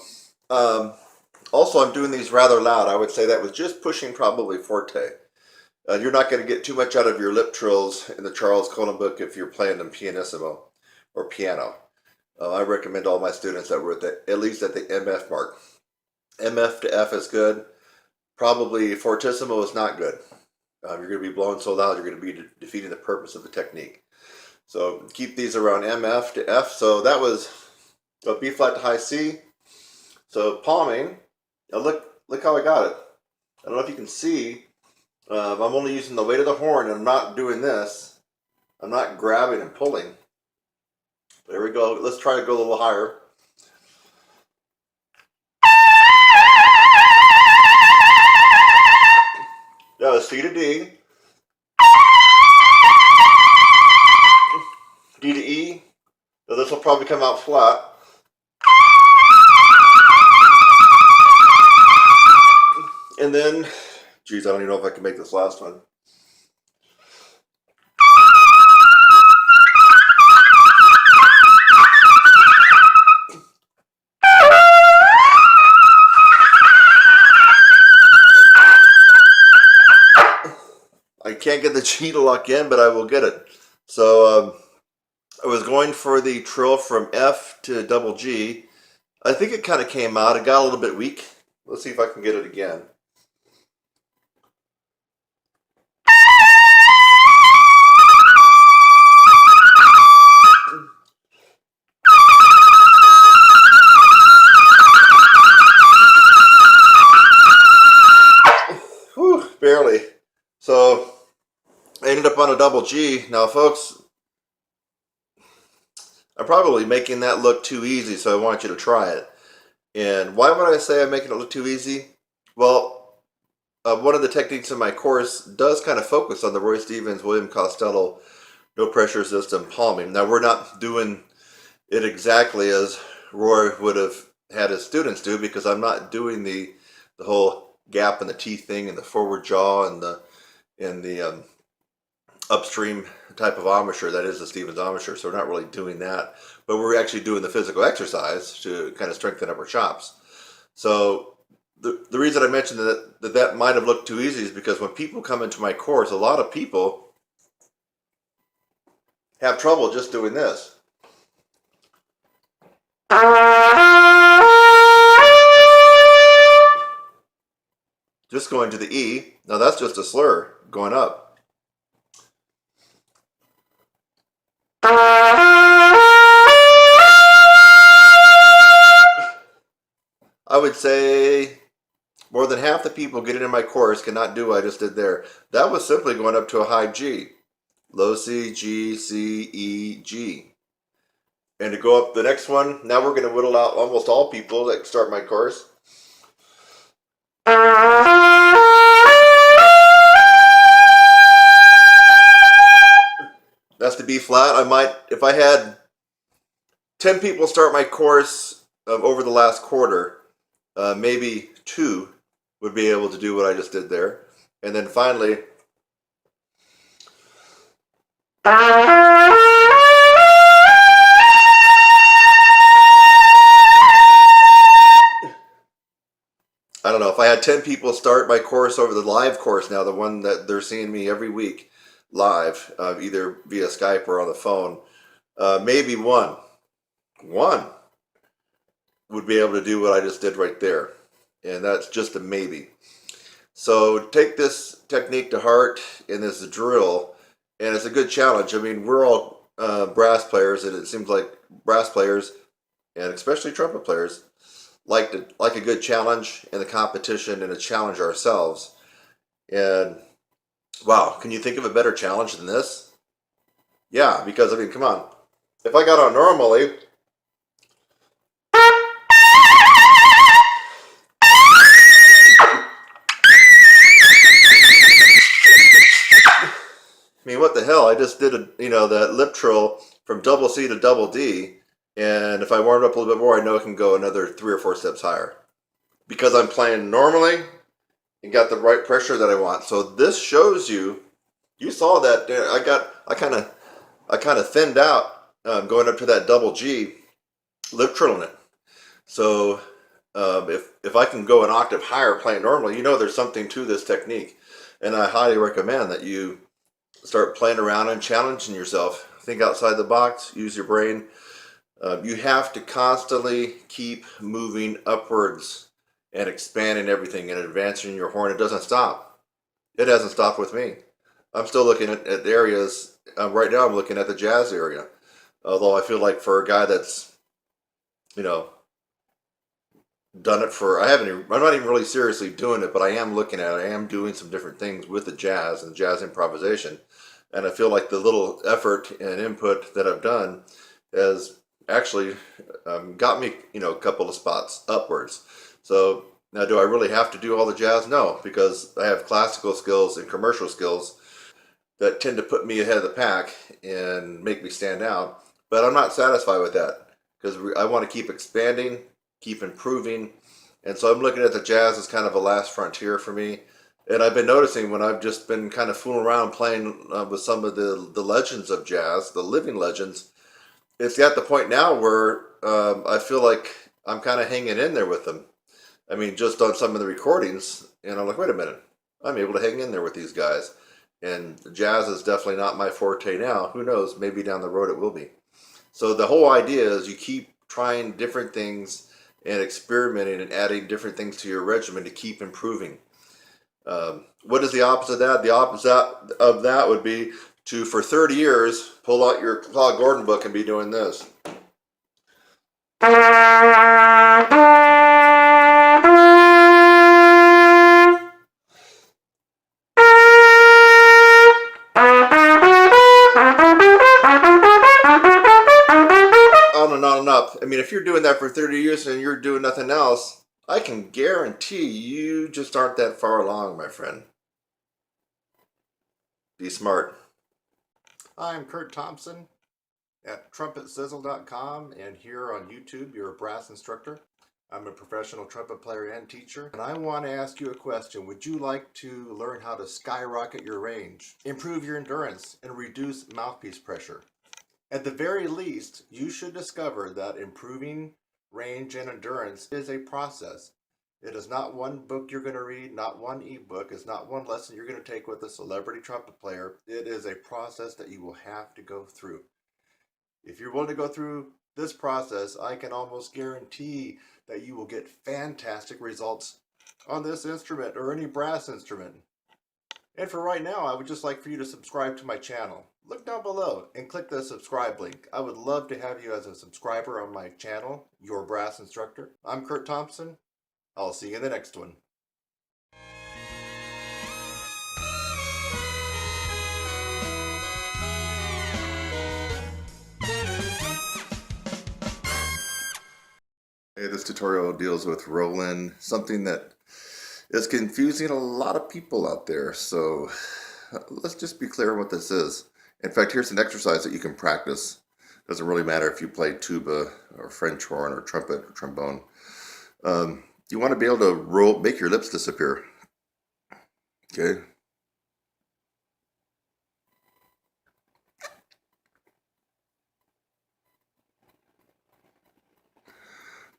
also I'm doing these rather loud. I would say that was just pushing probably forte. You're not going to get too much out of your lip trills in the Charles Colin book if you're playing them pianissimo or piano. I recommend all my students that were at least at the MF mark. MF to F is good. Probably fortissimo is not good. You're going to be blowing so loud, you're going to be defeating the purpose of the technique. So keep these around MF to F. So that was a B flat to high C. So palming. Now look how I got it. I don't know if you can see. I'm only using the weight of the horn, and I'm not doing this. I'm not grabbing and pulling. There we go. Let's try to go a little higher. That was C to D. D to E. So this will probably come out flat. And then, geez, I don't even know if I can make this last one. I can't get the G to lock in, but I will get it. So I was going for the trill from F to double G. I think it kind of came out. It got a little bit weak. Let's see if I can get it again. Whew, barely. So I ended up on a double G. Now, folks, I'm probably making that look too easy, so I want you to try it. And why would I say I'm making it look too easy? Well, one of the techniques in my course does kind of focus on the Roy Stevens, William Costello, no pressure system palming. Now, we're not doing it exactly as Roy would have had his students do, because I'm not doing the whole gap in the teeth thing and the forward jaw and the upstream type of embouchure that is the Stevens embouchure. So we're not really doing that, but we're actually doing the physical exercise to kind of strengthen up our chops. So the reason I mentioned that might have looked too easy is because when people come into my course, a lot of people have trouble just doing this. Just going to the E. Now that's just a slur going up. I would say more than half the people getting in my course cannot do what I just did there. That was simply going up to a high G. Low C, G, C, E, G. And to go up the next one, now we're going to whittle out almost all people that start my course. That's the B flat. I might, if I had 10 people start my course over the last quarter, maybe 2 would be able to do what I just did there. And then finally, 10 people start my course over the live course now, the one that they're seeing me every week live, either via Skype or on the phone. Maybe one would be able to do what I just did right there. And that's just a maybe. So take this technique to heart in this drill, and it's a good challenge. I mean, we're all brass players, and it seems like brass players, and especially trumpet players, like a good challenge in the competition and to challenge ourselves. And wow, can you think of a better challenge than this? Yeah, because I mean, come on. If I got on normally, I mean, what the hell? I just did that lip trill from double C to double D, and if I warmed up a little bit more, I know I can go another 3 or 4 steps higher because I'm playing normally and got the right pressure that I want. So this shows you. You saw that I kind of thinned out going up to that double G, lip trilling it. So if I can go an octave higher playing normally, there's something to this technique, and I highly recommend that you start playing around and challenging yourself. Think outside the box, use your brain. You have to constantly keep moving upwards and expanding everything and advancing your horn. It doesn't stop. It hasn't stopped with me. I'm still looking at areas. Right now I'm looking at the jazz area. Although I feel like for a guy that's, done it I'm not even really seriously doing it, but I am looking at it. I am doing some different things with the jazz and jazz improvisation. And I feel like the little effort and input that I've done has actually got me, a couple of spots upwards. So now, do I really have to do all the jazz? No, because I have classical skills and commercial skills that tend to put me ahead of the pack and make me stand out. But I'm not satisfied with that because I want to keep expanding, keep improving. And so I'm looking at the jazz as kind of a last frontier for me. And I've been noticing when I've just been kind of fooling around playing with some of the legends of jazz, the living legends, it's at the point now where I feel like I'm kind of hanging in there with them. I mean, just on some of the recordings, and I'm like, wait a minute, I'm able to hang in there with these guys. And jazz is definitely not my forte now. Who knows? Maybe down the road it will be. So the whole idea is you keep trying different things and experimenting and adding different things to your regimen to keep improving. What is the opposite of that? The opposite of that would be to, for 30 years, pull out your Claude Gordon book and be doing this. On and on and up. I mean, if you're doing that for 30 years and you're doing nothing else, I can guarantee you just aren't that far along, my friend. Be smart. I'm Kurt Thompson at TrumpetSizzle.com, and here on YouTube, you're a brass instructor. I'm a professional trumpet player and teacher, and I want to ask you a question. Would you like to learn how to skyrocket your range, improve your endurance, and reduce mouthpiece pressure? At the very least, you should discover that improving range and endurance is a process. It is not one book you're going to read, not one ebook. It's not one lesson you're going to take with a celebrity trumpet player. It is a process that you will have to go through. If you're willing to go through this process, I can almost guarantee that you will get fantastic results on this instrument or any brass instrument. And for right now, I would just like for you to subscribe to my channel. Look down below and click the subscribe link. I would love to have you as a subscriber on my channel, Your Brass Instructor. I'm Kurt Thompson. I'll see you in the next one. Hey, this tutorial deals with Roland, something that is confusing a lot of people out there. So let's just be clear what this is. In fact, here's an exercise that you can practice. Doesn't really matter if you play tuba or French horn or trumpet or trombone. You want to be able to make your lips disappear. Okay.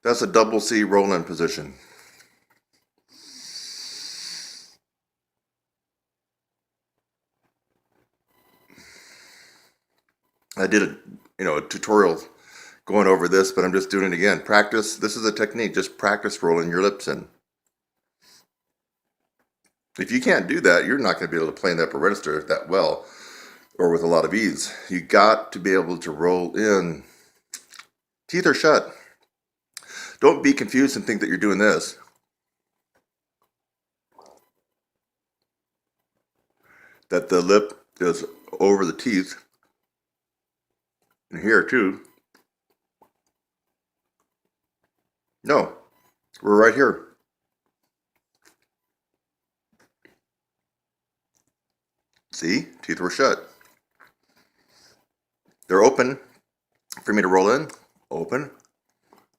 That's a double C Roland position. I did a tutorial going over this, but I'm just doing it again. Practice. This is a technique. Just practice rolling your lips in. If you can't do that, you're not going to be able to play in the upper register that well or with a lot of ease. You got to be able to roll in. Teeth are shut. Don't be confused and think that you're doing this. That the lip is over the teeth. And here too. No, we're right here. See, teeth were shut. They're open for me to roll in. Open,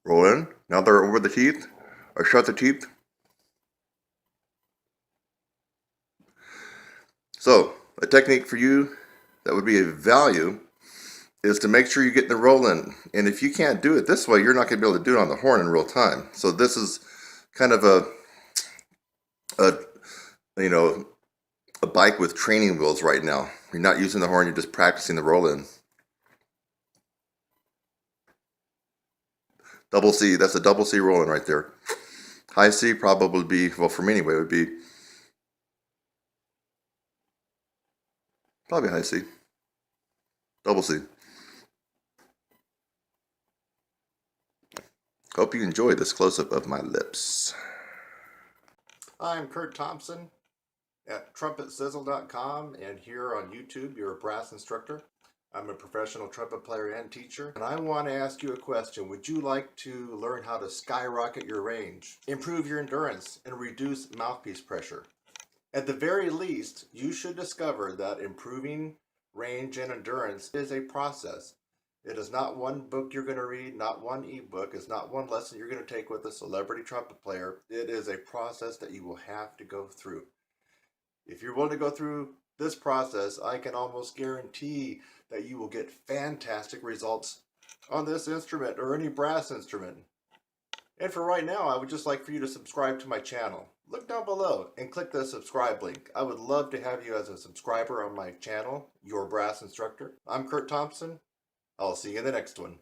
roll in. Now they're over the teeth. I shut the teeth. So, a technique for you that would be a value is to make sure you get the roll in. And if you can't do it this way, you're not going to be able to do it on the horn in real time. So this is kind of a bike with training wheels right now. You're not using the horn, you're just practicing the roll in. Double C, that's a double C roll in right there. High C probably would be, well for me anyway, would be probably high C. Double C. Hope you enjoyed this close-up of my lips. I'm Kurt Thompson at TrumpetSizzle.com, and here on YouTube, you're a brass instructor. I'm a professional trumpet player and teacher, and I want to ask you a question. Would you like to learn how to skyrocket your range, improve your endurance, and reduce mouthpiece pressure? At the very least, you should discover that improving range and endurance is a process. It is not one book you're going to read, not one ebook. It's not one lesson you're going to take with a celebrity trumpet player. It is a process that you will have to go through. If you're willing to go through this process, I can almost guarantee that you will get fantastic results on this instrument or any brass instrument. And for right now, I would just like for you to subscribe to my channel. Look down below and click the subscribe link. I would love to have you as a subscriber on my channel, Your Brass Instructor. I'm Kurt Thompson. I'll see you in the next one.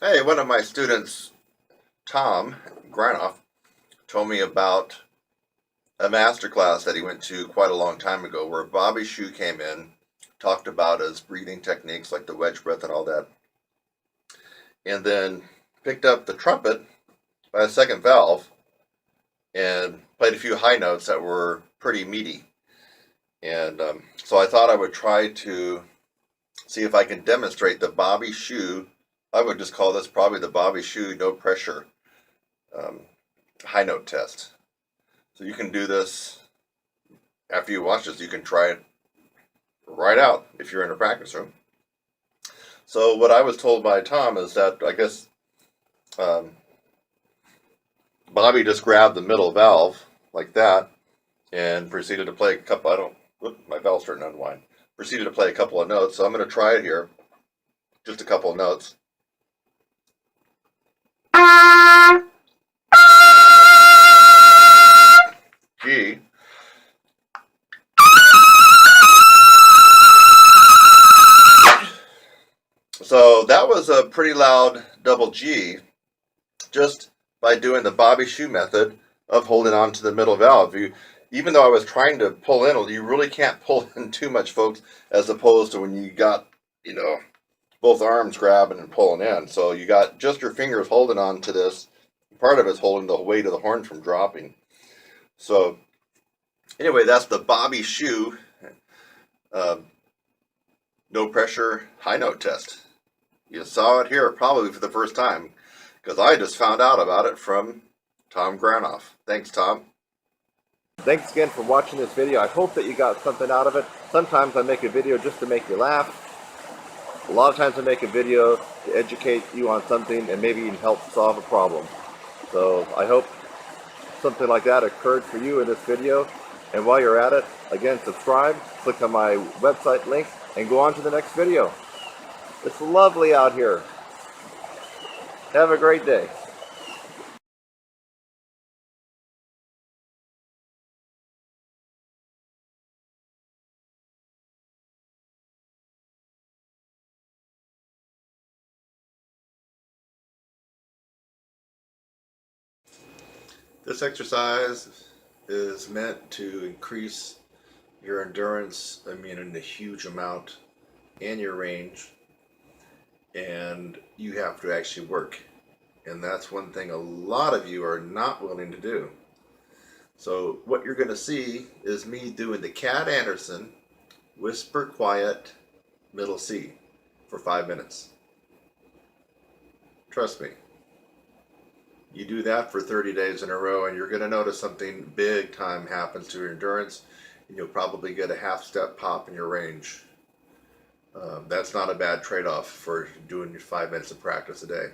Hey, one of my students, Tom Granoff, told me about a master class that he went to quite a long time ago where Bobby Shue came in, talked about his breathing techniques like the wedge breath and all that, and then picked up the trumpet by a second valve and played a few high notes that were pretty meaty. And so I thought I would try to see if I can demonstrate the Bobby Shue. I would just call this probably the Bobby Shue no pressure high note test. So you can do this after you watch this. You can try it right out if you're in a practice room. So what I was told by Tom is that I guess Bobby just grabbed the middle valve like that and proceeded to play a couple. My valve's starting to unwind. Proceeded to play a couple of notes. So I'm going to try it here. Just a couple of notes. G. So that was a pretty loud double G just by doing the Bobby Shue method of holding on to the middle valve. Even though I was trying to pull in, you really can't pull in too much, folks, as opposed to when you got, both arms grabbing and pulling in. So you got just your fingers holding on to this. Part of it's holding the weight of the horn from dropping. So anyway, that's the Bobby Shue no pressure high note test. You saw it here probably for the first time because I just found out about it from Tom Granoff. Thanks, Tom. Thanks again for watching this video. I hope that you got something out of it. Sometimes I make a video just to make you laugh. A lot of times I make a video to educate you on something and maybe even help solve a problem. So I hope something like that occurred for you in this video. And while you're at it, again, subscribe, click on my website link, and go on to the next video. It's lovely out here. Have a great day. This exercise is meant to increase your endurance, in a huge amount, and your range, and you have to actually work. And that's one thing a lot of you are not willing to do. So what you're going to see is me doing the Cat Anderson whisper quiet middle C for 5 minutes. Trust me. You do that for 30 days in a row and you're going to notice something big time happens to your endurance, and you'll probably get a half step pop in your range. That's not a bad trade-off for doing 5 minutes of practice a day.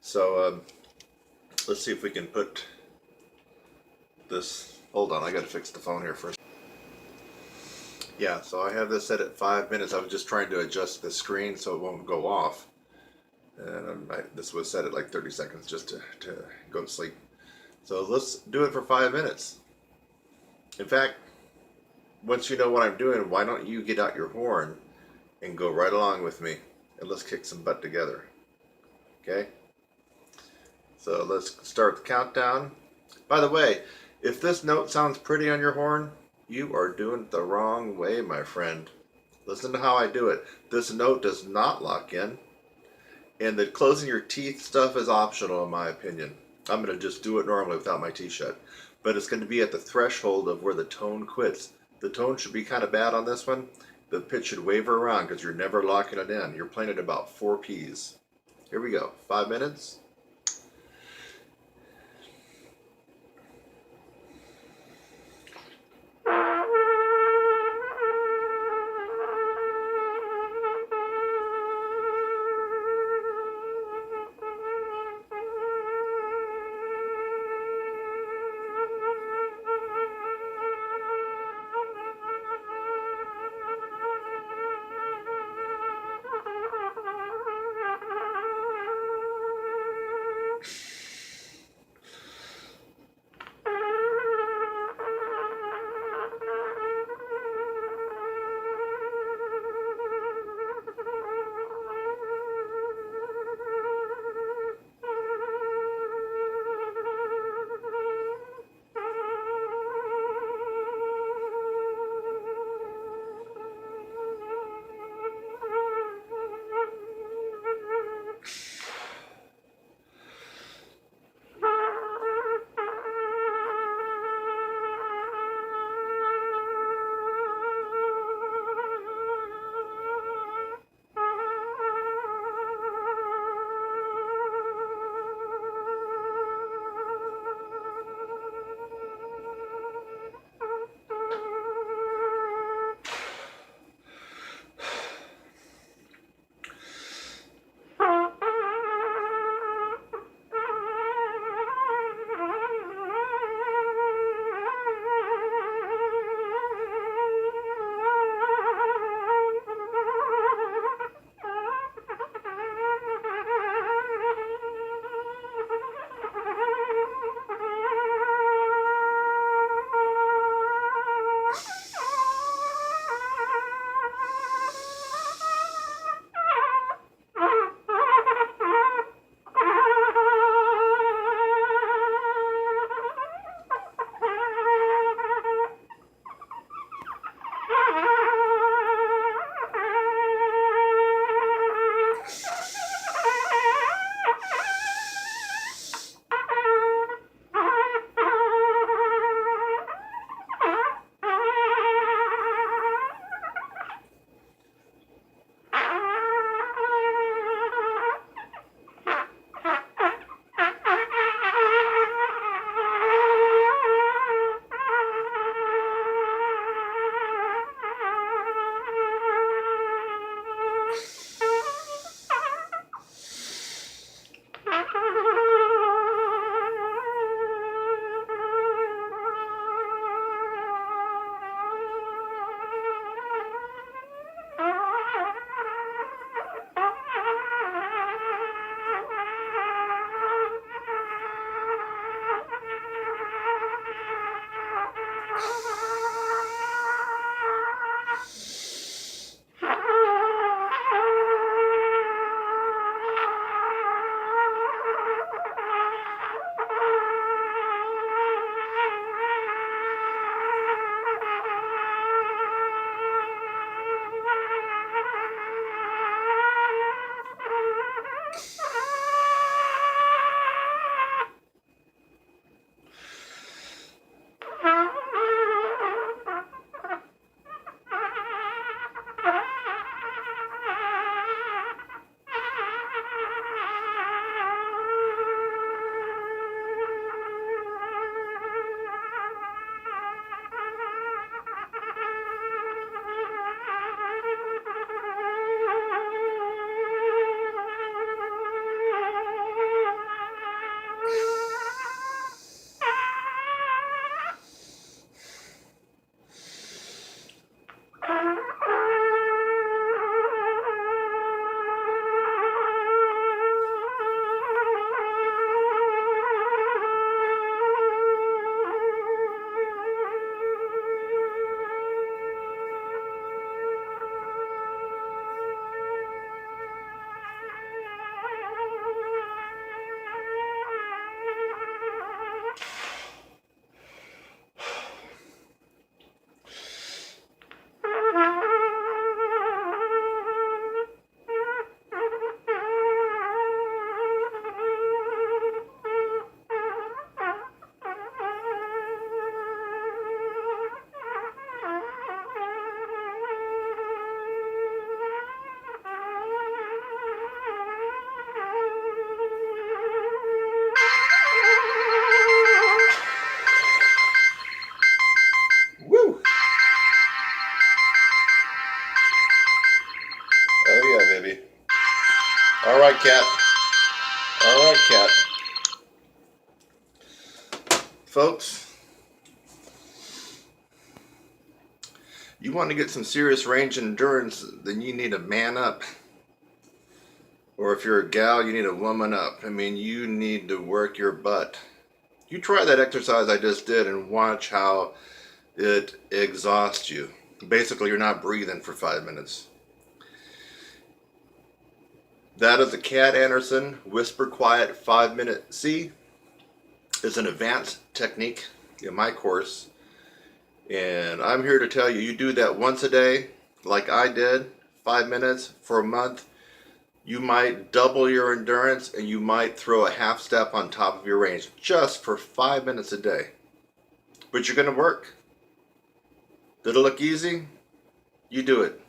So let's see if we can put this. Hold on, I got to fix the phone here first. Yeah, so I have this set at 5 minutes. I was just trying to adjust the screen so it won't go off. And this was set at like 30 seconds just to go to sleep. So let's do it for 5 minutes. In fact, once you know what I'm doing, why don't you get out your horn and go right along with me, and let's kick some butt together. Okay? So let's start the countdown. By the way, if this note sounds pretty on your horn, you are doing it the wrong way, my friend. Listen to how I do it. This note does not lock in, and the closing your teeth stuff is optional in my opinion. I'm going to just do it normally without my teeth shut. But it's going to be at the threshold of where the tone quits. The tone should be kind of bad on this one. The pitch should waver around because you're never locking it in. You're playing at about 4 Ps. Here we go. 5 minutes. You want to get some serious range and endurance, then you need to man up. Or if you're a gal, you need to woman up. I mean, you need to work your butt. You try that exercise I just did and watch how it exhausts you. Basically, you're not breathing for 5 minutes. That is a Cat Anderson Whisper Quiet 5-minute C. It's an advanced technique in my course. And I'm here to tell you, you do that once a day, like I did, 5 minutes for a month. You might double your endurance and you might throw a half step on top of your range just for 5 minutes a day. But you're going to work. Did it look easy? You do it.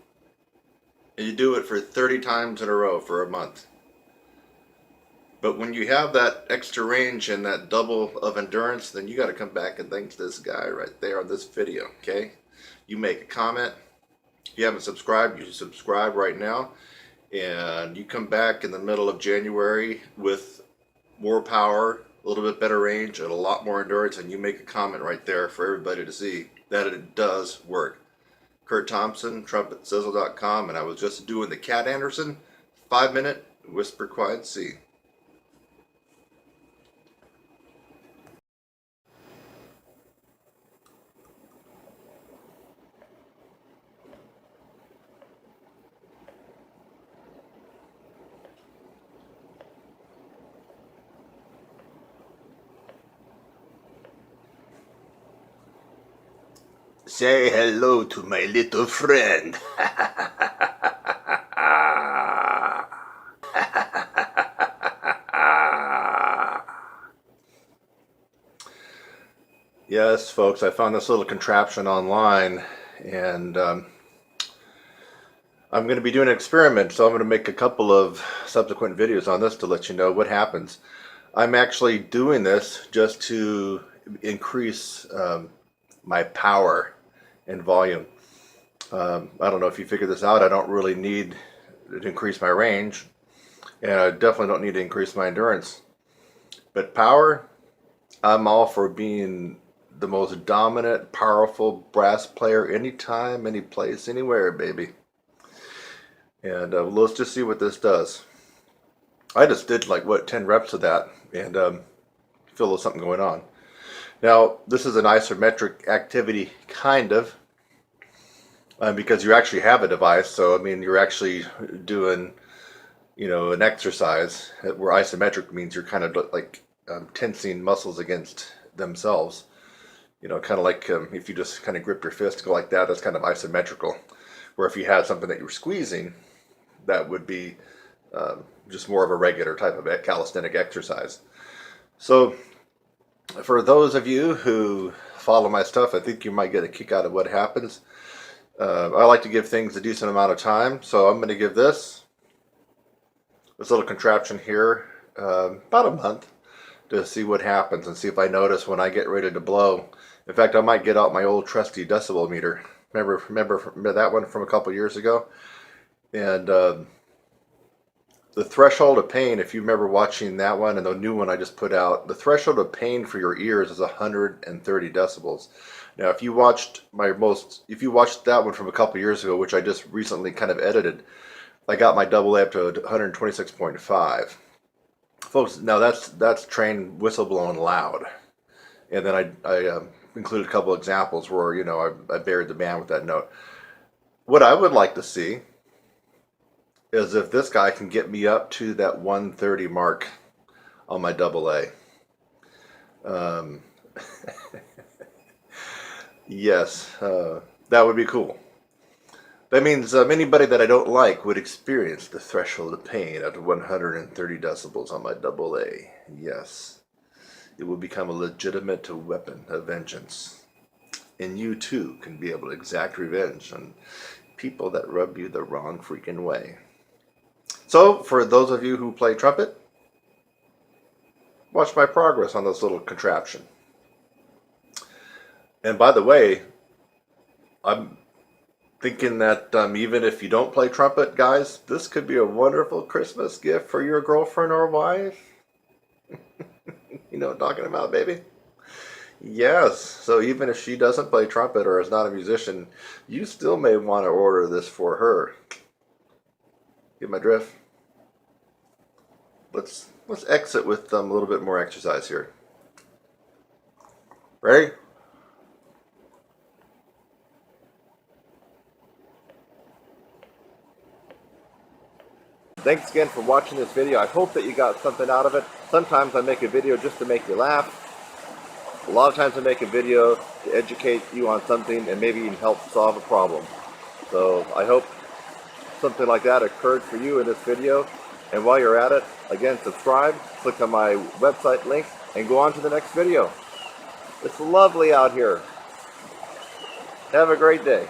And you do it for 30 times in a row for a month. But when you have that extra range and that double of endurance, then you got to come back and thank this guy right there on this video, okay? You make a comment. If you haven't subscribed, you should subscribe right now. And you come back in the middle of January with more power, a little bit better range, and a lot more endurance, and you make a comment right there for everybody to see that it does work. Kurt Thompson, TrumpetSizzle.com, and I was just doing the Cat Anderson 5-minute Whisper Quiet C. Say hello to my little friend. Yes, folks, I found this little contraption online, and I'm going to be doing an experiment, so I'm going to make a couple of subsequent videos on this to let you know what happens. I'm actually doing this just to increase my power and volume. I don't know if you figured this out. I don't really need to increase my range, and I definitely don't need to increase my endurance. But power, I'm all for being the most dominant, powerful brass player anytime, any place, anywhere, baby. And let's just see what this does. I just did like, 10 reps of that, and feel there's something going on. Now, this is an isometric activity, kind of, because you actually have a device. So, I mean, you're actually doing, an exercise where isometric means you're kind of like tensing muscles against themselves. Kind of like if you just kind of grip your fist, go like that, that's kind of isometrical. Where if you had something that you were squeezing, that would be just more of a regular type of calisthenic exercise. So, for those of you who follow my stuff, I think you might get a kick out of what happens. I like to give things a decent amount of time, so I'm going to give this little contraption here about a month to see what happens and see if I notice when I get ready to blow. In fact, I might get out my old trusty decibel meter. Remember that one from a couple years ago? And the threshold of pain, if you remember watching that one and the new one I just put out, the threshold of pain for your ears is 130 decibels. Now, if you watched that one from a couple years ago, which I just recently kind of edited, I got my double A up to 126.5. Folks, now that's trained whistleblowing loud. And then I included a couple examples where, I buried the band with that note. What I would like to see is if this guy can get me up to that 130 mark on my double A. Yes, that would be cool. That means anybody that I don't like would experience the threshold of pain at 130 decibels on my double A. Yes, it will become a legitimate weapon of vengeance. And you too can be able to exact revenge on people that rub you the wrong freaking way. So, for those of you who play trumpet, watch my progress on this little contraption. And by the way, I'm thinking that even if you don't play trumpet, guys, this could be a wonderful Christmas gift for your girlfriend or wife. You know what I'm talking about, baby? Yes, so even if she doesn't play trumpet or is not a musician, you still may want to order this for her. Get my drift? Let's exit with a little bit more exercise here. Ready? Thanks again for watching this video. I hope that you got something out of it. Sometimes I make a video just to make you laugh. A lot of times I make a video to educate you on something and maybe even help solve a problem. So I hope something like that occurred for you in this video. And while you're at it, again, subscribe, click on my website link, and go on to the next video. It's lovely out here. Have a great day.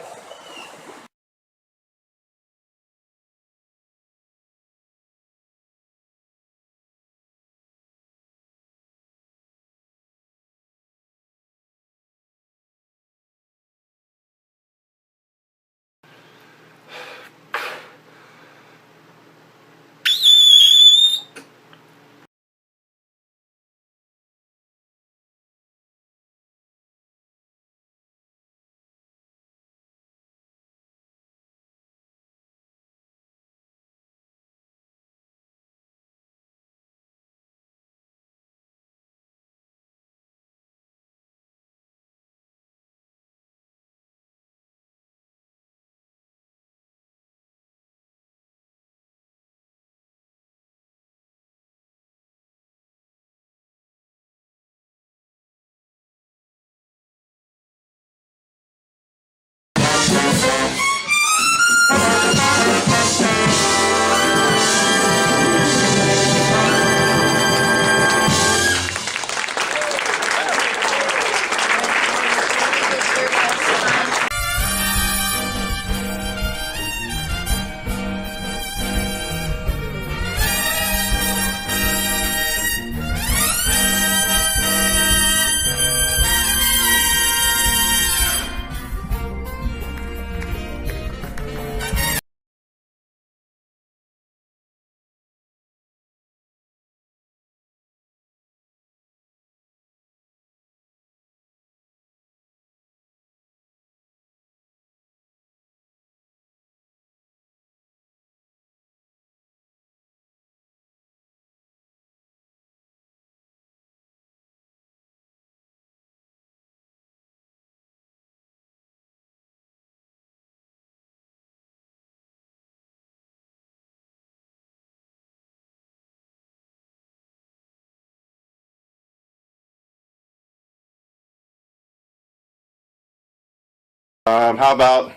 How about,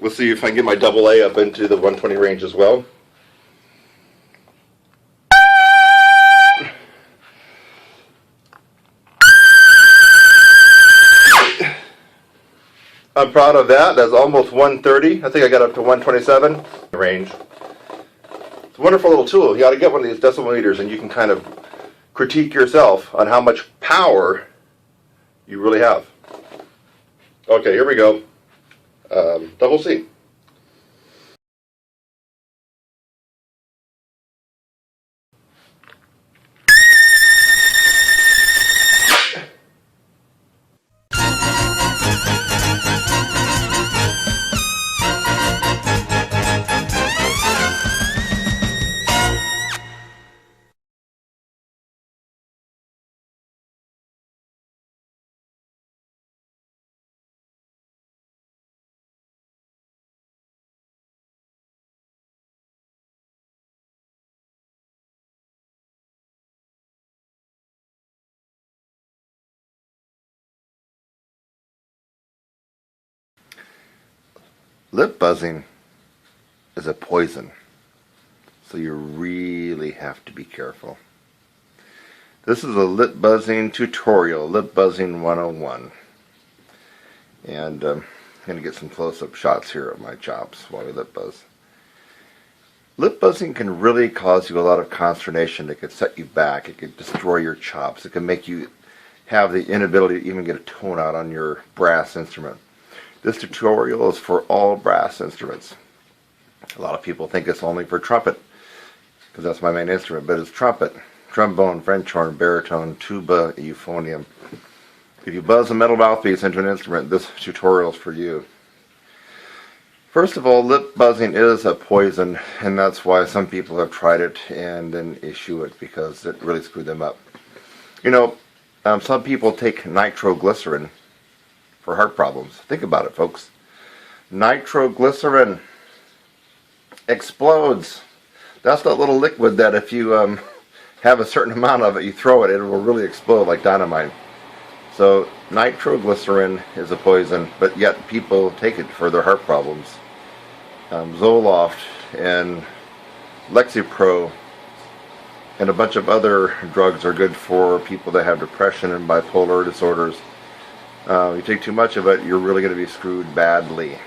let's see if I can get my double A up into the 120 range as well. I'm proud of that. That's almost 130. I think I got up to 127 range. It's a wonderful little tool. You ought to get one of these decimal meters and you can kind of critique yourself on how much power you really have. Okay, here we go. Double C. Lip buzzing is a poison, so you really have to be careful. This is a lip buzzing tutorial, lip buzzing 101. And I'm going to get some close-up shots here of my chops while we lip buzz. Lip buzzing can really cause you a lot of consternation. It could set you back. It could destroy your chops. It can make you have the inability to even get a tone out on your brass instrument. This tutorial is for all brass instruments. A lot of people think it's only for trumpet, because that's my main instrument, but it's trumpet, trombone, French horn, baritone, tuba, euphonium, If you buzz a metal mouthpiece into an instrument, this tutorial is for you. First of all, lip buzzing is a poison, and that's why some people have tried it and then issue it because it really screwed them up. You know, some people take nitroglycerin for heart problems. Think about it, folks. Nitroglycerin explodes. That's that little liquid that if you have a certain amount of it, you throw it, it will really explode like dynamite. So nitroglycerin is a poison, but yet people take it for their heart problems. Zoloft and Lexapro and a bunch of other drugs are good for people that have depression and bipolar disorders. You take too much of it, you're really going to be screwed badly.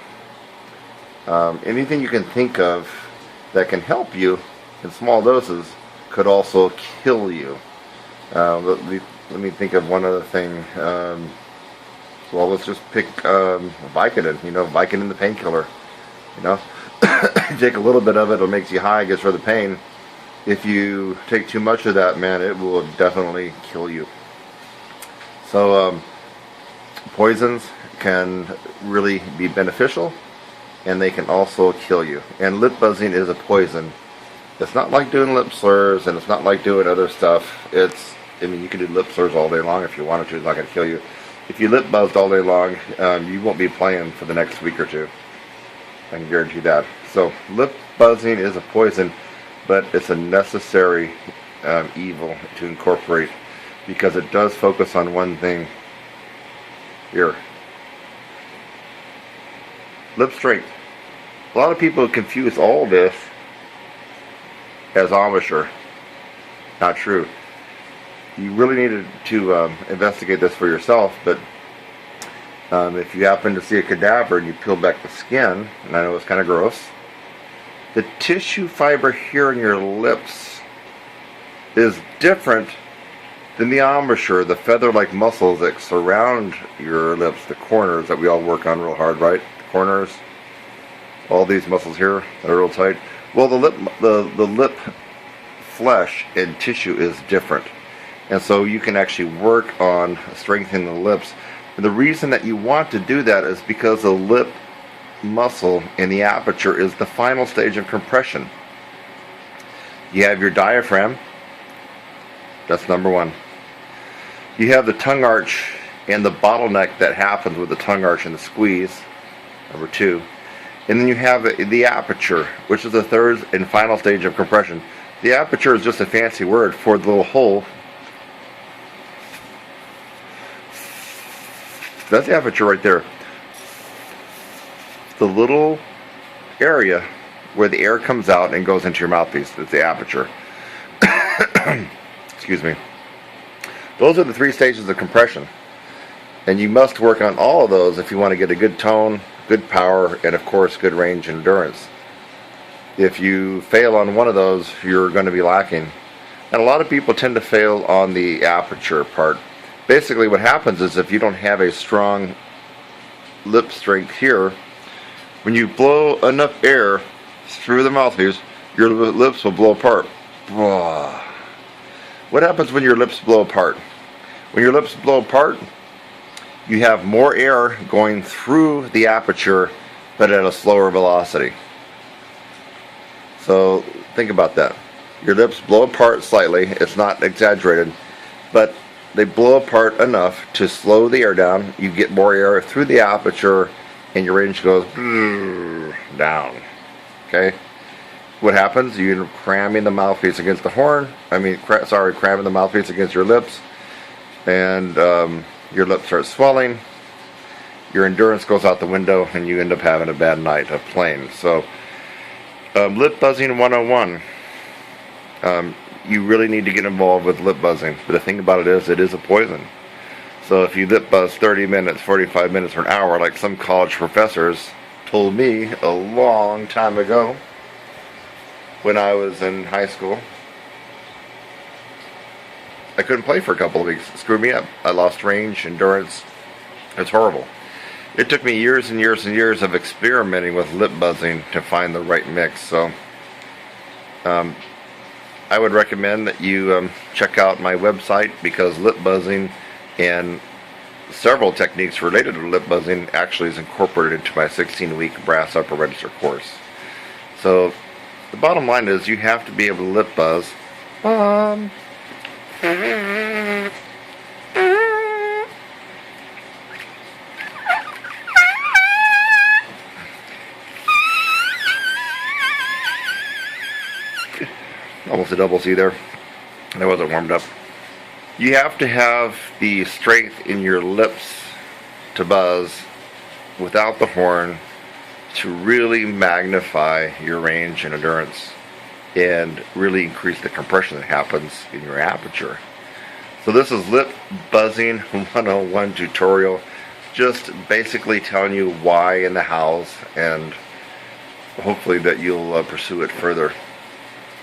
Anything you can think of that can help you in small doses could also kill you. Let me think of one other thing. Well, let's just pick Vicodin. You know, Vicodin, the painkiller. You know, you take a little bit of it, it makes you high, gets rid of the pain. If you take too much of that, man, it will definitely kill you. So poisons can really be beneficial, and they can also kill you. And lip buzzing is a poison. It's not like doing lip slurs, and it's not like doing other stuff. I mean, you can do lip slurs all day long if you wanted to. It's not going to kill you. If you lip buzzed all day long, you won't be playing for the next week or two. I can guarantee that. So lip buzzing is a poison, but it's a necessary evil to incorporate because it does focus on one thing. Here. Lip strength. A lot of people confuse all this as embouchure. Not true. You really need to investigate this for yourself, but if you happen to see a cadaver and you peel back the skin, and I know it's kind of gross, the tissue fiber here in your lips is different than the embouchure, the feather-like muscles that surround your lips, the corners that we all work on real hard, right? The corners, all these muscles here that are real tight. Well, the lip flesh and tissue is different. And so you can actually work on strengthening the lips. And the reason that you want to do that is because the lip muscle in the aperture is the final stage of compression. You have your diaphragm. That's number one. You have the tongue arch and the bottleneck that happens with the tongue arch and the squeeze. Number two. And then you have the aperture, which is the third and final stage of compression. The aperture is just a fancy word for the little hole. That's the aperture right there. The little area where the air comes out and goes into your mouthpiece. That's the aperture. Excuse me. Those are the three stages of compression. And you must work on all of those if you want to get a good tone, good power, and of course good range and endurance. If you fail on one of those, you're going to be lacking. And a lot of people tend to fail on the aperture part. Basically what happens is if you don't have a strong lip strength here, when you blow enough air through the mouthpiece, your lips will blow apart. What happens when your lips blow apart? When your lips blow apart, you have more air going through the aperture, but at a slower velocity. So think about that. Your lips blow apart slightly. It's not exaggerated, but they blow apart enough to slow the air down. You get more air through the aperture, and your range goes down. Okay? What happens? You end up cramming the mouthpiece against the horn. Cramming the mouthpiece against your lips, and your lips start swelling. Your endurance goes out the window, and you end up having a bad night of playing. So, lip buzzing 101. You really need to get involved with lip buzzing. But the thing about it is a poison. So if you lip buzz 30 minutes, 45 minutes, or an hour, like some college professors told me a long time ago when I was in high school, I couldn't play for a couple of weeks. It screwed me up. I lost range, endurance. It's horrible. It took me years and years and years of experimenting with lip buzzing to find the right mix. So I would recommend that you check out my website, because lip buzzing and several techniques related to lip buzzing actually is incorporated into my 16-week brass upper register course. So the bottom line is you have to be able to lip buzz. Almost a double C there. That wasn't warmed up. You have to have the strength in your lips to buzz without the horn to really magnify your range and endurance and really increase the compression that happens in your aperture. So this is Lip Buzzing 101 tutorial, just basically telling you why and the hows, and hopefully that you'll pursue it further.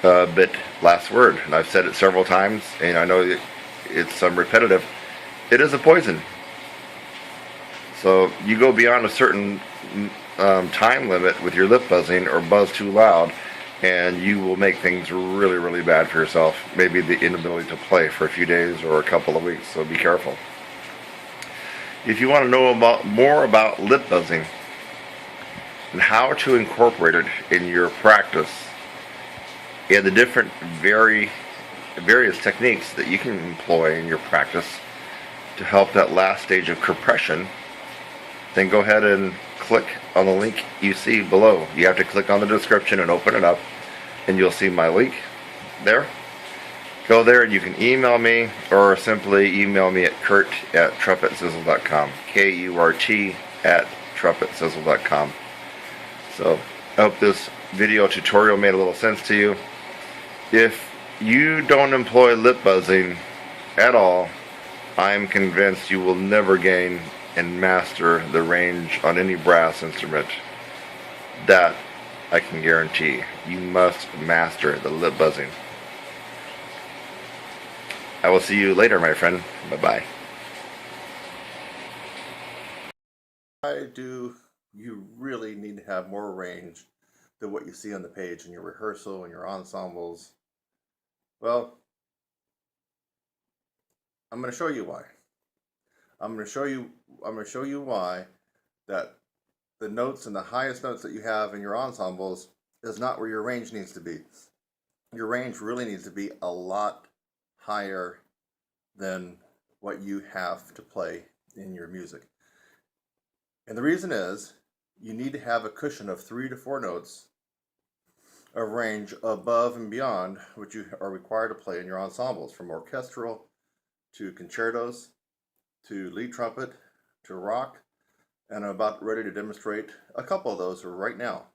But last word, and I've said it several times, and I know it's repetitive, it is a poison. So you go beyond a certain time limit with your lip buzzing or buzz too loud, and you will make things really, really bad for yourself. Maybe the inability to play for a few days or a couple of weeks, so be careful. If you want to know more about lip buzzing and how to incorporate it in your practice and the different various techniques that you can employ in your practice to help that last stage of compression, then go ahead and click on the link you see below. You have to click on the description and open it up, and you'll see my link there. Go there and you can email me, or simply email me at kurt@trumpetsizzle.com. KURT@trumpetsizzle.com. So I hope this video tutorial made a little sense to you. If you don't employ lip buzzing at all, I'm convinced you will never gain and master the range on any brass instrument. That I can guarantee. You must master the lip buzzing. I will see you later, my friend. Bye-bye. Why do you really need to have more range than what you see on the page in your rehearsal and your ensembles? Well, I'm going to show you why. I'm going to show you why that the notes and the highest notes that you have in your ensembles is not where your range needs to be. Your range really needs to be a lot higher than what you have to play in your music. And the reason is you need to have a cushion of 3 to 4 notes of range above and beyond what you are required to play in your ensembles, from orchestral to concertos to lead trumpet to rock, and I'm about ready to demonstrate a couple of those right now.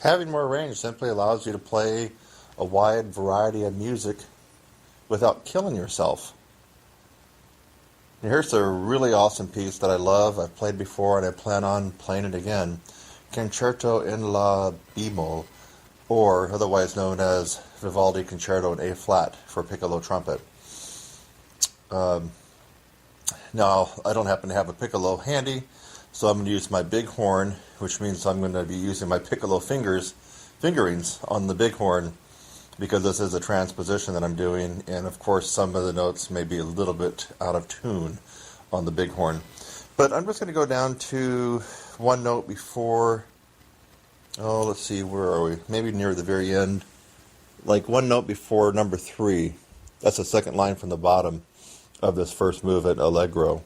Having more range simply allows you to play a wide variety of music without killing yourself. And here's a really awesome piece that I love. I've played before and I plan on playing it again. Concerto in La Bemol, or otherwise known as Vivaldi Concerto in A flat for piccolo trumpet. Now, I don't happen to have a piccolo handy, so I'm going to use my big horn, which means I'm going to be using my piccolo fingerings on the big horn, because this is a transposition that I'm doing, and of course some of the notes may be a little bit out of tune on the big horn. But I'm just going to go down to one note before, let's see, where are we? Maybe near the very end. Like one note before number 3. That's the second line from the bottom of this first movement, Allegro.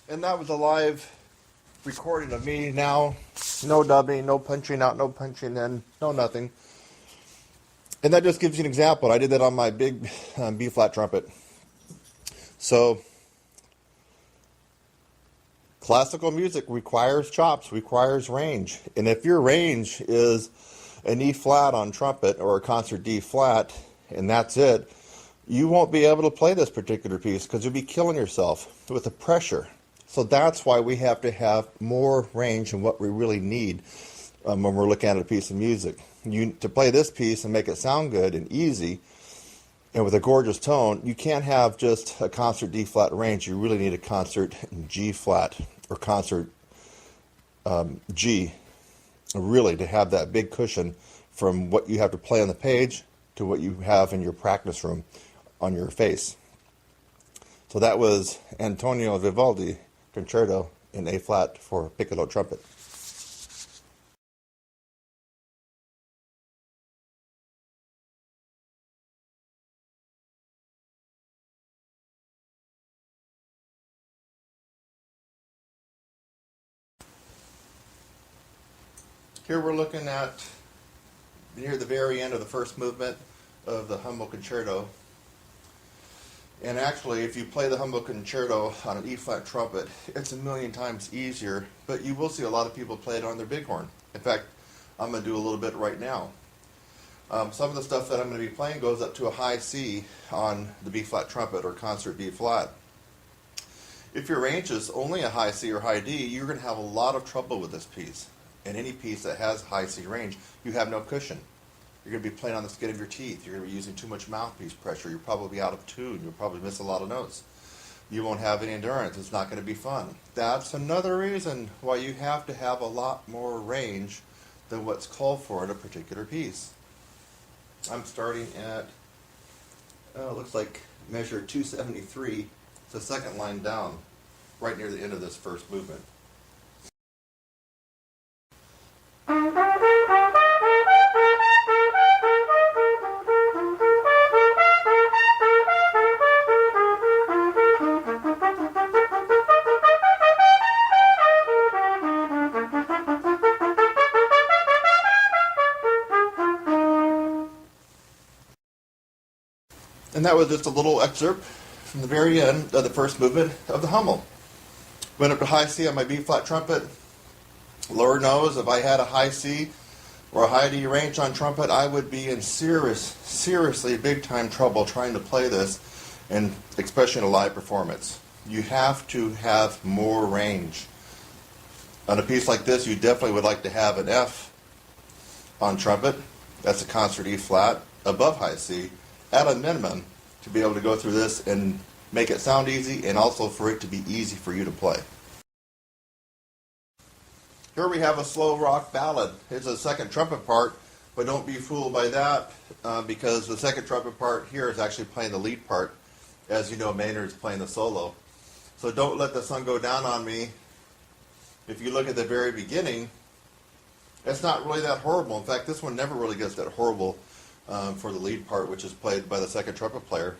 And that was a live recording of me now. No dubbing, no punching out, no punching in, no nothing. And that just gives you an example. I did that on my big B-flat trumpet. So, classical music requires chops, requires range. And if your range is an E-flat on trumpet or a concert D-flat, and that's it, you won't be able to play this particular piece because you'll be killing yourself with the pressure. So that's why we have to have more range than what we really need when we're looking at a piece of music. To play this piece and make it sound good and easy, and with a gorgeous tone, you can't have just a concert D flat range. You really need a concert G flat or concert G, really, to have that big cushion from what you have to play on the page to what you have in your practice room on your face. So that was Antonio Vivaldi Concerto in A flat for piccolo trumpet. Here we're looking at near the very end of the first movement of the Humble Concerto. And actually, if you play the Humble Concerto on an E-flat trumpet, it's a million times easier, but you will see a lot of people play it on their bighorn. In fact, I'm going to do a little bit right now. Some of the stuff that I'm going to be playing goes up to a high C on the B-flat trumpet or concert B-flat. If your range is only a high C or high D, you're going to have a lot of trouble with this piece. And any piece that has high C range, you have no cushion. You're going to be playing on the skin of your teeth. You're going to be using too much mouthpiece pressure. You're probably out of tune. You'll probably miss a lot of notes. You won't have any endurance. It's not going to be fun. That's another reason why you have to have a lot more range than what's called for in a particular piece. I'm starting at, it looks like measure 273. It's the second line down, right near the end of this first movement. And that was just a little excerpt from the very end of the first movement of the Hummel. Went up to high C on my B-flat trumpet. Lord knows if I had a high C or a high D range on trumpet, I would be in seriously big-time trouble trying to play this, and especially in a live performance. You have to have more range. On a piece like this, you definitely would like to have an F on trumpet. That's a concert E-flat above high C, at a minimum, to be able to go through this and make it sound easy, and also for it to be easy for you to play. Here we have a slow rock ballad. It's a second trumpet part, but don't be fooled by that, because the second trumpet part here is actually playing the lead part. As you know, Maynard's playing the solo. So Don't Let the Sun Go Down on Me, if you look at the very beginning, it's not really that horrible. In fact, this one never really gets that horrible for the lead part, which is played by the second trumpet player.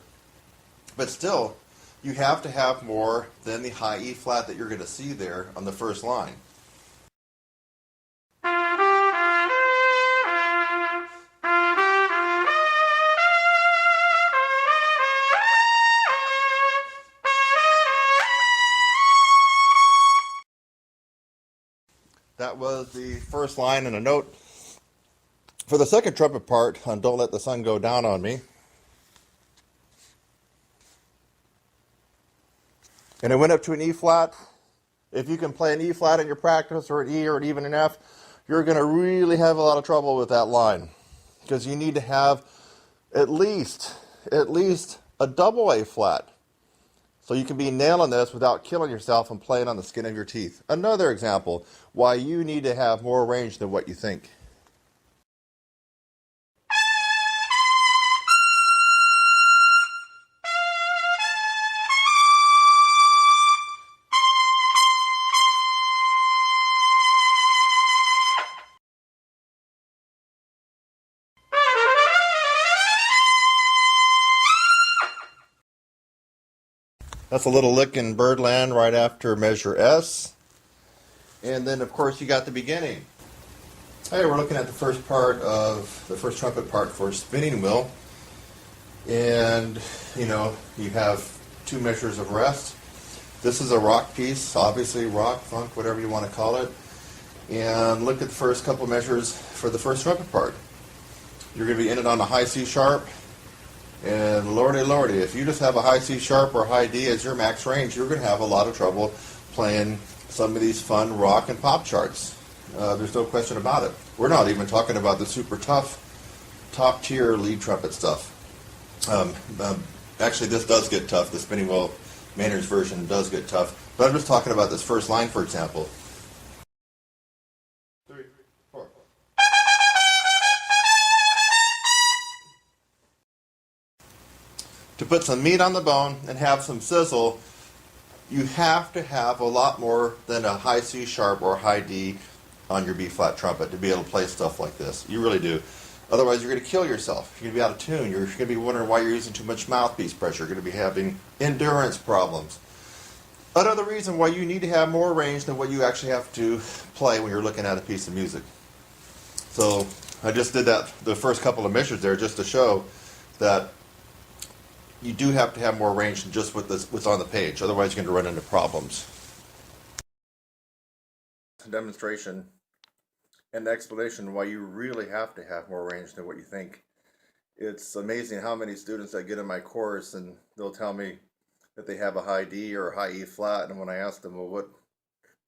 But still, you have to have more than the high E flat that you're going to see there on the first line. That was the first line and a note. For the second trumpet part on Don't Let the Sun Go Down on Me, and it went up to an E flat. If you can play an E flat in your practice, or an E, or even an F, you're going to really have a lot of trouble with that line, because you need to have at least a double A flat, so you can be nailing this without killing yourself and playing on the skin of your teeth. Another example why you need to have more range than what you think. That's a little lick in Birdland right after measure S. And then, of course, you got the beginning. Hey, we're looking at the first part of the first trumpet part for Spinning Wheel. And, you know, you have two measures of rest. This is a rock piece, obviously rock, funk, whatever you want to call it. And look at the first couple measures for the first trumpet part. You're going to be in it on a high C sharp. And lordy, if you just have a high C sharp or high D as your max range, you're going to have a lot of trouble playing some of these fun rock and pop charts. There's no question about it. We're not even talking about the super tough, top tier lead trumpet stuff. Um, um, Actually, this does get tough. The spinning wheel Maynard's version does get tough. But I'm just talking about this first line, for example. 3, 4. To put some meat on the bone and have some sizzle, you have to have a lot more than a high C sharp or high D on your B flat trumpet to be able to play stuff like this. You really do. Otherwise, you're going to kill yourself. You're going to be out of tune. You're going to be wondering why you're using too much mouthpiece pressure. You're going to be having endurance problems. Another reason why you need to have more range than what you actually have to play when you're looking at a piece of music. So I just did that the first couple of measures there just to show that you do have to have more range than just what's on the page. Otherwise, you're going to run into problems. Demonstration and explanation why you really have to have more range than what you think. It's amazing how many students that get in my course and they'll tell me that they have a high D or a high E flat, and when I ask them, well, what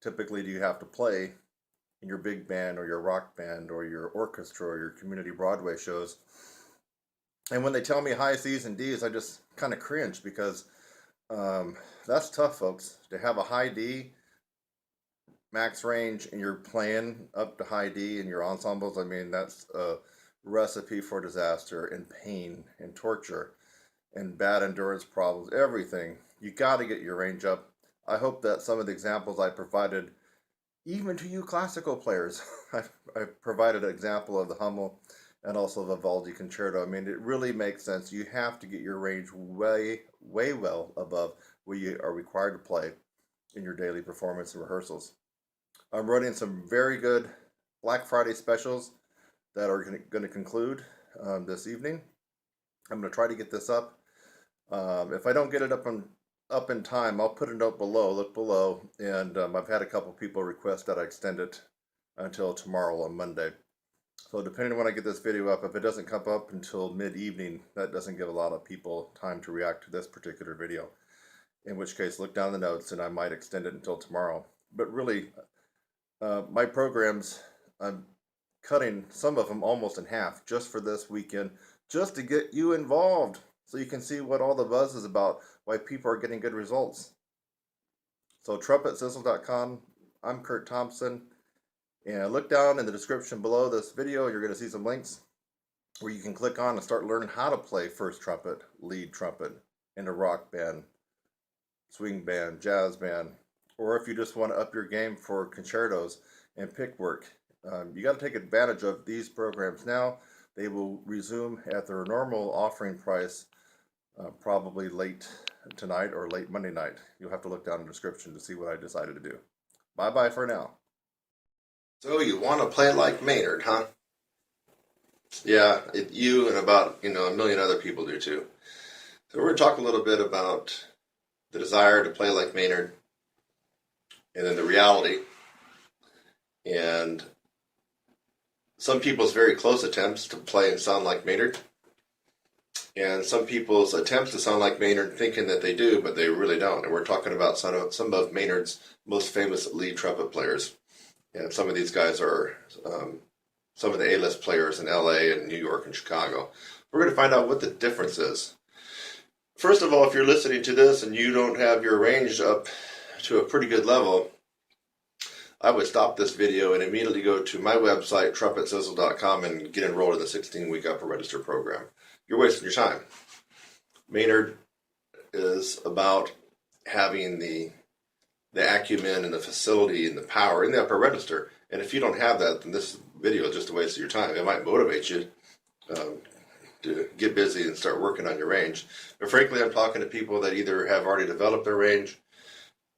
typically do you have to play in your big band or your rock band or your orchestra or your community Broadway shows? And when they tell me high C's and D's, I just kind of cringe because that's tough, folks. To have a high D max range and you're playing up to high D in your ensembles, I mean, that's a recipe for disaster and pain and torture and bad endurance problems, everything. You got to get your range up. I hope that some of the examples I provided, even to you classical players, I provided an example of the Hummel and also the Vivaldi concerto. I mean, it really makes sense. You have to get your range way, way well above what you are required to play in your daily performance and rehearsals. I'm running some very good Black Friday specials that are going to conclude this evening. I'm going to try to get this up. If I don't get it up in time, I'll put a note below. Look below, and I've had a couple people request that I extend it until tomorrow on Monday. So depending on when I get this video up, if it doesn't come up until mid-evening, that doesn't give a lot of people time to react to this particular video. In which case, look down the notes, and I might extend it until tomorrow. But really, my programs, I'm cutting some of them almost in half just for this weekend, just to get you involved so you can see what all the buzz is about, why people are getting good results. So TrumpetSizzle.com, I'm Kurt Thompson, and look down in the description below this video. You're going to see some links where you can click on and start learning how to play first trumpet, lead trumpet in a rock band, swing band, jazz band, or if you just want to up your game for concertos and pick work. You got to take advantage of these programs now. They will resume at their normal offering price probably late tonight or late Monday night. You'll have to look down in the description to see what I decided to do. Bye-bye for now. So you want to play like Maynard, huh? Yeah, you and about, a million other people do too. So we're going to talk a little bit about the desire to play like Maynard, and then the reality, and some people's very close attempts to play and sound like Maynard, and some people's attempts to sound like Maynard thinking that they do, but they really don't. And we're talking about some of Maynard's most famous lead trumpet players. And some of these guys are some of the A-list players in LA and New York and Chicago. We're going to find out what the difference is. First of all, if you're listening to this and you don't have your range up to a pretty good level, I would stop this video and immediately go to my website, TrumpetSizzle.com, and get enrolled in the 16-week upper register program. You're wasting your time. Maynard is about having the acumen and the facility and the power in the upper register. And if you don't have that, then this video is just a waste of your time. It might motivate you to get busy and start working on your range. But frankly, I'm talking to people that either have already developed their range,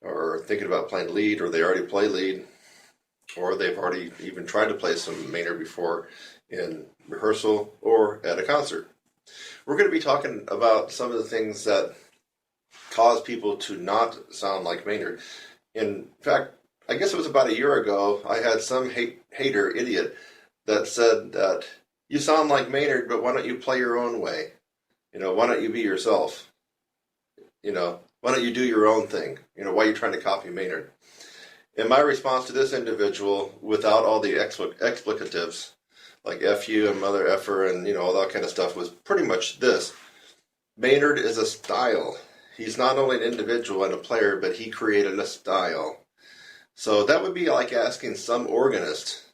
or thinking about playing lead, or they already play lead, or they've already even tried to play some Maynard before in rehearsal or at a concert. We're going to be talking about some of the things that cause people to not sound like Maynard. In fact, I guess it was about a year ago, I had some hater idiot that said that you sound like Maynard, but why don't you play your own way? Why don't you be yourself? Why don't you do your own thing? Why are you trying to copy Maynard? And my response to this individual, without all the explicatives, like F you and mother effer and, all that kind of stuff, was pretty much this. Maynard is a style. He's not only an individual and a player, but he created a style. So that would be like asking some organist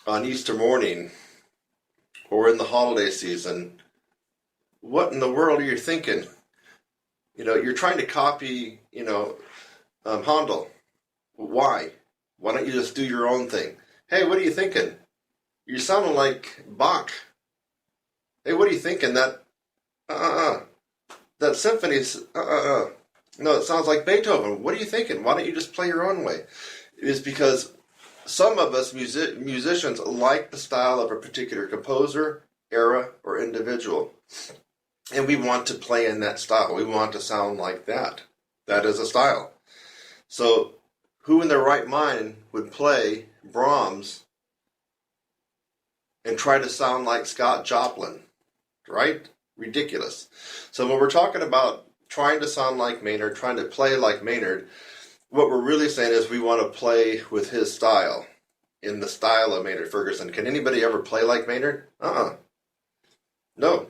on Easter morning or in the holiday season, what in the world are you thinking? You're trying to copy, Handel. Why? Why don't you just do your own thing? Hey, what are you thinking? You're sounding like Bach. Hey, what are you thinking? That symphony's, No, it sounds like Beethoven. What are you thinking? Why don't you just play your own way? It is because some of us musicians like the style of a particular composer, era, or individual. And we want to play in that style. We want to sound like that. That is a style. So who in their right mind would play Brahms and try to sound like Scott Joplin? Right? Ridiculous. So when we're talking about trying to sound like Maynard, trying to play like Maynard, what we're really saying is we want to play with his style, in the style of Maynard Ferguson. Can anybody ever play like Maynard? No.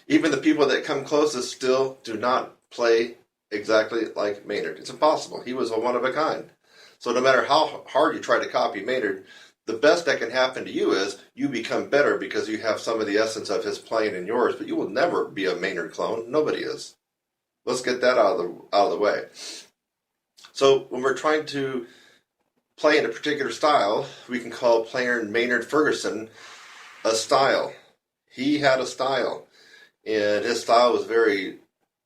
Even the people that come closest still do not play exactly like Maynard. It's impossible. He was a one of a kind. So no matter how hard you try to copy Maynard, the best that can happen to you is you become better because you have some of the essence of his playing in yours, but you will never be a Maynard clone. Nobody is. Let's get that out of the way. So when we're trying to play in a particular style, we can call player Maynard Ferguson a style. He had a style, and his style was very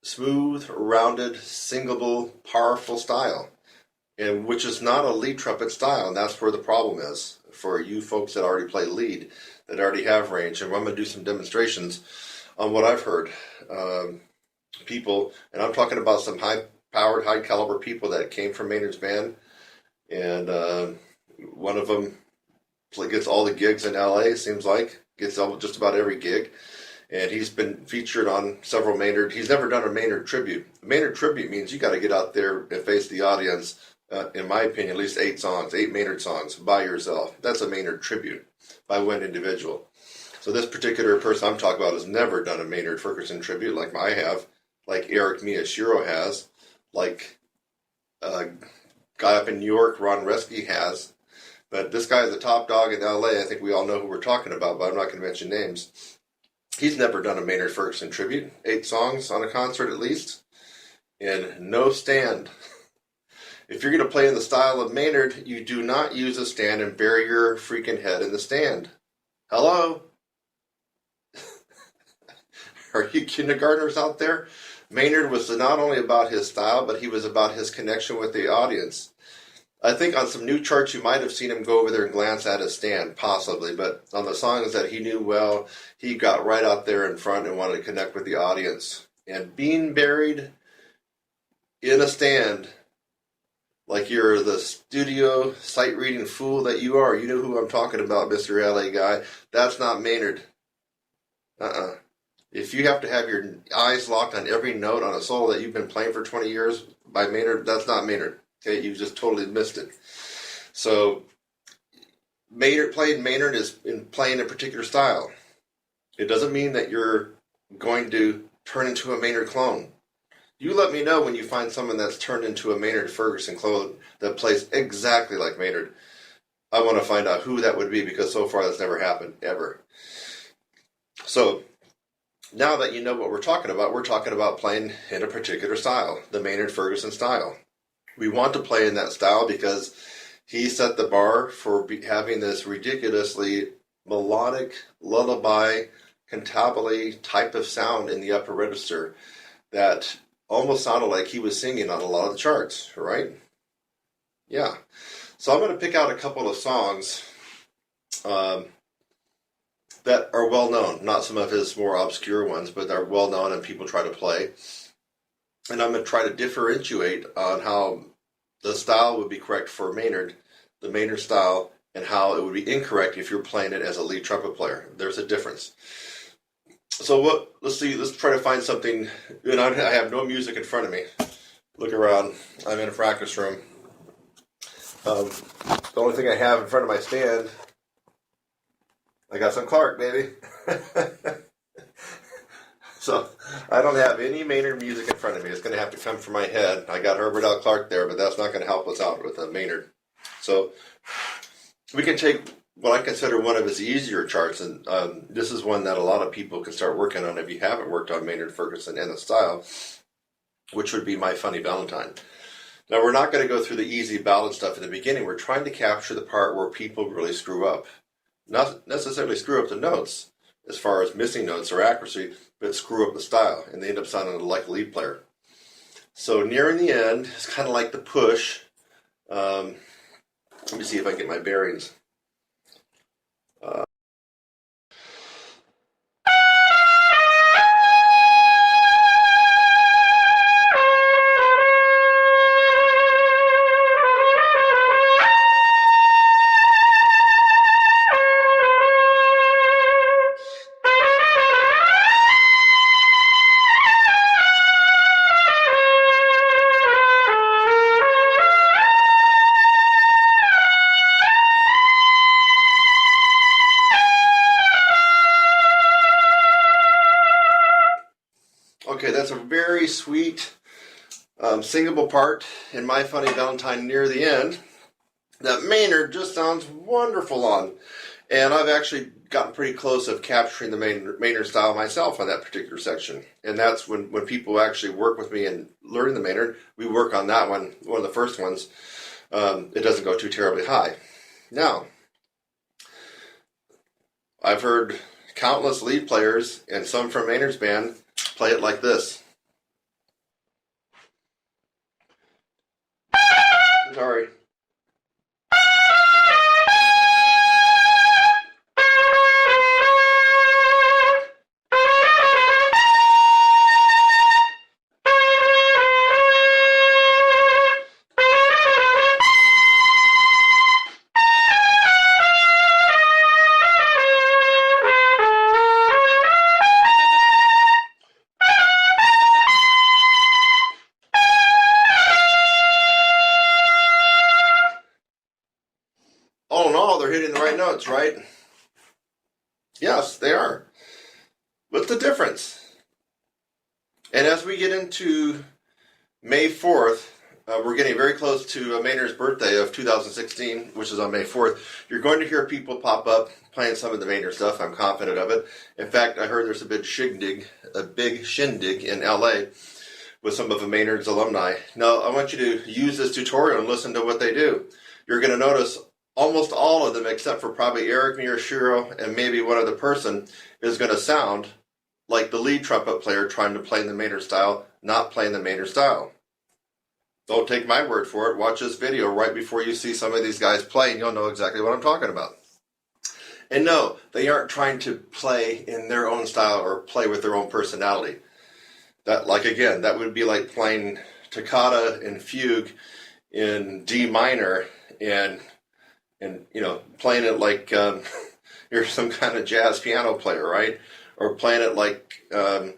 smooth, rounded, singable, powerful style, and which is not a lead trumpet style, and that's where the problem is for you folks that already play lead, that already have range. And I'm going to do some demonstrations on what I've heard. People, and I'm talking about some high-powered, high-caliber people that came from Maynard's band, and one of them gets all the gigs in LA, seems like, gets just about every gig, and he's been featured on several Maynard. He's never done a Maynard tribute. A Maynard tribute means you got to get out there and face the audience, in my opinion, at least 8 Maynard songs by yourself. That's a Maynard tribute by one individual. So this particular person I'm talking about has never done a Maynard Ferguson tribute like I have, like Eric Miyashiro has, like a guy up in New York, Ron Reski, has. But this guy is a top dog in LA. I think we all know who we're talking about, but I'm not going to mention names. He's never done a Maynard Ferguson tribute. 8 songs on a concert at least. And no stand. If you're going to play in the style of Maynard, you do not use a stand and bury your freaking head in the stand. Hello? Are you kindergartners out there? Maynard was not only about his style, but he was about his connection with the audience. I think on some new charts you might have seen him go over there and glance at his stand, possibly, but on the songs that he knew well, he got right out there in front and wanted to connect with the audience. And being buried in a stand, like you're the studio sight-reading fool that you are, you know who I'm talking about, Mr. LA guy, that's not Maynard. If you have to have your eyes locked on every note on a solo that you've been playing for 20 years by Maynard, that's not Maynard. Okay, you just totally missed it. So, Maynard is in playing a particular style. It doesn't mean that you're going to turn into a Maynard clone. You let me know when you find someone that's turned into a Maynard Ferguson clone that plays exactly like Maynard. I want to find out who that would be because so far that's never happened, ever. So, now that you know what we're talking about playing in a particular style, the Maynard Ferguson style. We want to play in that style because he set the bar for having this ridiculously melodic, lullaby, cantabile type of sound in the upper register that almost sounded like he was singing on a lot of the charts, right? Yeah. So I'm going to pick out a couple of songs that are well known, not some of his more obscure ones, but they're well known and people try to play. And I'm going to try to differentiate on how the style would be correct for Maynard, the Maynard style, and how it would be incorrect if you're playing it as a lead trumpet player. There's a difference. So let's try to find something. I have no music in front of me. Look around. I'm in a practice room. The only thing I have in front of my stand, I got some Clark, baby. So I don't have any Maynard music in front of me. It's going to have to come from my head. I got Herbert L. Clark there, but that's not going to help us out with a Maynard. So we can take what I consider one of his easier charts, and this is one that a lot of people can start working on if you haven't worked on Maynard Ferguson and the style, which would be My Funny Valentine. Now, we're not going to go through the easy ballad stuff in the beginning. We're trying to capture the part where people really screw up. Not necessarily screw up the notes as far as missing notes or accuracy, but screw up the style, and they end up sounding like a lead player. So nearing the end, it's kind of like the push. Let me see if I can get my bearings. Okay, that's a very sweet singable part in My Funny Valentine near the end that Maynard just sounds wonderful on. And I've actually gotten pretty close of capturing the Maynard style myself on that particular section. And that's when people actually work with me and learning the Maynard, we work on that one of the first ones. It doesn't go too terribly high. Now, I've heard countless lead players and some from Maynard's band play it like this. Sorry. All in all, they're hitting the right notes, right? Yes, they are. What's the difference? And as we get into May 4th, we're getting very close to Maynard's birthday of 2016, which is on May 4th. You're going to hear people pop up playing some of the Maynard stuff. I'm confident of it. In fact, I heard there's a big shindig in LA with some of the Maynard's alumni. Now, I want you to use this tutorial and listen to what they do. You're going to notice almost all of them, except for probably Eric Miyashiro and maybe one other person, is going to sound like the lead trumpet player trying to play in the Maynard style, not playing the Maynard style. Don't take my word for it. Watch this video right before you see some of these guys play, and you'll know exactly what I'm talking about. And no, they aren't trying to play in their own style or play with their own personality. That, like, again, that would be like playing toccata and fugue in D minor and you know, playing it like you're some kind of jazz piano player, right? Or playing it like Barry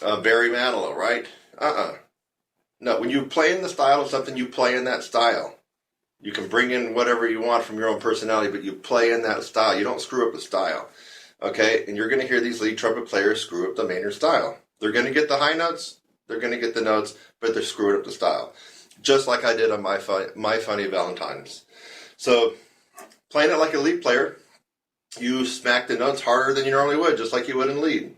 Manilow, right? No, when you play in the style of something, you play in that style. You can bring in whatever you want from your own personality, but you play in that style. You don't screw up the style, okay? And you're going to hear these lead trumpet players screw up the Maynard style. They're going to get the high notes, they're going to get the notes, but they're screwing up the style. Just like I did on My Funny Valentines. So, playing it like a lead player, you smack the notes harder than you normally would, just like you would in lead.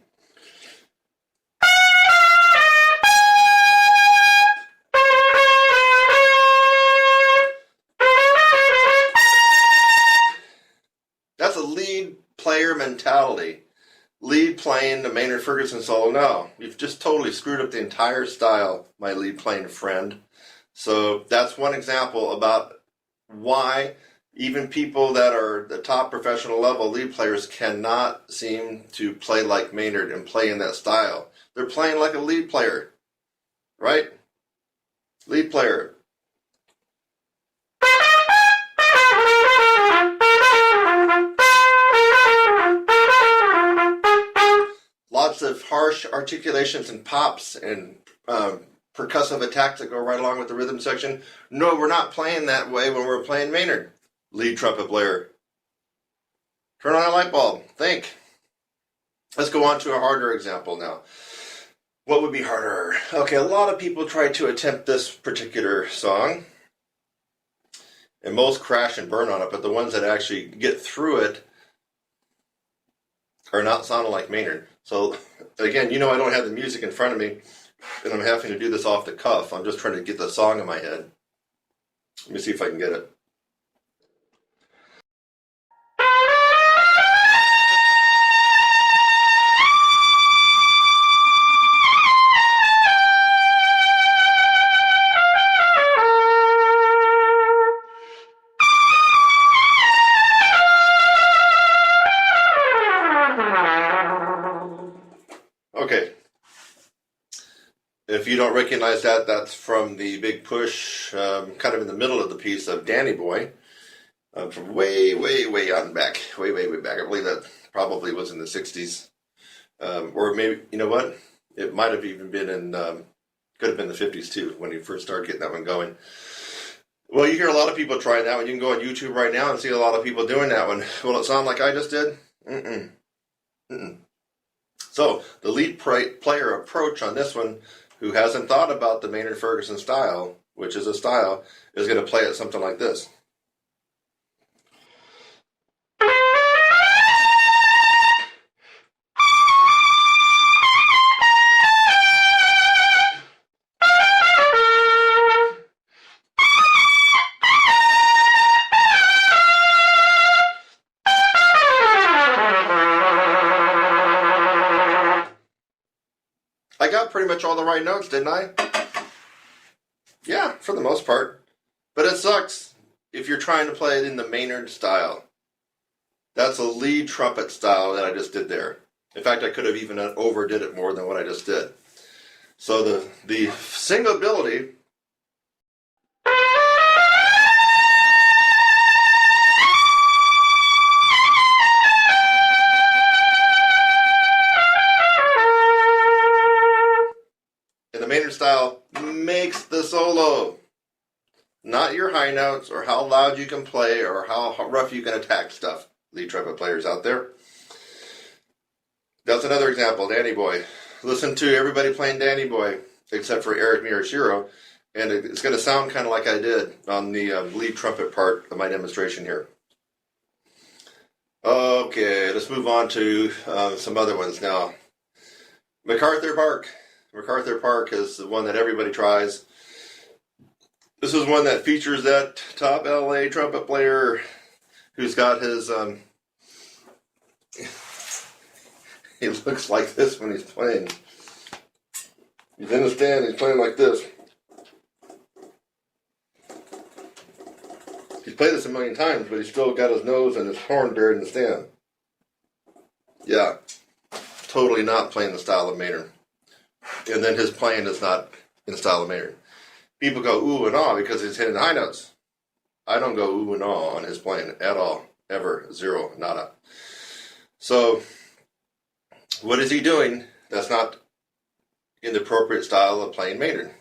That's a lead player mentality. Lead playing the Maynard Ferguson solo. No, you've just totally screwed up the entire style, my lead playing friend. So that's one example about why even people that are the top professional level lead players cannot seem to play like Maynard and play in that style. They're playing like a lead player, right? Lead player. Lots of harsh articulations and pops and percussive attacks that go right along with the rhythm section. No, we're not playing that way when we're playing Maynard. Lead trumpet player. Turn on a light bulb. Think. Let's go on to a harder example now. What would be harder? Okay, a lot of people try to attempt this particular song, and most crash and burn on it, but the ones that actually get through it are not sounding like Maynard. So, again, I don't have the music in front of me, and I'm having to do this off the cuff. I'm just trying to get the song in my head. Let me see if I can get it. Okay. If you don't recognize that, that's from the Big Push, kind of in the middle of the piece of Danny Boy, from way, way, way on back. Way, way, way back. I believe that probably was in the 60s. Or maybe, you know what? It might have even been could have been the 50s too, when he first started getting that one going. Well, you hear a lot of people trying that one. You can go on YouTube right now and see a lot of people doing that one. Will it sound like I just did? Mm-mm. Mm-mm. So, the lead player approach on this one, who hasn't thought about the Maynard Ferguson style, which is a style, is going to play it something like this. I got pretty much all the right notes, didn't I? Yeah, for the most part. But it sucks if you're trying to play it in the Maynard style. That's a lead trumpet style that I just did there. In fact, I could have even overdid it more than what I just did. So the singability in the Maynard style makes the solo. Not your high notes or how loud you can play or how rough you can attack stuff, lead trumpet players out there. That's another example, Danny Boy. Listen to everybody playing Danny Boy, except for Eric Miyashiro, and it's going to sound kind of like I did on the lead trumpet part of my demonstration here. Okay, let's move on to some other ones now. MacArthur Park. MacArthur Park is the one that everybody tries. This is one that features that top LA trumpet player who's got his, he looks like this when he's playing. He's in the stand, he's playing like this. He's played this a million times, but he's still got his nose and his horn buried in the stand. Yeah, totally not playing the style of Maynard. And then his playing is not in the style of Maynard. People go ooh and ah because he's hitting high notes. I don't go ooh and ah on his playing at all. Ever. Zero. Nada. So, what is he doing that's not in the appropriate style of playing Maynard?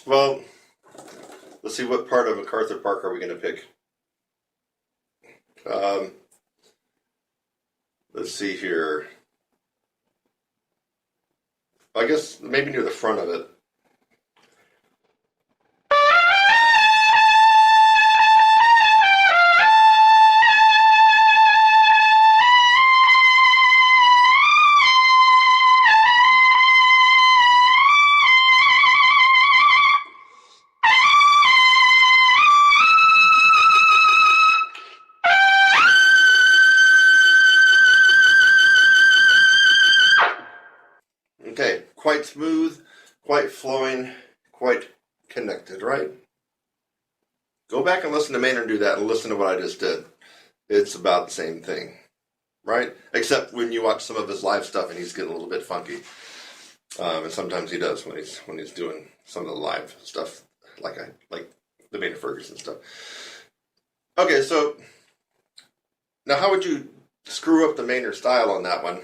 Well, let's see, what part of MacArthur Park are we going to pick? Let's see here. I guess maybe near the front of it. Okay, quite smooth, quite flowing, quite connected, right? Go back and listen to Maynard do that and listen to what I just did. It's about the same thing, right? Except when you watch some of his live stuff and he's getting a little bit funky. And sometimes he does when he's doing some of the live stuff, like the Maynard Ferguson stuff. Okay, so now how would you screw up the Maynard style on that one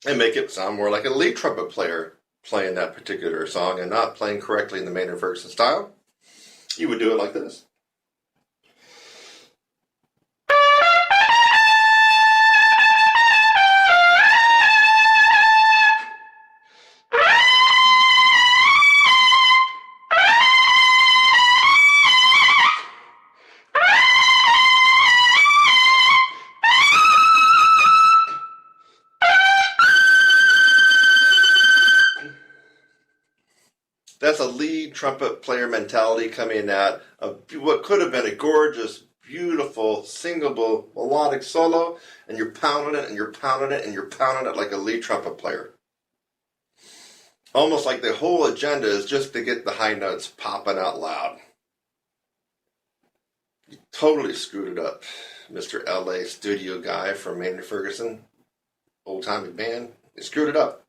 and make it sound more like a lead trumpet player playing that particular song and not playing correctly in the Maynard Ferguson style? You would do it like this. lead trumpet player mentality coming at what could have been a gorgeous, beautiful, singable, melodic solo, and you're pounding it and you're pounding it and you're pounding it like a lead trumpet player. Almost like the whole agenda is just to get the high notes popping out loud. You totally screwed it up, Mr. LA studio guy from Maynard Ferguson, old-timey band. You screwed it up.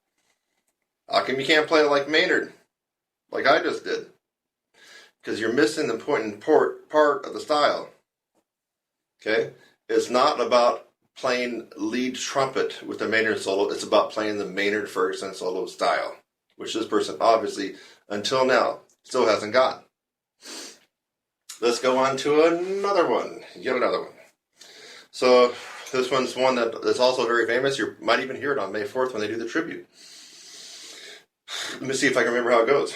How come you can't play it like Maynard, like I just did? Because you're missing the important part of the style. Okay? It's not about playing lead trumpet with the Maynard solo. It's about playing the Maynard Ferguson solo style, which this person obviously, until now, still hasn't got. Let's go on to another one. Yet another one. So this one's one that is also very famous. You might even hear it on May 4th when they do the tribute. Let me see if I can remember how it goes.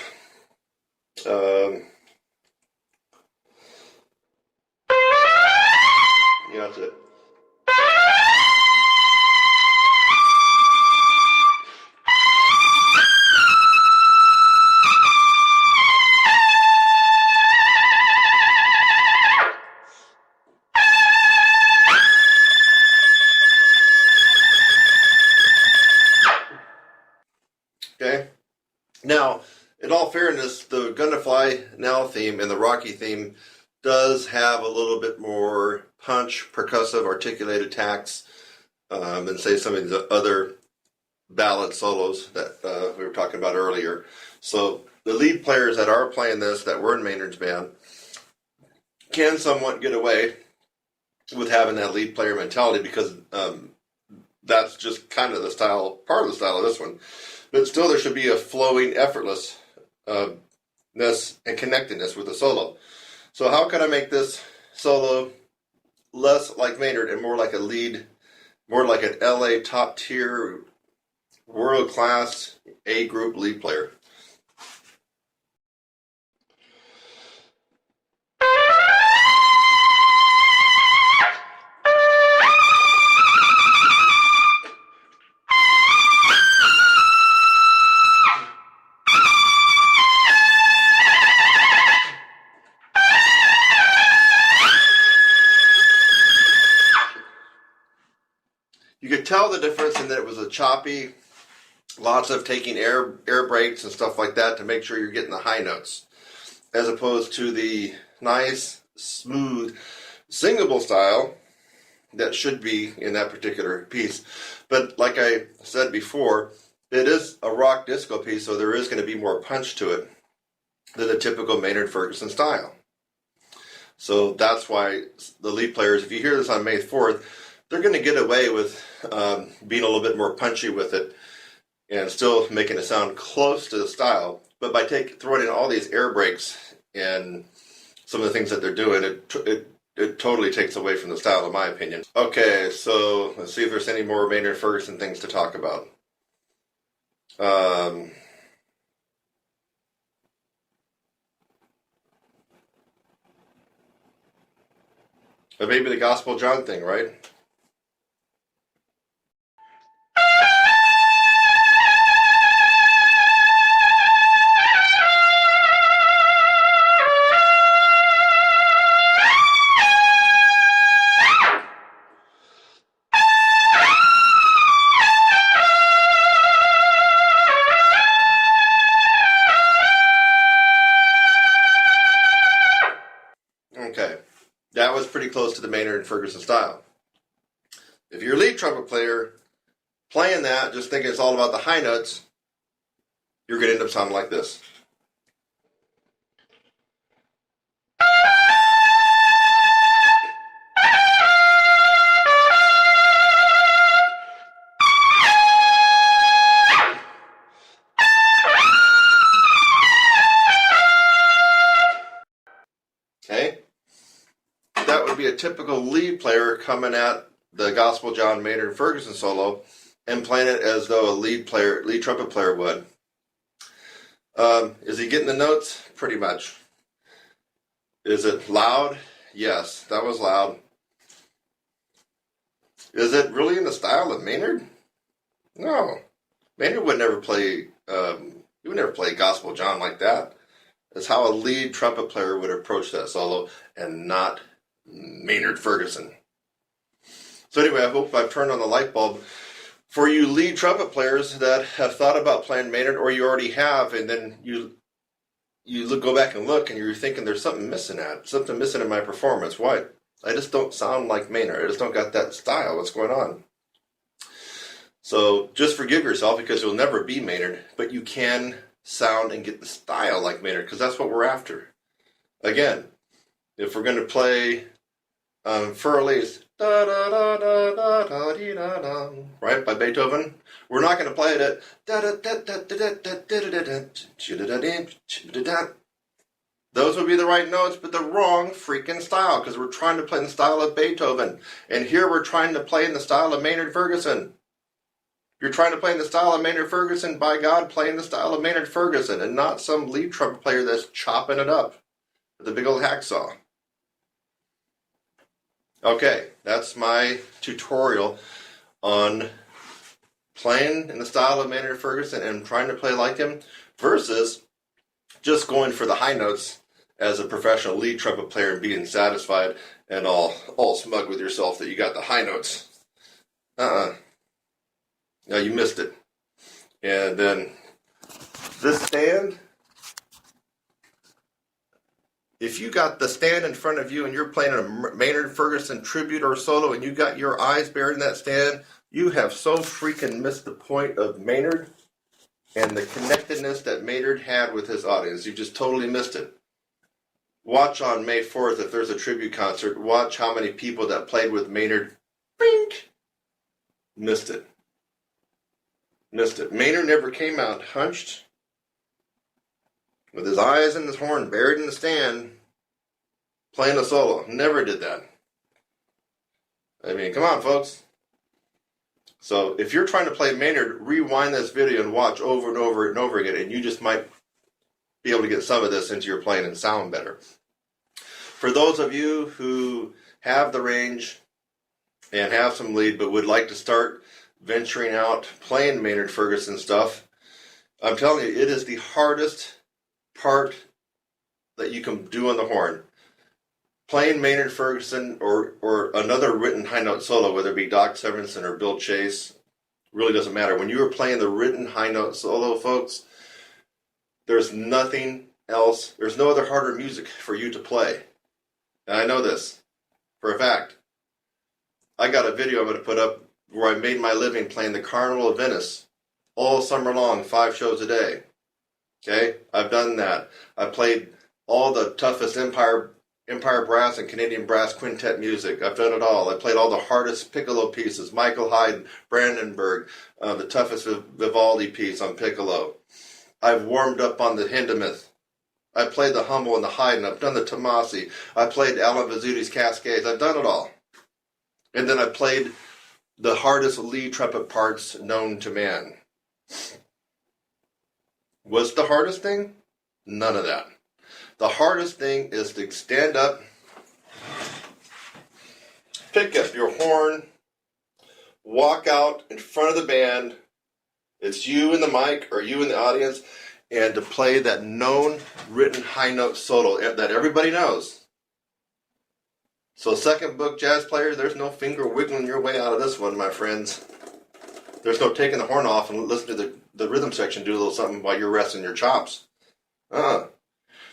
Yeah, that's it. Okay. Now, in all fairness, the Gonna Fly Now theme and the Rocky theme does have a little bit more punch, percussive, articulated attacks than, say, some of the other ballad solos that we were talking about earlier. So the lead players that are playing this, that were in Maynard's band, can somewhat get away with having that lead player mentality because that's just kind of the style, part of the style of this one. But still, there should be a flowing, effortlessness and connectedness with the solo. So how can I make this solo less like Maynard and more like a lead, more like an LA top tier, world class A group lead player? You could tell the difference in that it was a choppy, lots of taking air breaks and stuff like that to make sure you're getting the high notes, as opposed to the nice, smooth, singable style that should be in that particular piece. But like I said before, it is a rock disco piece, so there is going to be more punch to it than the typical Maynard Ferguson style. So that's why the lead players, if you hear this on May 4th, they're going to get away with being a little bit more punchy with it and still making it sound close to the style. But by throwing in all these air breaks and some of the things that they're doing, it totally takes away from the style, in my opinion. Okay, so let's see if there's any more Maynard Ferguson things to talk about. But maybe the Gospel John thing, right? Okay, that was pretty close to the Maynard and Ferguson style. If you're a lead trumpet player playing that, just thinking it's all about the high notes, you're going to end up sounding like this. Okay? That would be a typical lead player coming at the Gospel John Maynard Ferguson solo and playing it as though a lead trumpet player would. Is he getting the notes? Pretty much. Is it loud? Yes, that was loud. Is it really in the style of Maynard? No. Maynard would never play. He would never play Gospel John like that. is how a lead trumpet player would approach that solo, and not Maynard Ferguson. So anyway, I hope I've turned on the light bulb for you lead trumpet players that have thought about playing Maynard, or you already have, and then you go back and look, and you're thinking there's something missing in my performance. Why? I just don't sound like Maynard. I just don't got that style. What's going on? So just forgive yourself, because you'll never be Maynard, but you can sound and get the style like Maynard, because that's what we're after. Again, if we're going to play Fur-Elise, da da da da da da dee da da, right, by Beethoven, we're not going to play it at da da da da da da da da da. Those would be the right notes, but the wrong freaking style, because we're trying to play in the style of Beethoven, and here we're trying to play in the style of Maynard Ferguson. You're trying to play in the style of Maynard Ferguson. By God, play in the style of Maynard Ferguson, and not some lead trumpet player that's chopping it up with a big old hacksaw. Okay, that's my tutorial on playing in the style of Maynard Ferguson and trying to play like him, versus just going for the high notes as a professional lead trumpet player and being satisfied and all smug with yourself that you got the high notes. No, you missed it. And then this stand, if you got the stand in front of you and you're playing a Maynard Ferguson tribute or solo and you got your eyes buried in that stand, you have so freaking missed the point of Maynard and the connectedness that Maynard had with his audience. You just totally missed it. Watch on May 4th, if there's a tribute concert, watch how many people that played with Maynard, bink, missed it. Missed it. Maynard never came out hunched, with his eyes and his horn buried in the stand, playing a solo. Never did that. I mean, come on, folks. So if you're trying to play Maynard, rewind this video and watch over and over and over again, and you just might be able to get some of this into your playing and sound better. For those of you who have the range and have some lead, but would like to start venturing out playing Maynard Ferguson stuff, I'm telling you, it is the hardest part that you can do on the horn. Playing Maynard Ferguson or another written high note solo, whether it be Doc Severinsen or Bill Chase, really doesn't matter. When you are playing the written high note solo, folks, there's nothing else, there's no other harder music for you to play. And I know this for a fact. I got a video I'm going to put up where I made my living playing the Carnival of Venice all summer long, 5 shows a day. Okay? I've done that. I played all the toughest Empire Brass and Canadian Brass Quintet music. I've done it all. I played all the hardest piccolo pieces, Michael Haydn, Brandenburg, the toughest Vivaldi piece on piccolo. I've warmed up on the Hindemith. I played the Hummel and the Haydn. I've done the Tomasi. I played Alan Vizuti's Cascades. I've done it all. And then I played the hardest lead trumpet parts known to man. What's the hardest thing? None of that. The hardest thing is to stand up, pick up your horn, walk out in front of the band. It's you in the mic or you in the audience, and to play that known written high note solo that everybody knows. So second book jazz players, there's no finger wiggling your way out of this one, my friends. There's no taking the horn off and listening to the rhythm section do a little something while you're resting your chops.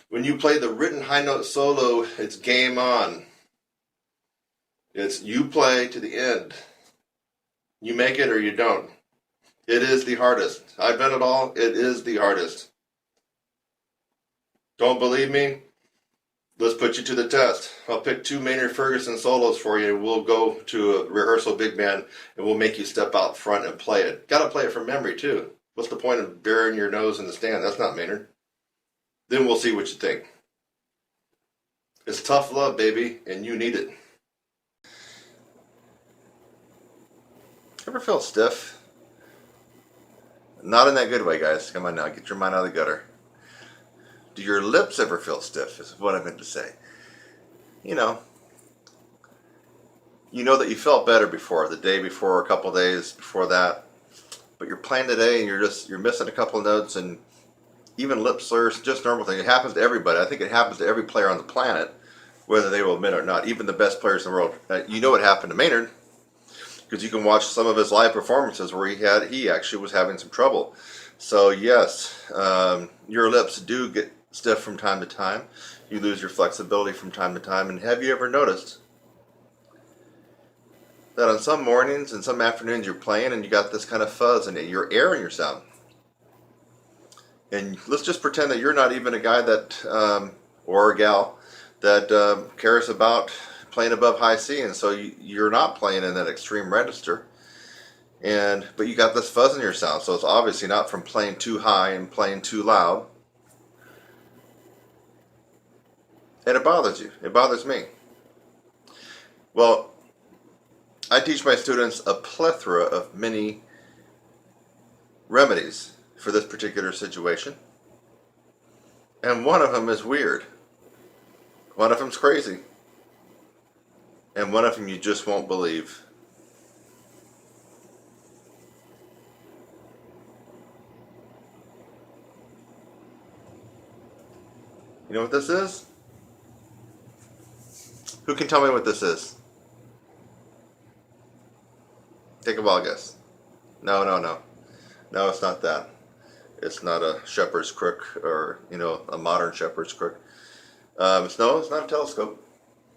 When you play the written high note solo, it's game on. It's you play to the end. You make it or you don't. It is the hardest. I've done it all. It is the hardest. Don't believe me? Let's put you to the test. I'll pick 2 Maynard Ferguson solos for you. We'll go to a rehearsal big band and we'll make you step out front and play it. Got to play it from memory too. What's the point of burying your nose in the stand? That's not Maynard. Then we'll see what you think. It's tough love, baby, and you need it. Ever feel stiff? Not in that good way, guys. Come on now, get your mind out of the gutter. Do your lips ever feel stiff, is what I meant to say. You know that you felt better before, the day before, a couple days before that. But you're playing today and you're missing a couple of notes and even lip slurs, just normal thing. It happens to everybody. I think it happens to every player on the planet, whether they will admit it or not. Even the best players in the world. You know what happened to Maynard, because you can watch some of his live performances where he actually was having some trouble. So yes, your lips do get stiff from time to time. You lose your flexibility from time to time. And have you ever noticed that on some mornings and some afternoons you're playing and you got this kind of fuzz and you're airing your sound? And let's just pretend that you're not even a guy that, or a gal, that cares about playing above high C, and so you're not playing in that extreme register. But you got this fuzz in your sound, so it's obviously not from playing too high and playing too loud. And it bothers you. It bothers me. Well, I teach my students a plethora of many remedies for this particular situation. And one of them is weird. One of them's crazy. And one of them you just won't believe. You know what this is? Who can tell me what this is? Take a wild guess. No. No, it's not that. It's not a shepherd's crook or, a modern shepherd's crook. No, it's not a telescope.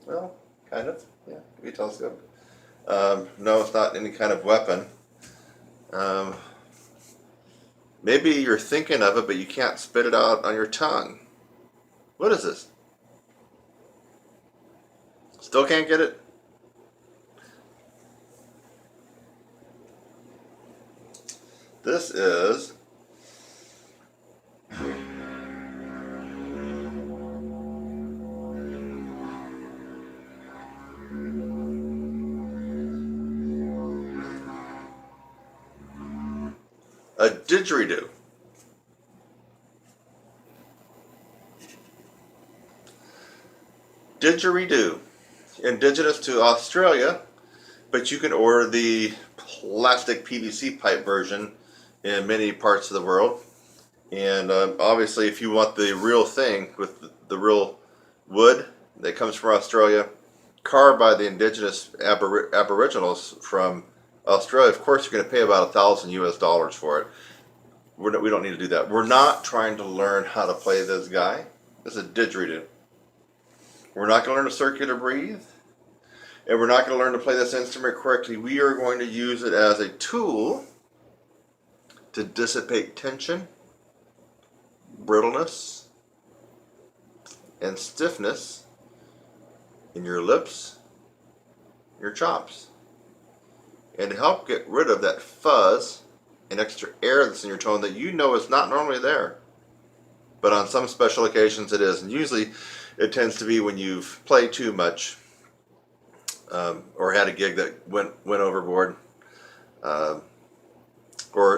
Well, kind of. Yeah, it could be a telescope. No, it's not any kind of weapon. Maybe you're thinking of it, but you can't spit it out on your tongue. What is this? Still can't get it? This is a didgeridoo. Didgeridoo. Indigenous to Australia, but you can order the plastic PVC pipe version in many parts of the world. And obviously, if you want the real thing with the real wood that comes from Australia, carved by the indigenous aboriginals from Australia, of course, you're going to pay about $1,000 for it. We don't need to do that. We're not trying to learn how to play this guy. This is a didgeridoo. We're not going to learn to circular breathe, and we're not going to learn to play this instrument correctly. We are going to use it as a tool to dissipate tension, brittleness, and stiffness in your lips, your chops, and to help get rid of that fuzz and extra air that's in your tone that is not normally there. But on some special occasions it is, and usually it tends to be when you've played too much or had a gig that went overboard, or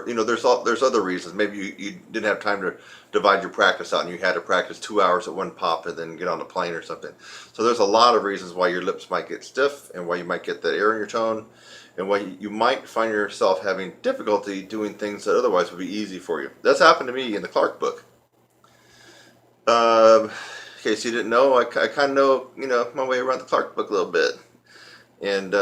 there's other reasons. Maybe you didn't have time to divide your practice out, and you had to practice 2 hours at one pop and then get on the plane or something. So there's a lot of reasons why your lips might get stiff, and why you might get that air in your tone, and why you might find yourself having difficulty doing things that otherwise would be easy for you. That's happened to me in the Clark book. In case you didn't know, I kind of know, my way around the Clark book a little bit. And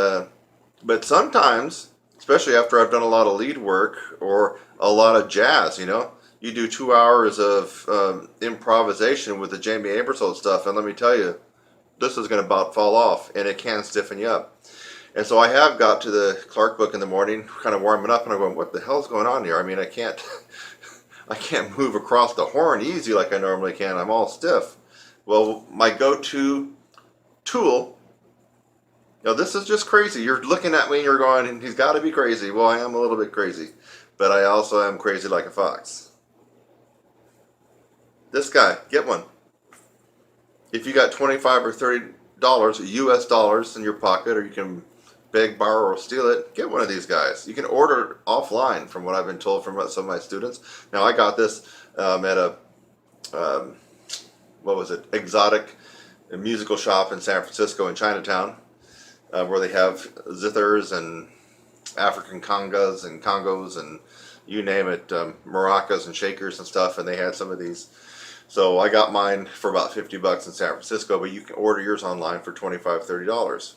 but sometimes, especially after I've done a lot of lead work or a lot of jazz, you do 2 hours of improvisation with the Jamie Aebersold stuff, and let me tell you, this is going to about fall off, and it can stiffen you up. And so I have got to the Clark book in the morning, kind of warming up, and I'm going, what the hell's going on here? I mean, I can't move across the horn easy like I normally can. I'm all stiff. Well, my go-to tool, this is just crazy. You're looking at me and you're going, he's got to be crazy. Well, I am a little bit crazy, but I also am crazy like a fox. This guy, get one. If you got $25 or $30 US dollars in your pocket, or you can beg, borrow, or steal it, get one of these guys. You can order it offline, from what I've been told from some of my students. Now, I got this at a exotic musical shop in San Francisco in Chinatown, where they have zithers and African congas and congos and you name it, maracas and shakers and stuff, and they had some of these. So I got mine for about 50 bucks in San Francisco, but you can order yours online for $25, $30.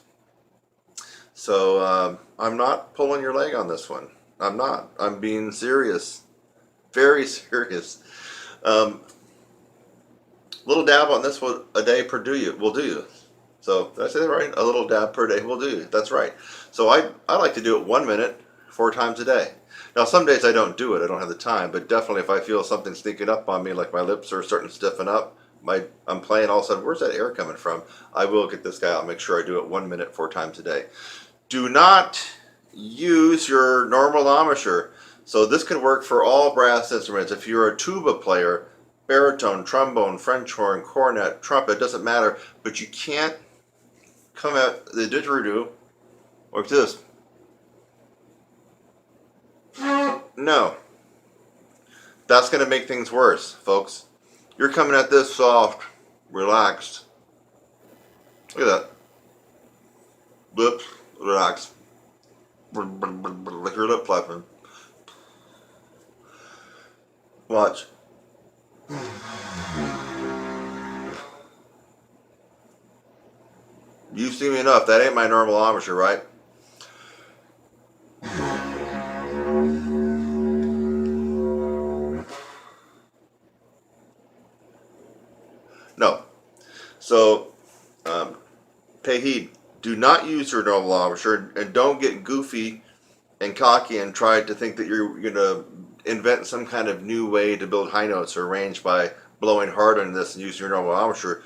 So I'm not pulling your leg on this one. I'm not. I'm being serious. Very serious. Little dab on this one a day will do you. So did I say that right? A little dab per day will do you. That's right. So I like to do it 1 minute, 4 times a day. Now some days I don't do it. I don't have the time. But definitely if I feel something sneaking up on me, like my lips are starting to stiffen up, I'm playing all of a sudden, where's that air coming from? I will get this guy out. Make sure I do it 1 minute, 4 times a day. Do not use your normal embouchure. So this could work for all brass instruments. If you're a tuba player, baritone, trombone, French horn, cornet, trumpet, doesn't matter, but you can't come at the didgeridoo like this. No. That's going to make things worse, folks. You're coming at this soft, relaxed. Look at that. Lips, relax. Like your lip flapping. Watch. You've seen me enough. That ain't my normal embouchure, right? No. So, pay heed. Do not use your normal embouchure, and don't get goofy and cocky and try to think that you're going to invent some kind of new way to build high notes or range by blowing hard on this and using your normal embouchure.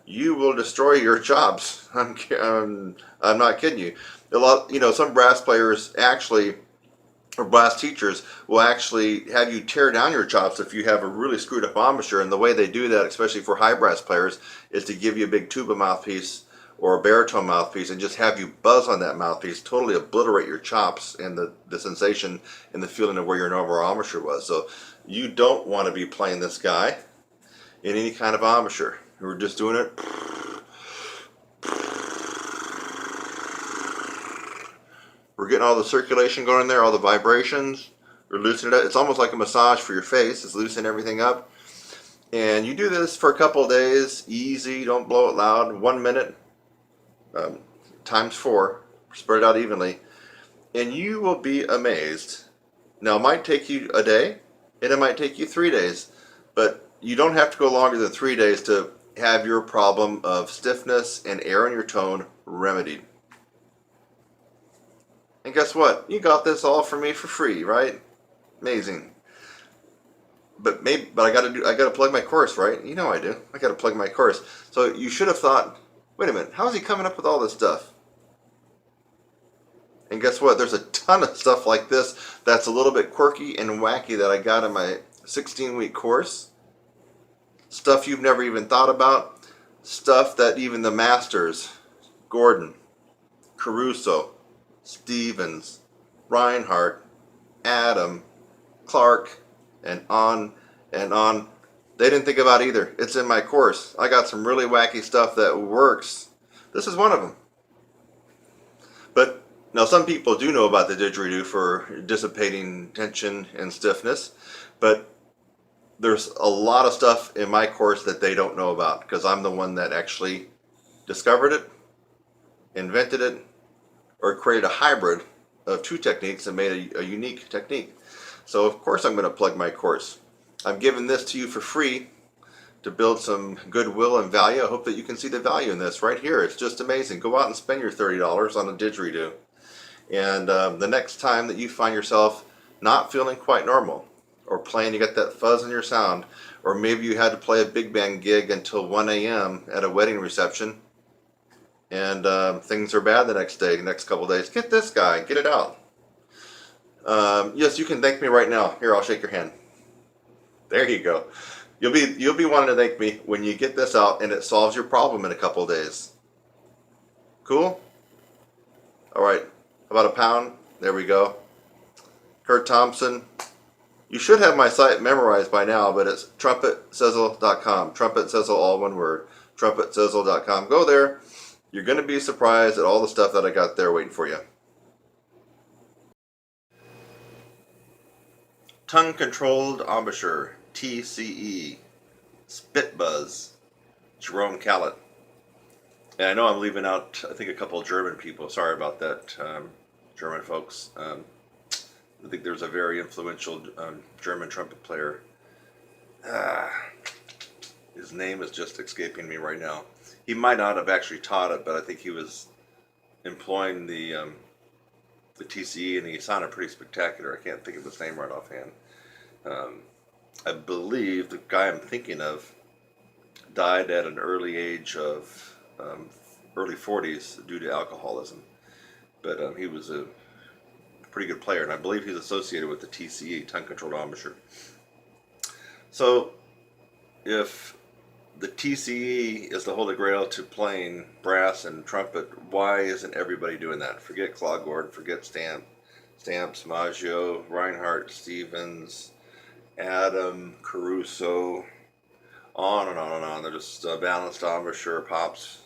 You will destroy your chops. I'm not kidding you. Some brass players actually, or brass teachers, will actually have you tear down your chops if you have a really screwed up embouchure. And the way they do that, especially for high brass players, is to give you a big tuba mouthpiece or a baritone mouthpiece and just have you buzz on that mouthpiece, totally obliterate your chops and the sensation and the feeling of where your normal embouchure was. So you don't want to be playing this guy in any kind of embouchure. We're just doing it. We're getting all the circulation going in there, all the vibrations. We're loosening it. It's almost like a massage for your face. It's loosening everything up. And you do this for a couple of days, easy, don't blow it loud. 1 minute, times 4, spread it out evenly. And you will be amazed. Now, it might take you a day, and it might take you 3 days. But you don't have to go longer than 3 days to have your problem of stiffness and air in your tone remedied. And guess what? You got this all from me for free, right? Amazing. But I gotta plug my course, right? You know I do. I gotta plug my course. So you should have thought, wait a minute, how is he coming up with all this stuff? And guess what? There's a ton of stuff like this that's a little bit quirky and wacky that I got in my 16-week course. Stuff you've never even thought about. Stuff that even the masters, Gordon, Caruso, Stevens, Reinhardt, Adam, Clark, and on, they didn't think about either. It's in my course. I got some really wacky stuff that works. This is one of them. But now some people do know about the didgeridoo for dissipating tension and stiffness, but there's a lot of stuff in my course that they don't know about because I'm the one that actually discovered it, invented it, or created a hybrid of two techniques and made a unique technique. So of course I'm going to plug my course. I'm giving this to you for free to build some goodwill and value. I hope that you can see the value in this right here. It's just amazing. Go out and spend your $30 on a didgeridoo. And the next time that you find yourself not feeling quite normal, or playing, you got that fuzz in your sound, or maybe you had to play a big band gig until 1 a.m. at a wedding reception, and things are bad the next day, the next couple days, get this guy, get it out. Yes, you can thank me right now. Here, I'll shake your hand. There you go. You'll be wanting to thank me when you get this out and it solves your problem in a couple days. Cool? All right, about a pound. There we go. Kurt Thompson. You should have my site memorized by now, but it's trumpetsizzle.com. Trumpet sizzle, all one word. Trumpetsizzle.com. Go there. You're going to be surprised at all the stuff that I got there waiting for you. tongue-controlled embouchure, TCE, spit buzz, Jerome Kallett. And I know I'm leaving out, I think, a couple of German people. Sorry about that, German folks. I think there's a very influential German trumpet player. His name is just escaping me right now. He might not have actually taught it, but I think he was employing the TCE, and he sounded pretty spectacular. I can't think of his name right offhand. I believe the guy I'm thinking of died at an early age of early 40s due to alcoholism. But he was a pretty good player, and I believe he's associated with the TCE, tongue-controlled embouchure. So, if the TCE is the holy grail to playing brass and trumpet, why isn't everybody doing that? Forget Claude Gordon, forget Stamps, Maggio, Reinhardt, Stevens, Adam, Caruso, on and on and on. They're just balanced embouchure, pops,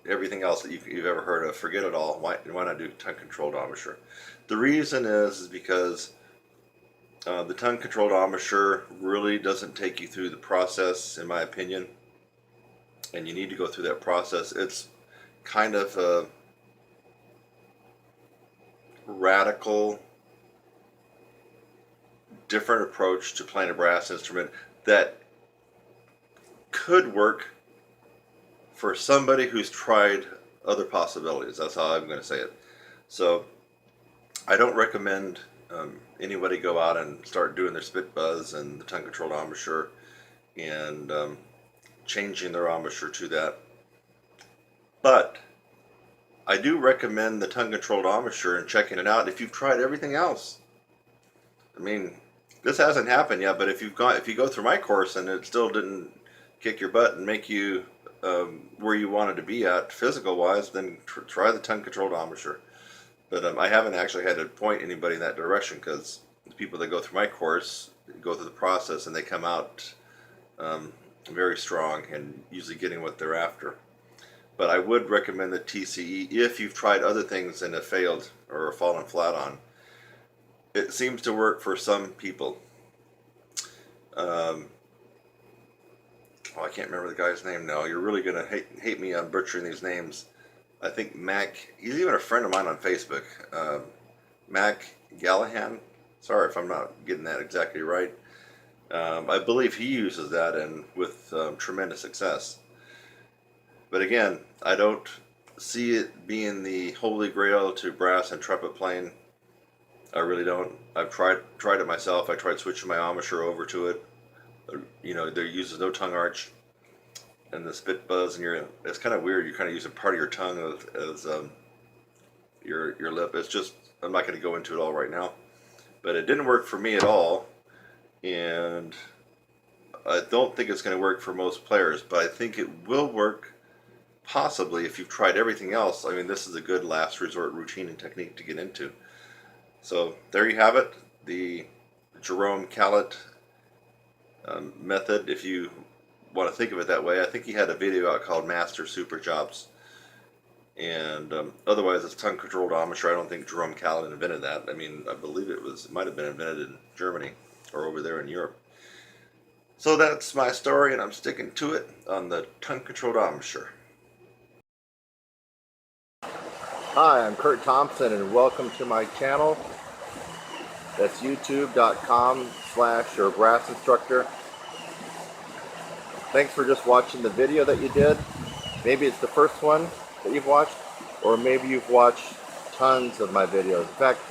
everything else that you've ever heard of. Forget it all. Why not do tongue-controlled embouchure? The reason is because the tongue-controlled embouchure really doesn't take you through the process, in my opinion, and you need to go through that process. It's kind of a radical, different approach to playing a brass instrument that could work for somebody who's tried other possibilities. That's how I'm going to say it. So I don't recommend anybody go out and start doing their spit buzz and the tongue-controlled embouchure and changing their embouchure to that. But I do recommend the tongue-controlled embouchure and checking it out if you've tried everything else. I mean, this hasn't happened yet, but if you go through my course and it still didn't kick your butt and make you where you wanted to be at physical-wise, then try the tongue-controlled embouchure. But I haven't actually had to point anybody in that direction, because the people that go through my course go through the process and they come out very strong and usually getting what they're after. But I would recommend the TCE if you've tried other things and have failed or fallen flat on. It seems to work for some people. I can't remember the guy's name now. You're really going to hate me on butchering these names. I think Mac, he's even a friend of mine on Facebook. Mac Gallahan. Sorry if I'm not getting that exactly right. I believe he uses that and with tremendous success. But again, I don't see it being the holy grail to brass and trumpet playing. I really don't. I've tried it myself. I tried switching my embouchure over to it. You know, they uses no tongue arch and the spit buzz, and it's kind of weird. You're kind of using part of your tongue as your lip. It's just, I'm not going to go into it all right now, but it didn't work for me at all, and I don't think it's going to work for most players. But I think it will work possibly if you've tried everything else. I mean, this is a good last resort routine and technique to get into. So there you have it, the Jerome Kallett method, if you want to think of it that way. I think he had a video out called Master Super Chops, and otherwise it's tongue-controlled embouchure. I don't think Jerome Kallett invented that. I mean, I believe it might have been invented in Germany or over there in Europe. So that's my story, and I'm sticking to it on the tongue-controlled embouchure. Hi, I'm Kurt Thompson, and welcome to my channel. That's youtube.com/your brass instructor. Thanks for just watching the video that you did. Maybe it's the first one that you've watched, or maybe you've watched tons of my videos. In fact,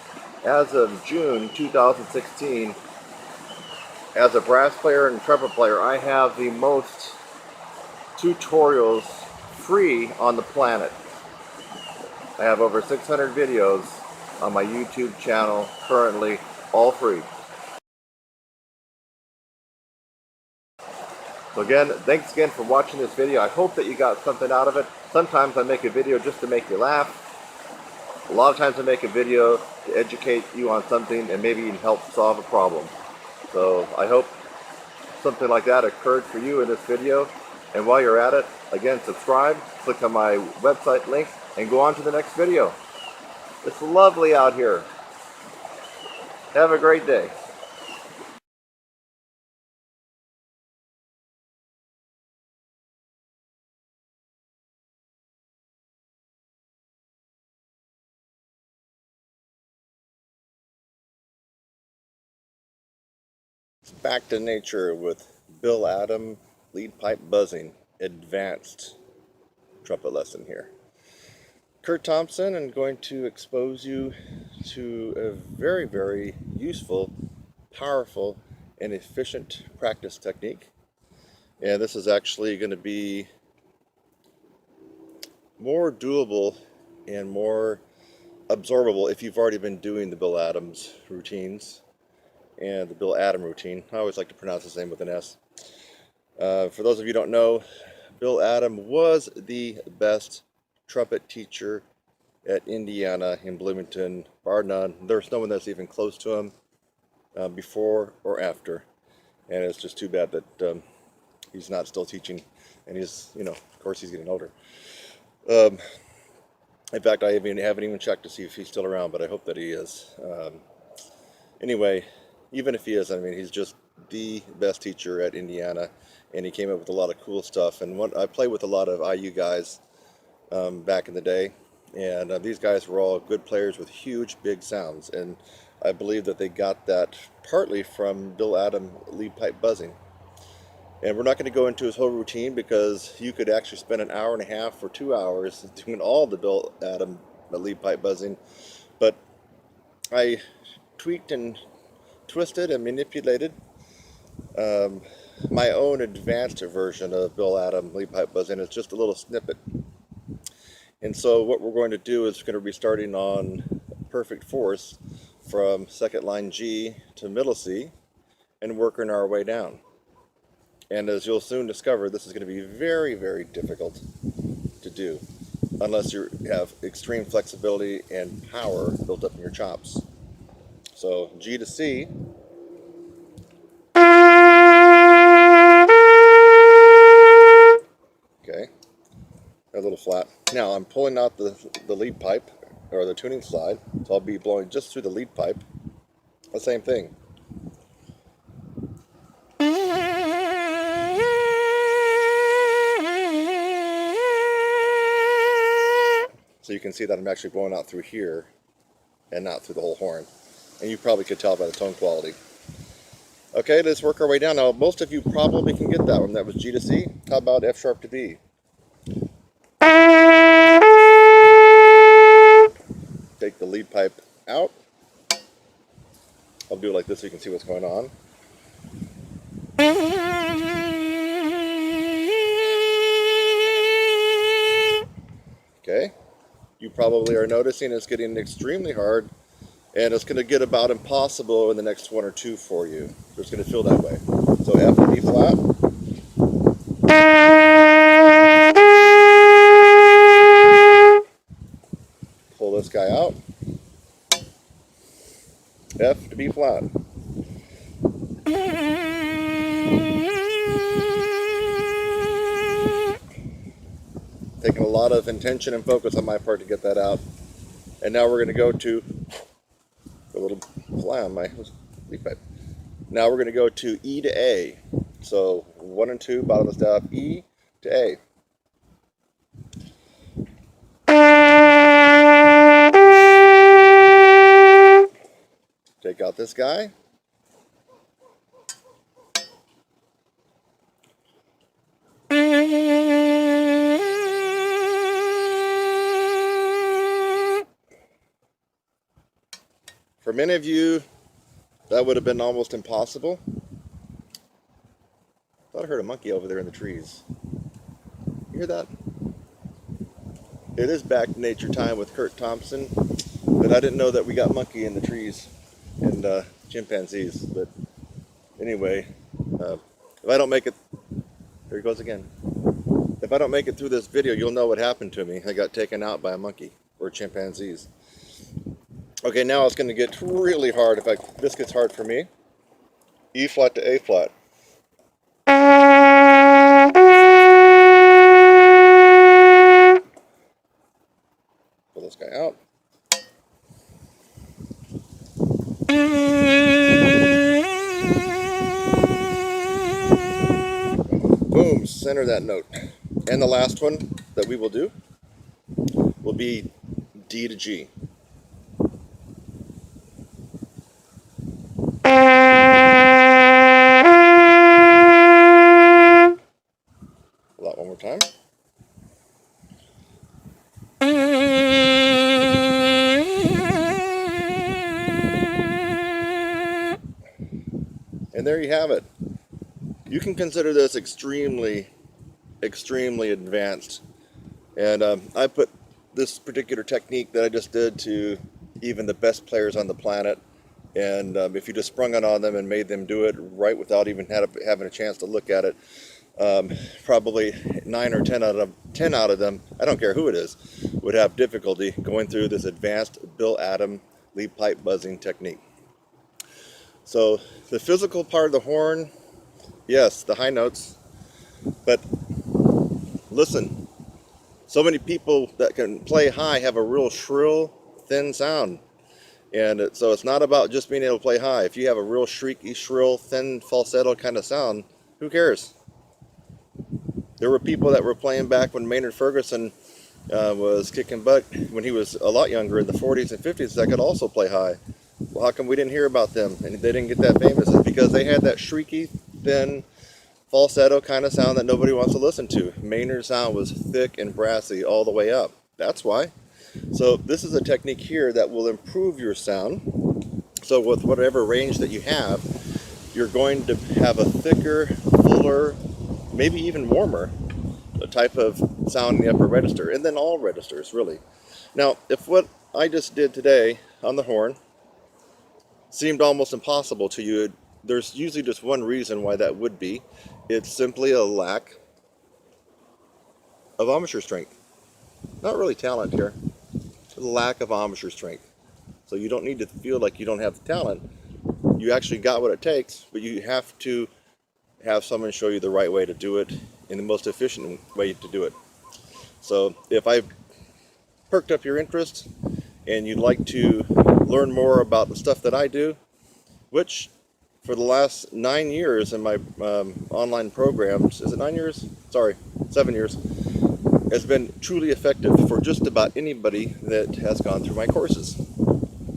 as of June 2016, as a brass player and trumpet player, I have the most tutorials free on the planet. I have over 600 videos on my YouTube channel currently, all free. So again, thanks again for watching this video. I hope that you got something out of it. Sometimes I make a video just to make you laugh. A lot of times I make a video to educate you on something and maybe even help solve a problem. So I hope something like that occurred for you in this video. And while you're at it, again, subscribe, click on my website link, and go on to the next video. It's lovely out here. Have a great day. Back to nature with Bill Adam, lead pipe buzzing, advanced trumpet lesson here. Kurt Thompson, I'm going to expose you to a very, very useful, powerful, and efficient practice technique. And this is actually going to be more doable and more absorbable if you've already been doing the Bill Adams routines and the Bill Adam routine. I always like to pronounce his name with an S. For those of you who don't know, Bill Adam was the best trumpet teacher at Indiana in Bloomington, bar none. There's no one that's even close to him before or after. And it's just too bad that he's not still teaching. And he's, of course he's getting older. In fact, I haven't even checked to see if he's still around, but I hope that he is. Anyway, even if he is, I mean, he's just the best teacher at Indiana, and he came up with a lot of cool stuff. And I played with a lot of IU guys back in the day, and these guys were all good players with huge, big sounds. And I believe that they got that partly from Bill Adam lead pipe buzzing. And we're not going to go into his whole routine because you could actually spend an hour and a half or 2 hours doing all the Bill Adam lead pipe buzzing. But I tweaked and twisted and manipulated my own advanced version of Bill Adam lead pipe buzzing. It's just a little snippet. And so what we're going to do is going to be starting on perfect force from second line G to middle C and working our way down. And as you'll soon discover, this is going to be very, very difficult to do unless you have extreme flexibility and power built up in your chops. So G to C. Okay, a little flat. Now I'm pulling out the lead pipe, or the tuning slide, so I'll be blowing just through the lead pipe. The same thing. So you can see that I'm actually blowing out through here and not through the whole horn. And you probably could tell by the tone quality. Okay, let's work our way down. Now, most of you probably can get that one. That was G to C. How about F sharp to B? Take the lead pipe out. I'll do it like this so you can see what's going on. Okay, you probably are noticing it's getting extremely hard, and it's going to get about impossible in the next one or two for you. So it's going to feel that way. So F to B flat. Pull this guy out. F to B flat. Taking a lot of intention and focus on my part to get that out. And now we're going to go to a little fly on my lead pipe. Now we're going to go to E to A. So 1 and 2, bottom of the staff, E to A. Take out this guy. For many of you, that would have been almost impossible. I thought I heard a monkey over there in the trees. You hear that? It is back to nature time with Kurt Thompson, but I didn't know that we got monkey in the trees and chimpanzees. But anyway, if I don't make it, there he goes again. If I don't make it through this video, you'll know what happened to me. I got taken out by a monkey or chimpanzees. Okay, now it's going to get really hard. In fact, this gets hard for me. E flat to A flat. Pull this guy out. center that note. And the last one that we will do will be D to G. One more time. And there you have it. You can consider this extremely advanced. And I put this particular technique that I just did to even the best players on the planet. And if you just sprung it on them and made them do it right without even having a chance to look at it, probably 9 or 10 out of them, I don't care who it is, would have difficulty going through this advanced Bill Adam lead pipe buzzing technique. So the physical part of the horn, yes, the high notes, but listen, so many people that can play high have a real shrill, thin sound. And so it's not about just being able to play high. If you have a real shrieky, shrill, thin, falsetto kind of sound, who cares? There were people that were playing back when Maynard Ferguson was kicking butt when he was a lot younger in the 40s and 50s that could also play high. Well, how come we didn't hear about them and they didn't get that famous? It's because they had that shrieky, thin, falsetto kind of sound that nobody wants to listen to. Maynard's sound was thick and brassy all the way up. That's why. So this is a technique here that will improve your sound. So with whatever range that you have, you're going to have a thicker, fuller, maybe even warmer type of sound in the upper register, and then all registers really. Now, if what I just did today on the horn seemed almost impossible to you, there's usually just one reason why that would be. It's simply a lack of embouchure strength. Not really talent here. A lack of embouchure strength. So you don't need to feel like you don't have the talent. You actually got what it takes, but you have to have someone show you the right way to do it in the most efficient way to do it. So if I perked up your interest and you'd like to learn more about the stuff that I do, which for the last 9 years in my online programs, is it 9 years? Sorry, 7 years, has been truly effective for just about anybody that has gone through my courses.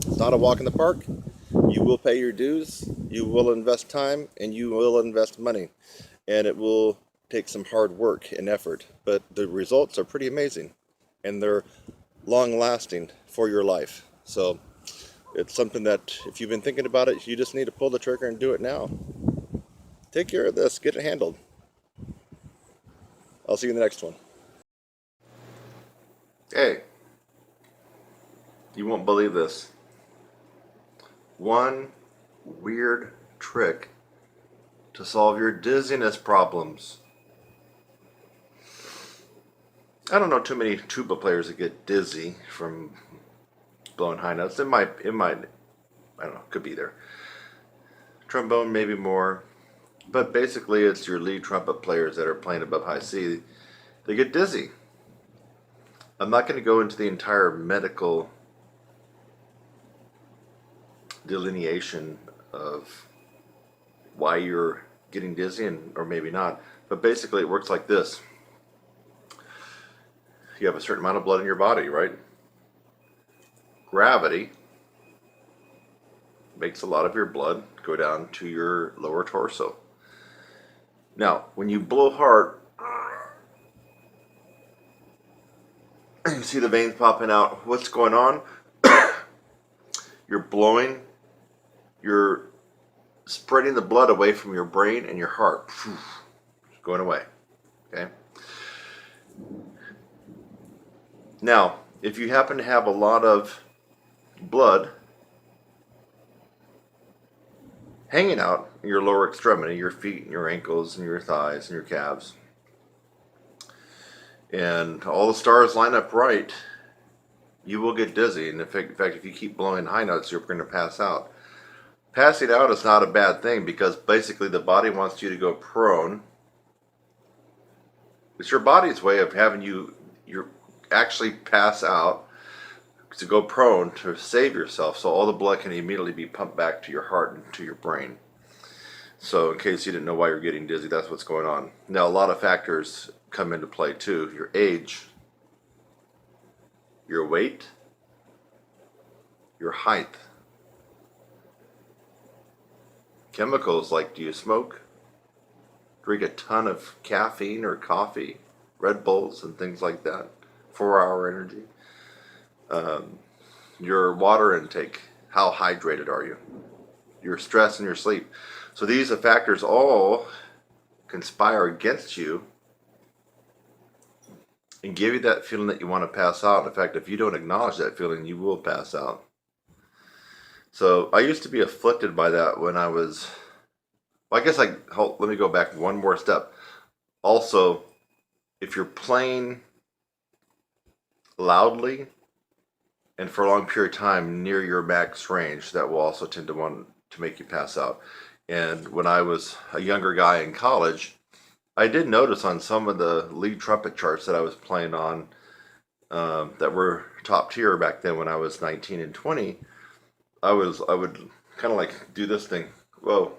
It's not a walk in the park. You will pay your dues, you will invest time, and you will invest money. And it will take some hard work and effort, but the results are pretty amazing. And they're long-lasting for your life. So it's something that if you've been thinking about it, you just need to pull the trigger and do it now. Take care of this, get it handled. I'll see you in the next one. Hey, you won't believe this. One weird trick to solve your dizziness problems. I don't know too many tuba players that get dizzy from blowing high notes. It might, I don't know, could be there. Trombone maybe more, but basically it's your lead trumpet players that are playing above high C. They get dizzy. I'm not going to go into the entire medical delineation of why you're getting dizzy or maybe not, but basically it works like this. You have a certain amount of blood in your body, right? Gravity makes a lot of your blood go down to your lower torso. Now, when you blow hard, you see the veins popping out. What's going on? You're blowing, you're spreading the blood away from your brain and your heart. It's going away. Okay? Now, if you happen to have a lot of blood hanging out in your lower extremity, your feet and your ankles and your thighs and your calves, and all the stars line up right, you will get dizzy. And in fact, if you keep blowing high notes, you're going to pass out. Passing out is not a bad thing because basically the body wants you to go prone. It's your body's way of having you actually pass out, to go prone to save yourself so all the blood can immediately be pumped back to your heart and to your brain. So in case you didn't know why you're getting dizzy, that's what's going on. Now, a lot of factors come into play too. Your age, your weight, your height. Chemicals like, do you smoke? Drink a ton of caffeine or coffee, Red Bulls and things like that, 4-hour energy. Your water intake, how hydrated are you? Your stress and your sleep. So these factors all conspire against you and give you that feeling that you want to pass out. In fact, if you don't acknowledge that feeling, you will pass out. So I used to be afflicted by that when I was, well, I guess let me go back one more step. Also, if you're playing loudly and for a long period of time near your max range, that will also tend to want to make you pass out. And when I was a younger guy in college, I did notice on some of the lead trumpet charts that I was playing on that were top tier back then when I was 19 and 20, I would kind of like do this thing. Whoa.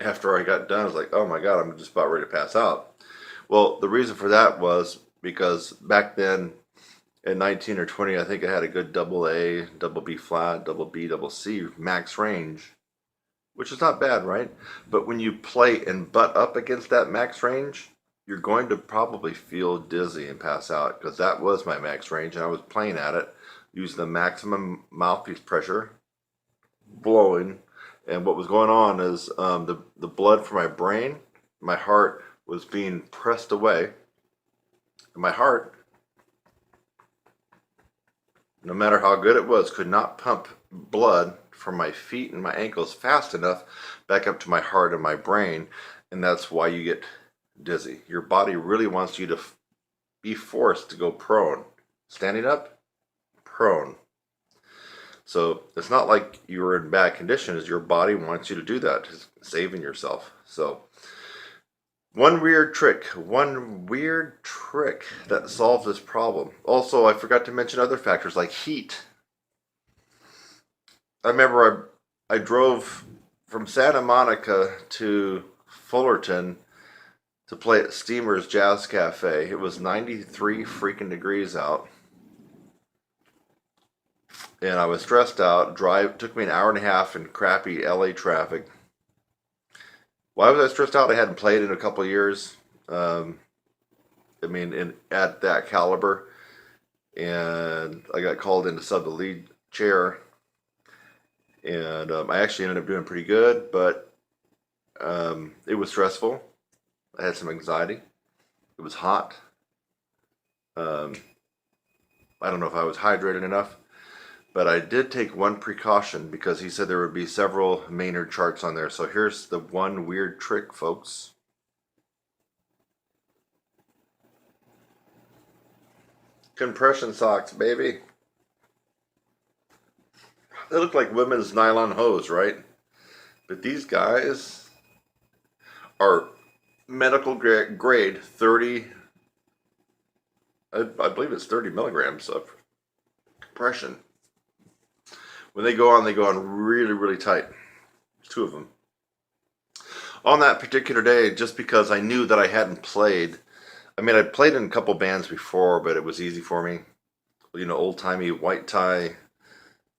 After I got done, I was like, oh my God, I'm just about ready to pass out. Well, the reason for that was because back then at 19 or 20, I think I had a good double A, double B flat, double B, double C max range, which is not bad, right? But when you play and butt up against that max range, you're going to probably feel dizzy and pass out, because that was my max range and I was playing at it using the maximum mouthpiece pressure, blowing. And what was going on is the blood from my brain, my heart was being pressed away. And my heart, no matter how good it was, could not pump blood from my feet and my ankles fast enough back up to my heart and my brain. And that's why you get dizzy. Your body really wants you to be forced to go prone. Standing up, prone. So it's not like you're in bad condition, as your body wants you to do that, saving yourself. So one weird trick that solves this problem. Also, I forgot to mention other factors like heat. I remember I drove from Santa Monica to Fullerton to play at Steamer's Jazz Cafe. It was 93 freaking degrees out. And I was stressed out. Took me an hour and a half in crappy LA traffic. Why was I stressed out? I hadn't played in a couple of years. At that caliber. And I got called in to sub the lead chair. And I actually ended up doing pretty good, but it was stressful. I had some anxiety. It was hot. I don't know if I was hydrated enough, but I did take one precaution because he said there would be several Maynard charts on there. So here's the one weird trick, folks. Compression socks, baby. They look like women's nylon hose, right? But these guys are medical grade 30, I believe it's 30 milligrams of compression. When they go on really, really tight. There's two of them. On that particular day, just because I knew that I hadn't played, I'd played in a couple bands before, but it was easy for me. Old-timey white tie,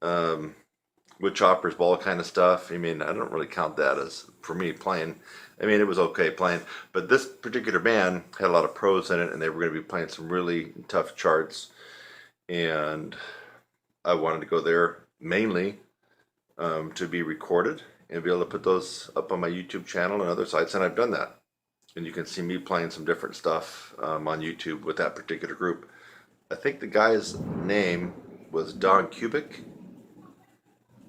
wood choppers, ball kind of stuff. I don't really count that as, for me, playing. It was okay playing. But this particular band had a lot of pros in it, and they were going to be playing some really tough charts. And I wanted to go there mainly to be recorded and be able to put those up on my YouTube channel and other sites, and I've done that. And you can see me playing some different stuff on YouTube with that particular group. I think the guy's name was Don Kubik.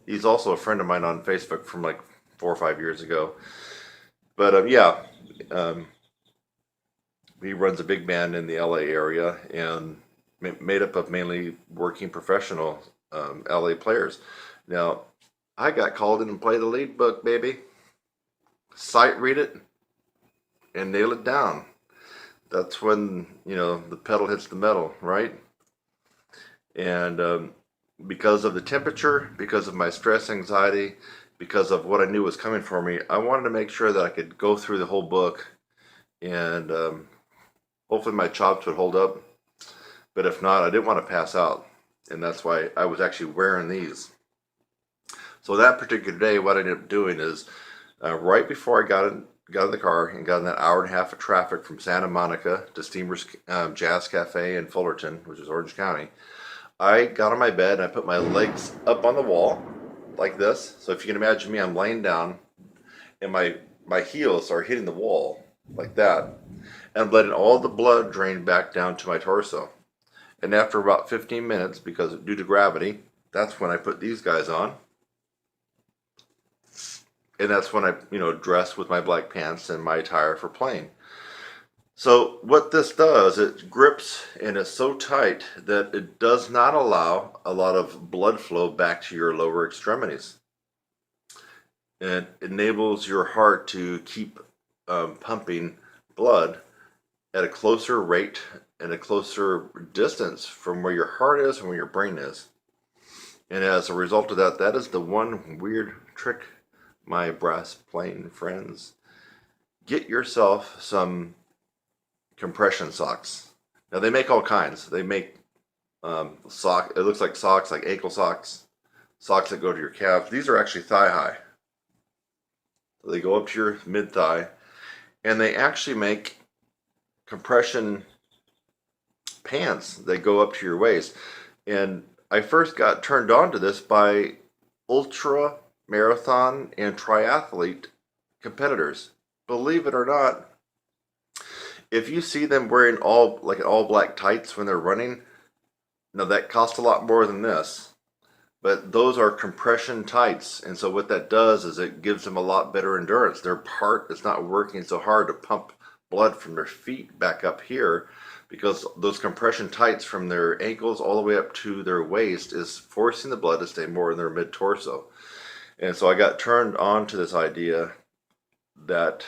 He's also a friend of mine on Facebook from like 4 or 5 years ago. But he runs a big band in the LA area and made up of mainly working professional LA players. Now, I got called in and played the lead book, baby. Sight read it and nail it down. That's when, the pedal hits the metal, right? And because of the temperature, because of my stress, anxiety, because of what I knew was coming for me, I wanted to make sure that I could go through the whole book and hopefully my chops would hold up. But if not, I didn't want to pass out. And that's why I was actually wearing these. So that particular day, what I ended up doing is right before I got in the car and got in that hour and a half of traffic from Santa Monica to Steamer's Jazz Cafe in Fullerton, which is Orange County, I got on my bed and I put my legs up on the wall like this. So if you can imagine me, I'm laying down and my heels are hitting the wall like that, and I'm letting all the blood drain back down to my torso. And after about 15 minutes, because due to gravity, that's when I put these guys on. And that's when I, dress with my black pants and my attire for playing. So what this does, it grips and it's so tight that it does not allow a lot of blood flow back to your lower extremities. And it enables your heart to keep pumping blood at a closer rate and a closer distance from where your heart is and where your brain is. And as a result of that, that is the one weird trick, my brass playing friends. Get yourself some compression socks. Now they make all kinds. They make it looks like socks, like ankle socks, socks that go to your calves. These are actually thigh high. So they go up to your mid thigh, and they actually make compression pants that go up to your waist. And I first got turned on to this by ultra marathon and triathlete competitors. Believe it or not, if you see them wearing all black tights when they're running, now that costs a lot more than this, but those are compression tights, and so what that does is it gives them a lot better endurance. Their heart is not working so hard to pump blood from their feet back up here, because those compression tights from their ankles all the way up to their waist is forcing the blood to stay more in their mid torso. And so I got turned on to this idea that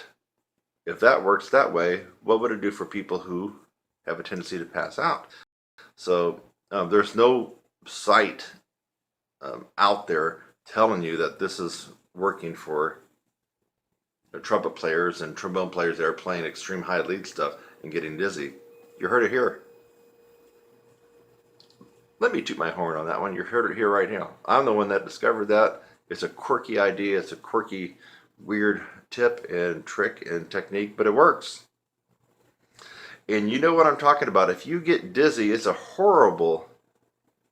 if that works that way, what would it do for people who have a tendency to pass out? So there's no site out there telling you that this is working for trumpet players and trombone players that are playing extreme high lead stuff and getting dizzy. You heard it here. Let me toot my horn on that one. You heard it here right now. I'm the one that discovered that. It's a quirky idea. It's a quirky, weird tip and trick and technique, but it works. And you know what I'm talking about. If you get dizzy, it's a horrible,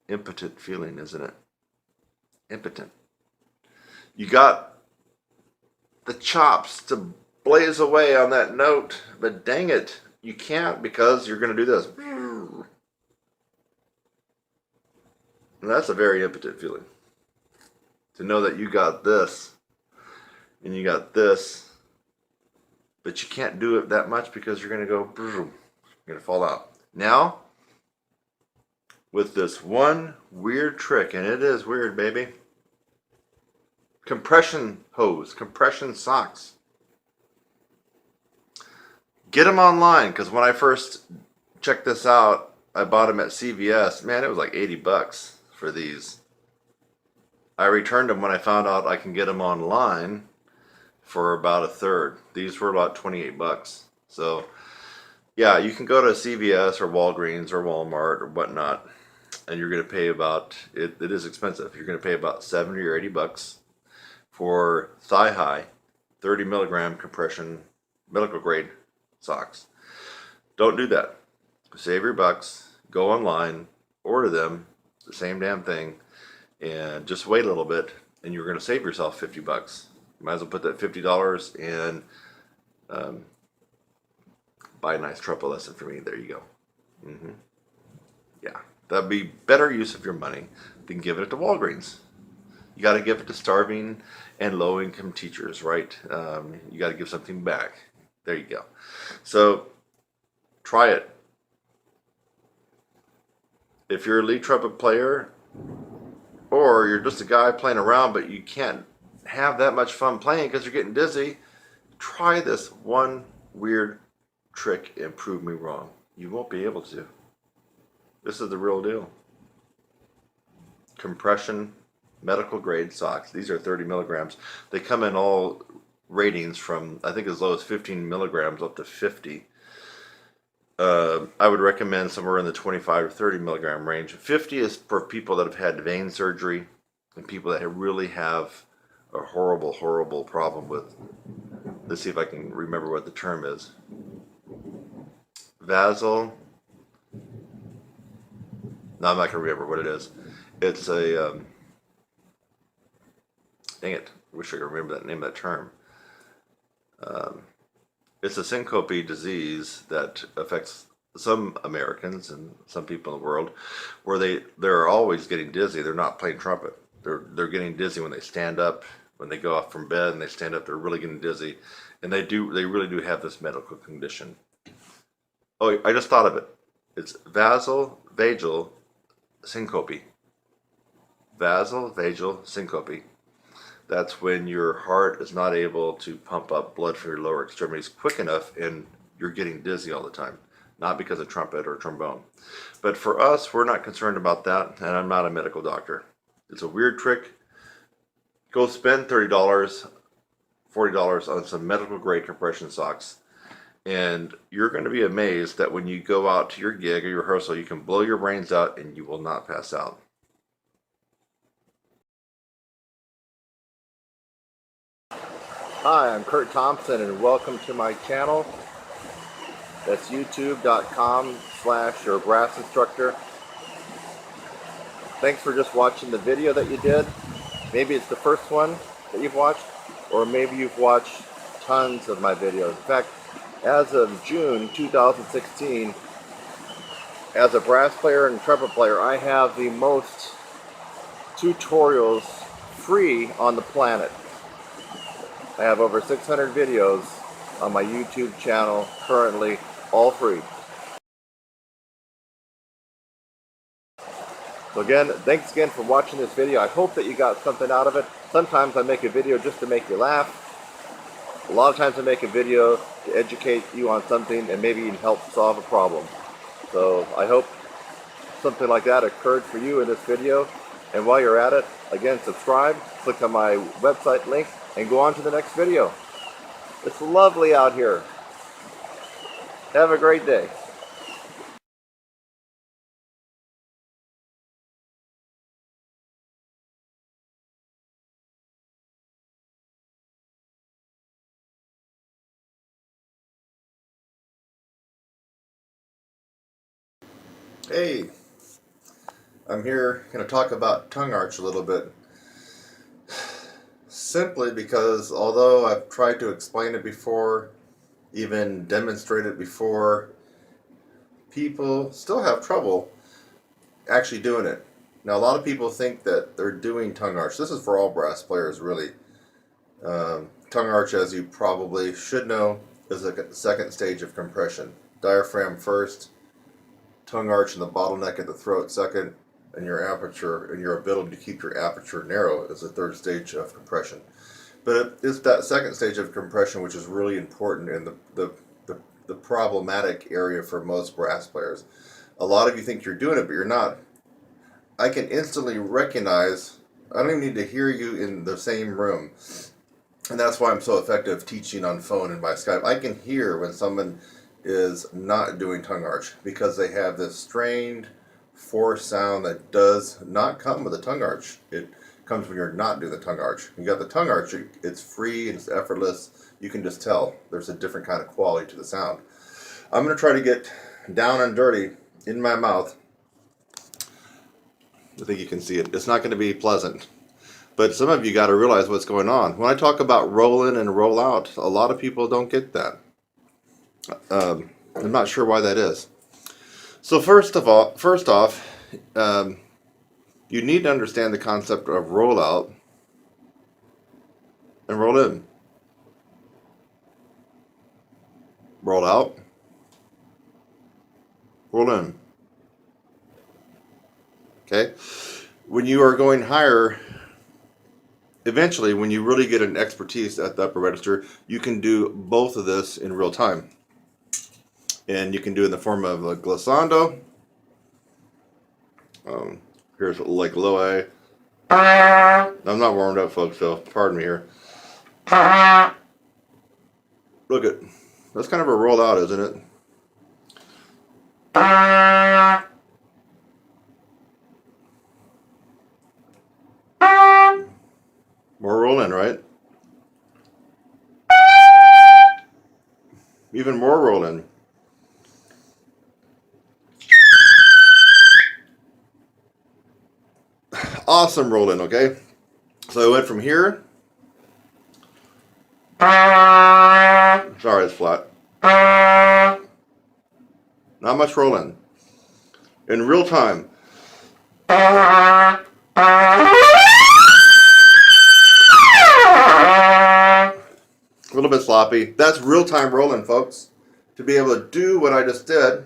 impotent feeling, isn't it? Impotent. You got the chops to blaze away on that note, but dang it, you can't, because you're going to do this. And that's a very impotent feeling. To know that you got this and you got this, but you can't do it that much because you're going to go, you're going to fall out. Now, with this one weird trick, and it is weird, baby. Compression hose, compression socks. Get them online, because when I first checked this out, I bought them at CVS. Man, it was like 80 bucks for these. I returned them when I found out I can get them online for about a third. These were about 28 bucks. So, yeah, you can go to CVS or Walgreens or Walmart or whatnot, and you're going to pay about, it is expensive. You're going to pay about 70 or 80 bucks for thigh high, 30 milligram compression, medical grade socks. Don't do that. Save your bucks, go online, order them, the same damn thing, and just wait a little bit, and you're going to save yourself 50 bucks. You might as well put that $50 and buy a nice trumpet lesson for me. There you go. Yeah, that'd be better use of your money than giving it to Walgreens. You got to give it to starving and low-income teachers, right? You got to give something back. There you go. So try it. If you're a lead trumpet player, or you're just a guy playing around but you can't have that much fun playing because you're getting dizzy, try this one weird trick and prove me wrong. You won't be able to. This is the real deal. Compression medical grade socks. These are 30 milligrams. They come in all ratings from, I think, as low as 15 milligrams up to 50. I would recommend somewhere in the 25 to 30 milligram range. 50 is for people that have had vein surgery and people that really have a horrible, horrible problem with, let's see if I can remember what the term is. Vasal. No, I'm not going to remember what it is. It's a, dang it, I wish I could remember that name of that term. It's a syncope disease that affects some Americans and some people in the world, where they're always getting dizzy. They're not playing trumpet. They're getting dizzy when they stand up, when they go off from bed and they stand up. They're really getting dizzy, and they really do have this medical condition. Oh, I just thought of it. It's vasovagal syncope. Vasovagal syncope. That's when your heart is not able to pump up blood for your lower extremities quick enough and you're getting dizzy all the time. Not because of trumpet or trombone. But for us, we're not concerned about that, and I'm not a medical doctor. It's a weird trick. Go spend $30, $40 on some medical grade compression socks, and you're going to be amazed that when you go out to your gig or your rehearsal, you can blow your brains out and you will not pass out. Hi, I'm Kurt Thompson, and welcome to my channel. That's youtube.com/your brass instructor. Thanks for just watching the video that you did. Maybe it's the first one that you've watched, or maybe you've watched tons of my videos. In fact, as of June 2016, as a brass player and trumpet player, I have the most tutorials free on the planet. I have over 600 videos on my YouTube channel currently, all free. So again, thanks again for watching this video. I hope that you got something out of it. Sometimes I make a video just to make you laugh. A lot of times I make a video to educate you on something and maybe even help solve a problem. So I hope something like that occurred for you in this video. And while you're at it, again, subscribe, click on my website link, and go on to the next video. It's lovely out here. Have a great day. Hey, I'm here going to talk about tongue arch a little bit. Simply because although I've tried to explain it before, even demonstrate it before, people still have trouble actually doing it. Now, a lot of people think that they're doing tongue arch. This is for all brass players, really. Tongue arch, as you probably should know, is a second stage of compression. Diaphragm first, tongue arch and the bottleneck at the throat second, and your aperture and your ability to keep your aperture narrow is the third stage of compression. But it's that second stage of compression which is really important in the problematic area for most brass players. A lot of you think you're doing it, but you're not. I can instantly recognize, I don't even need to hear you in the same room. And that's why I'm so effective teaching on phone and by Skype. I can hear when someone is not doing tongue arch because they have this strained, forced sound that does not come with a tongue arch. It comes when you're not doing the tongue arch. You got the tongue arch, it's free and it's effortless. You can just tell there's a different kind of quality to the sound. I'm going to try to get down and dirty in my mouth. I think you can see it. It's not going to be pleasant. But some of you got to realize what's going on. When I talk about roll in and roll out, a lot of people don't get that. I'm not sure why that is. So first off, you need to understand the concept of roll out and roll in. Roll out, roll in. Okay? When you are going higher, eventually, when you really get an expertise at the upper register, you can do both of this in real time. And you can do it in the form of a glissando. Here's like low A, I'm not warmed up, folks, so pardon me here. Look at, that's kind of a roll out, isn't it? More roll in, right? Even more roll in. Awesome roll in, okay? So I went from here. Sorry, it's flat. Not much roll in. In real time. A little bit sloppy. That's real time rolling, folks. To be able to do what I just did,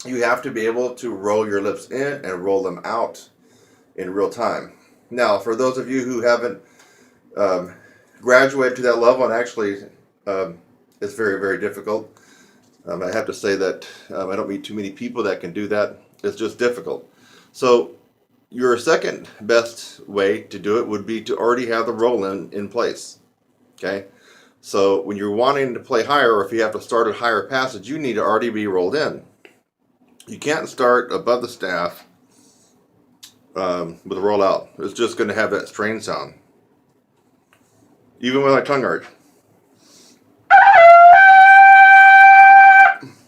you have to be able to roll your lips in and roll them out in real time. Now, for those of you who haven't graduated to that level, and actually it's very, very difficult. I have to say that I don't meet too many people that can do that. It's just difficult. So your second best way to do it would be to already have the roll in place. Okay? So when you're wanting to play higher, or if you have to start a higher passage, you need to already be rolled in. You can't start above the staff with a roll out. It's just going to have that strain sound. Even with my tongue arch.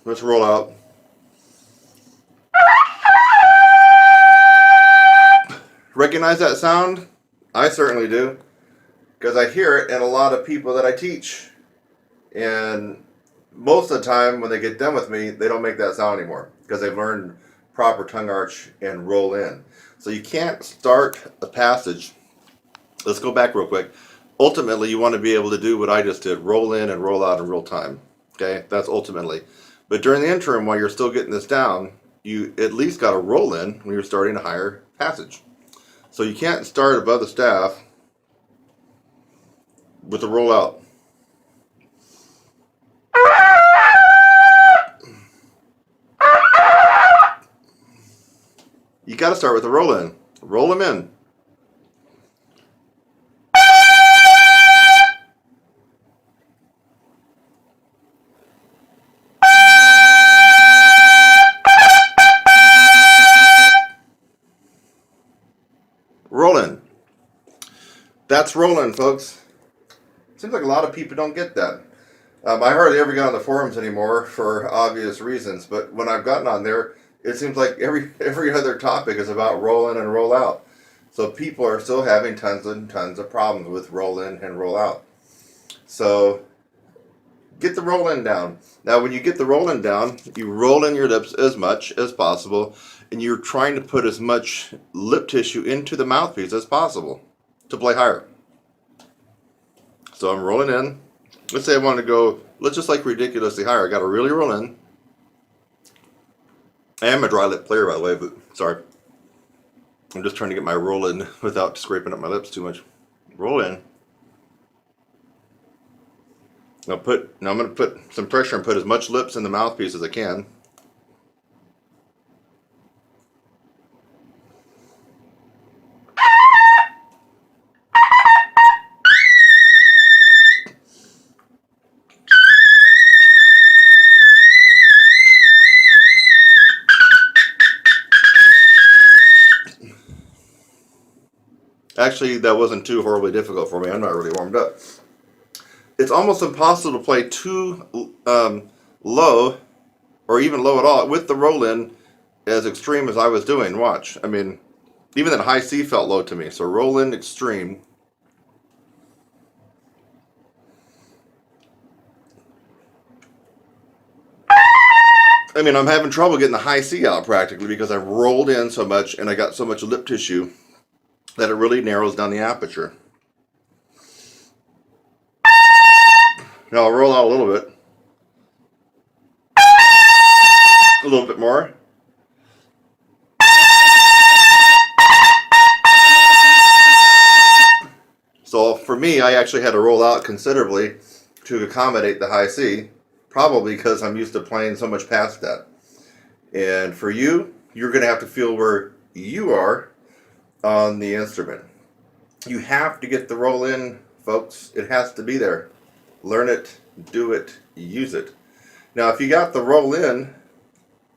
Let's roll out. Recognize that sound? I certainly do. Because I hear it in a lot of people that I teach. And most of the time when they get done with me, they don't make that sound anymore. Because they've learned proper tongue arch and roll in. So you can't start a passage. Let's go back real quick. Ultimately, you want to be able to do what I just did. Roll in and roll out in real time. Okay? That's ultimately. But during the interim, while you're still getting this down, you at least got to roll in when you're starting a higher passage. So you can't start above the staff with the roll out. You got to start with the roll in. Roll them in. Rolling. That's rolling, folks. Seems like a lot of people don't get that. I hardly ever get on the forums anymore for obvious reasons, but when I've gotten on there, it seems like every other topic is about roll in and roll out. So people are still having tons and tons of problems with roll in and roll out. So get the roll in down. Now when you get the roll in down, you roll in your lips as much as possible, and you're trying to put as much lip tissue into the mouthpiece as possible to play higher. So I'm rolling in. Let's say I want to go, let's just like ridiculously higher. I got to really roll in. I am a dry lip player, by the way, but sorry. I'm just trying to get my roll in without scraping up my lips too much. Roll in. Now I'm going to put some pressure and put as much lips in the mouthpiece as I can. Actually, that wasn't too horribly difficult for me. I'm not really warmed up. It's almost impossible to play too low, or even low at all, with the roll-in as extreme as I was doing. Watch. I mean, even that high C felt low to me. So roll-in extreme. I mean, I'm having trouble getting the high C out practically because I've rolled in so much and I got so much lip tissue that it really narrows down the aperture. Now I'll roll out a little bit. A little bit more. So for me, I actually had to roll out considerably to accommodate the high C, probably because I'm used to playing so much past that. And for you, you're going to have to feel where you are on the instrument. You have to get the roll in, folks. It has to be there. Learn it, do it, use it. Now, if you got the roll in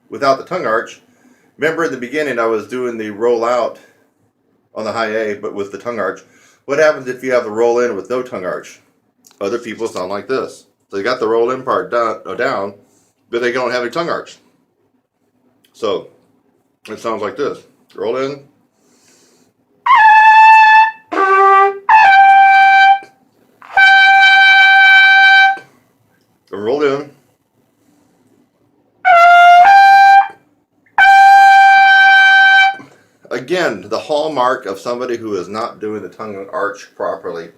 without the tongue arch, remember in the beginning I was doing the roll out on the high A, but with the tongue arch. What happens if you have the roll in with no tongue arch? Other people sound like this. So you got the roll in part down, but they don't have a tongue arch. So it sounds like this. Roll in. And roll in. Again, the hallmark of somebody who is not doing the tongue arch properly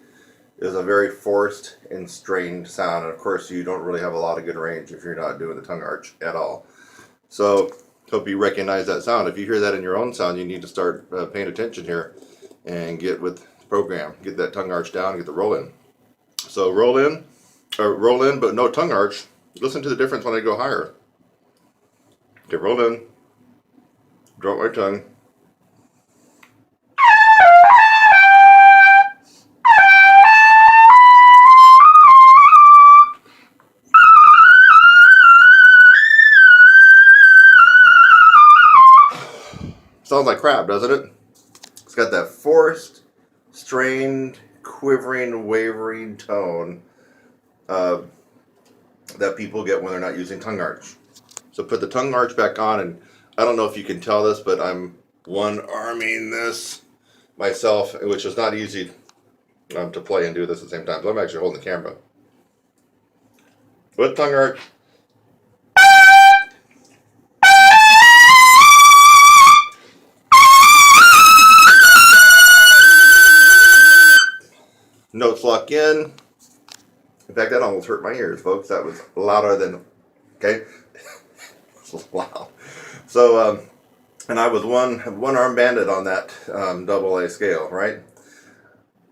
is a very forced and strained sound. And of course, you don't really have a lot of good range if you're not doing the tongue arch at all. So, hope you recognize that sound. If you hear that in your own sound, you need to start paying attention here and get with the program. Get that tongue arch down and get the roll in. So, roll in, but no tongue arch. Listen to the difference when I go higher. Okay, roll in, drop my tongue. Sounds like crap, doesn't it? It's got that forced, strained, quivering, wavering tone that people get when they're not using tongue arch. So put the tongue arch back on, and I don't know if you can tell this, but I'm one-arming this myself, which is not easy to play and do this at the same time. So I'm actually holding the camera. With tongue arch. Notes lock in. In fact, that almost hurt my ears, folks. That was louder than, okay? Wow. So, and I was one arm banded on that double A scale, right?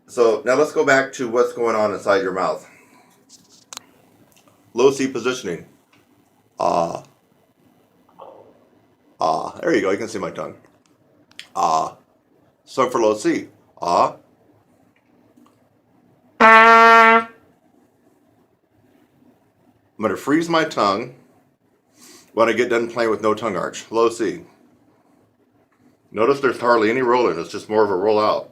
So now let's go back to what's going on inside your mouth. Low C positioning. Ah. Ah. There you go. You can see my tongue. Ah. So for low C. Ah. I'm going to freeze my tongue when I get done playing with no tongue arch. Low C. Notice there's hardly any roll in. It's just more of a roll out.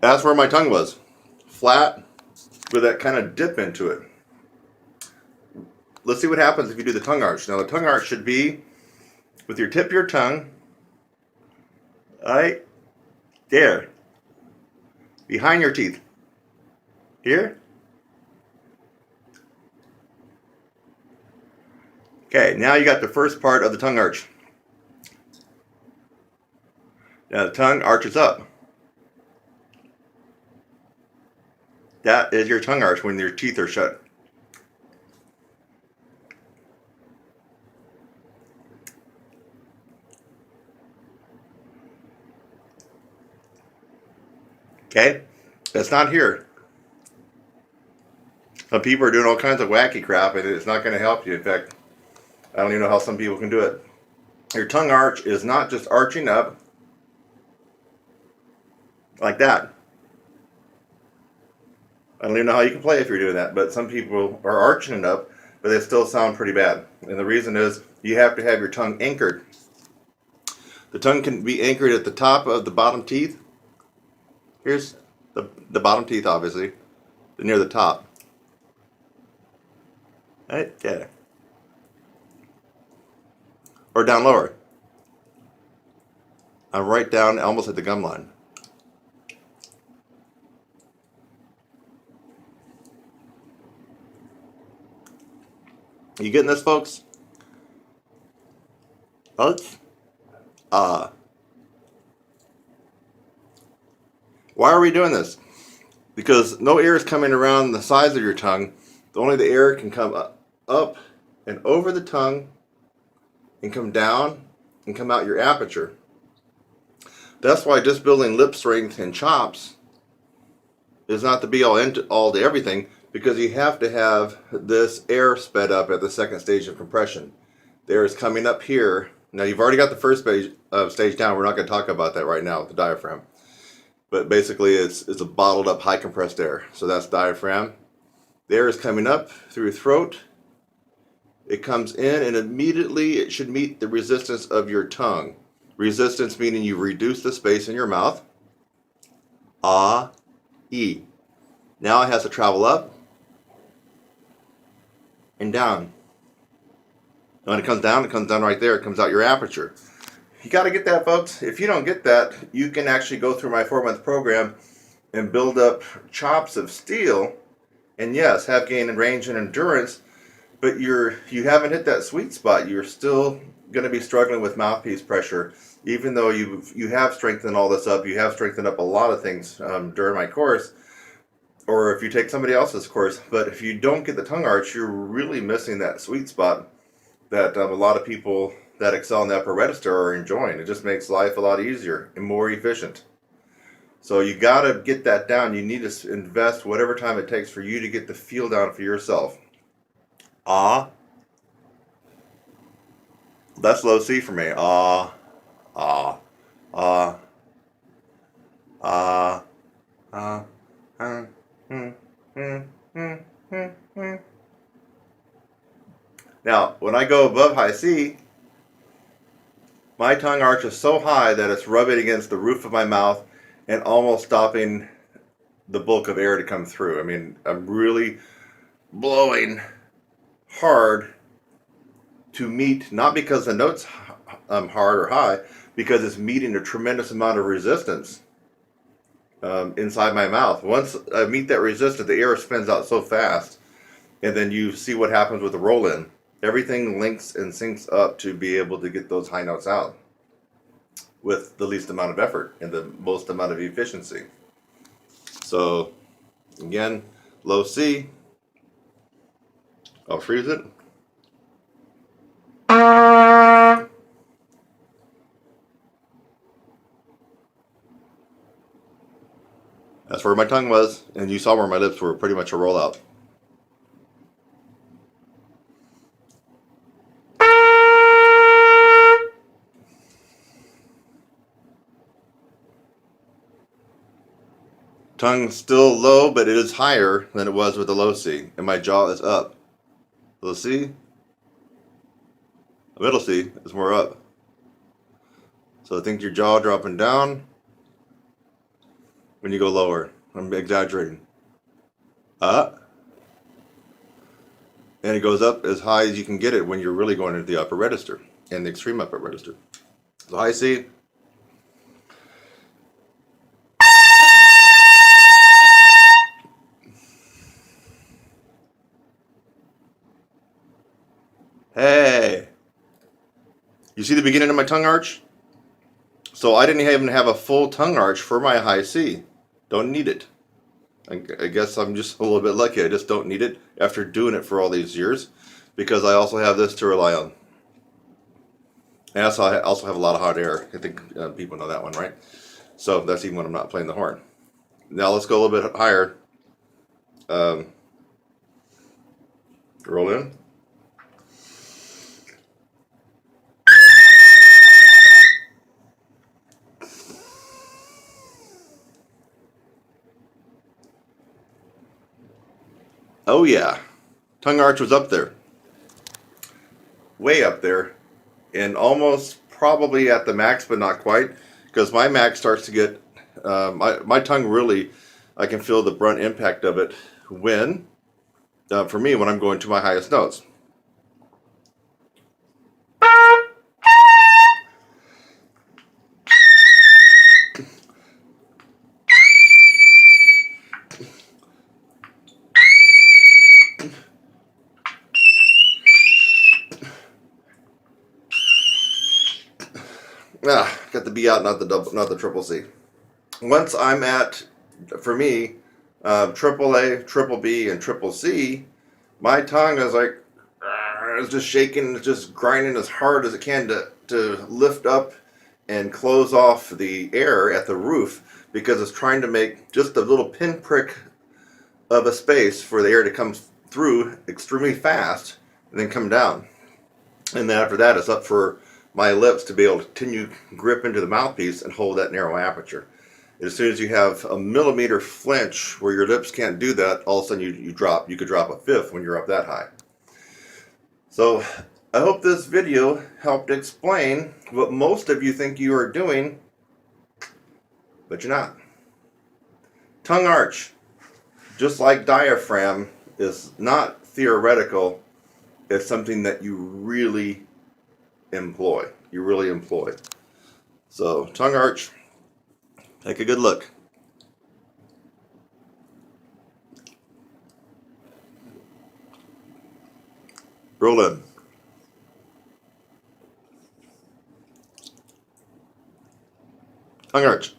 That's where my tongue was. Flat with that kind of dip into it. Let's see what happens if you do the tongue arch. Now the tongue arch should be with your tip of your tongue, right there, behind your teeth. Here. Okay, now you got the first part of the tongue arch. Now the tongue arches up. That is your tongue arch when your teeth are shut. Okay, that's not here. Some people are doing all kinds of wacky crap and it's not going to help you. In fact, I don't even know how some people can do it. Your tongue arch is not just arching up like that. I don't even know how you can play if you're doing that, but some people are arching it up, but they still sound pretty bad. And the reason is you have to have your tongue anchored. The tongue can be anchored at the top of the bottom teeth. Here's the bottom teeth, obviously, near the top. Right there. Or down lower. I'm right down, almost at the gum line. You getting this, folks? Folks? Why are we doing this? Because no air is coming around the sides of your tongue. Only the air can come up and over the tongue and come down and come out your aperture. That's why just building lip strength and chops is not the be all end all to everything. because you have to have this air sped up at the second stage of compression. The air is coming up here. Now you've already got the first stage down. We're not going to talk about that right now with the diaphragm. But basically it's a bottled up high compressed air. So that's diaphragm. The air is coming up through throat. It comes in and immediately it should meet the resistance of your tongue. Resistance meaning you reduce the space in your mouth. Ah, E. Now it has to travel up and down. When it comes down right there. It comes out your aperture. You got to get that, folks. If you don't get that, you can actually go through my 4-month program and build up chops of steel. And yes, have gain in range and endurance, but you haven't hit that sweet spot. You're still going to be struggling with mouthpiece pressure, even though you have strengthened all this up. You have strengthened up a lot of things during my course, or if you take somebody else's course. But if you don't get the tongue arch, you're really missing that sweet spot that a lot of people that excel in the upper register are enjoying. It just makes life a lot easier and more efficient. So you got to get that down. You need to invest whatever time it takes for you to get the feel down for yourself. Ah. That's low C for me. Ah. Ah. Ah. Ah. Ah. Now, when I go above high C, my tongue arch is so high that it's rubbing against the roof of my mouth and almost stopping the bulk of air to come through. I mean, I'm really blowing hard to meet, not because the note's hard or high, because it's meeting a tremendous amount of resistance inside my mouth. Once I meet that resistance, the air spins out so fast, and then you see what happens with the roll-in. Everything links and syncs up to be able to get those high notes out with the least amount of effort and the most amount of efficiency. So, again, low C. I'll freeze it. That's where my tongue was, and you saw where my lips were, pretty much a rollout. Tongue still low, but it is higher than it was with the low C, and my jaw is up. Low C, the middle C is more up. So I think your jaw dropping down when you go lower. I'm exaggerating. And it goes up as high as you can get it when you're really going into the upper register and the extreme upper register. So high C. Hey, you see the beginning of my tongue arch? So I didn't even have a full tongue arch for my high C. Don't need it. I guess I'm just a little bit lucky. I just don't need it after doing it for all these years, because I also have this to rely on. And I also have a lot of hot air. I think people know that one, right? So that's even when I'm not playing the horn. Now let's go a little bit higher. Roll in. Oh yeah, tongue arch was up there, way up there, and almost probably at the max, but not quite, because my max starts to get, my tongue really, I can feel the brunt impact of it when, for me, when I'm going to my highest notes. Got the B out, not the triple C. Once I'm at, for me, triple A, triple B, and triple C, my tongue is like, it's just shaking, it's just grinding as hard as it can to lift up and close off the air at the roof, because it's trying to make just a little pinprick of a space for the air to come through extremely fast and then come down. And then after that, it's up for my lips to be able to continue grip into the mouthpiece and hold that narrow aperture. As soon as you have a millimeter flinch where your lips can't do that, all of a sudden you could drop a fifth when you're up that high. So I hope this video helped explain what most of you think you are doing, but you're not. Tongue arch, just like diaphragm, is not theoretical. It's something that you really employ. So tongue arch, take a good look. Roll in. Tongue arch.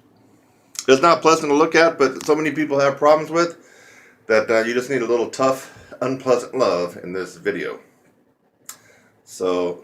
It's not pleasant to look at, but so many people have problems with that you just need a little tough, unpleasant love in this video. So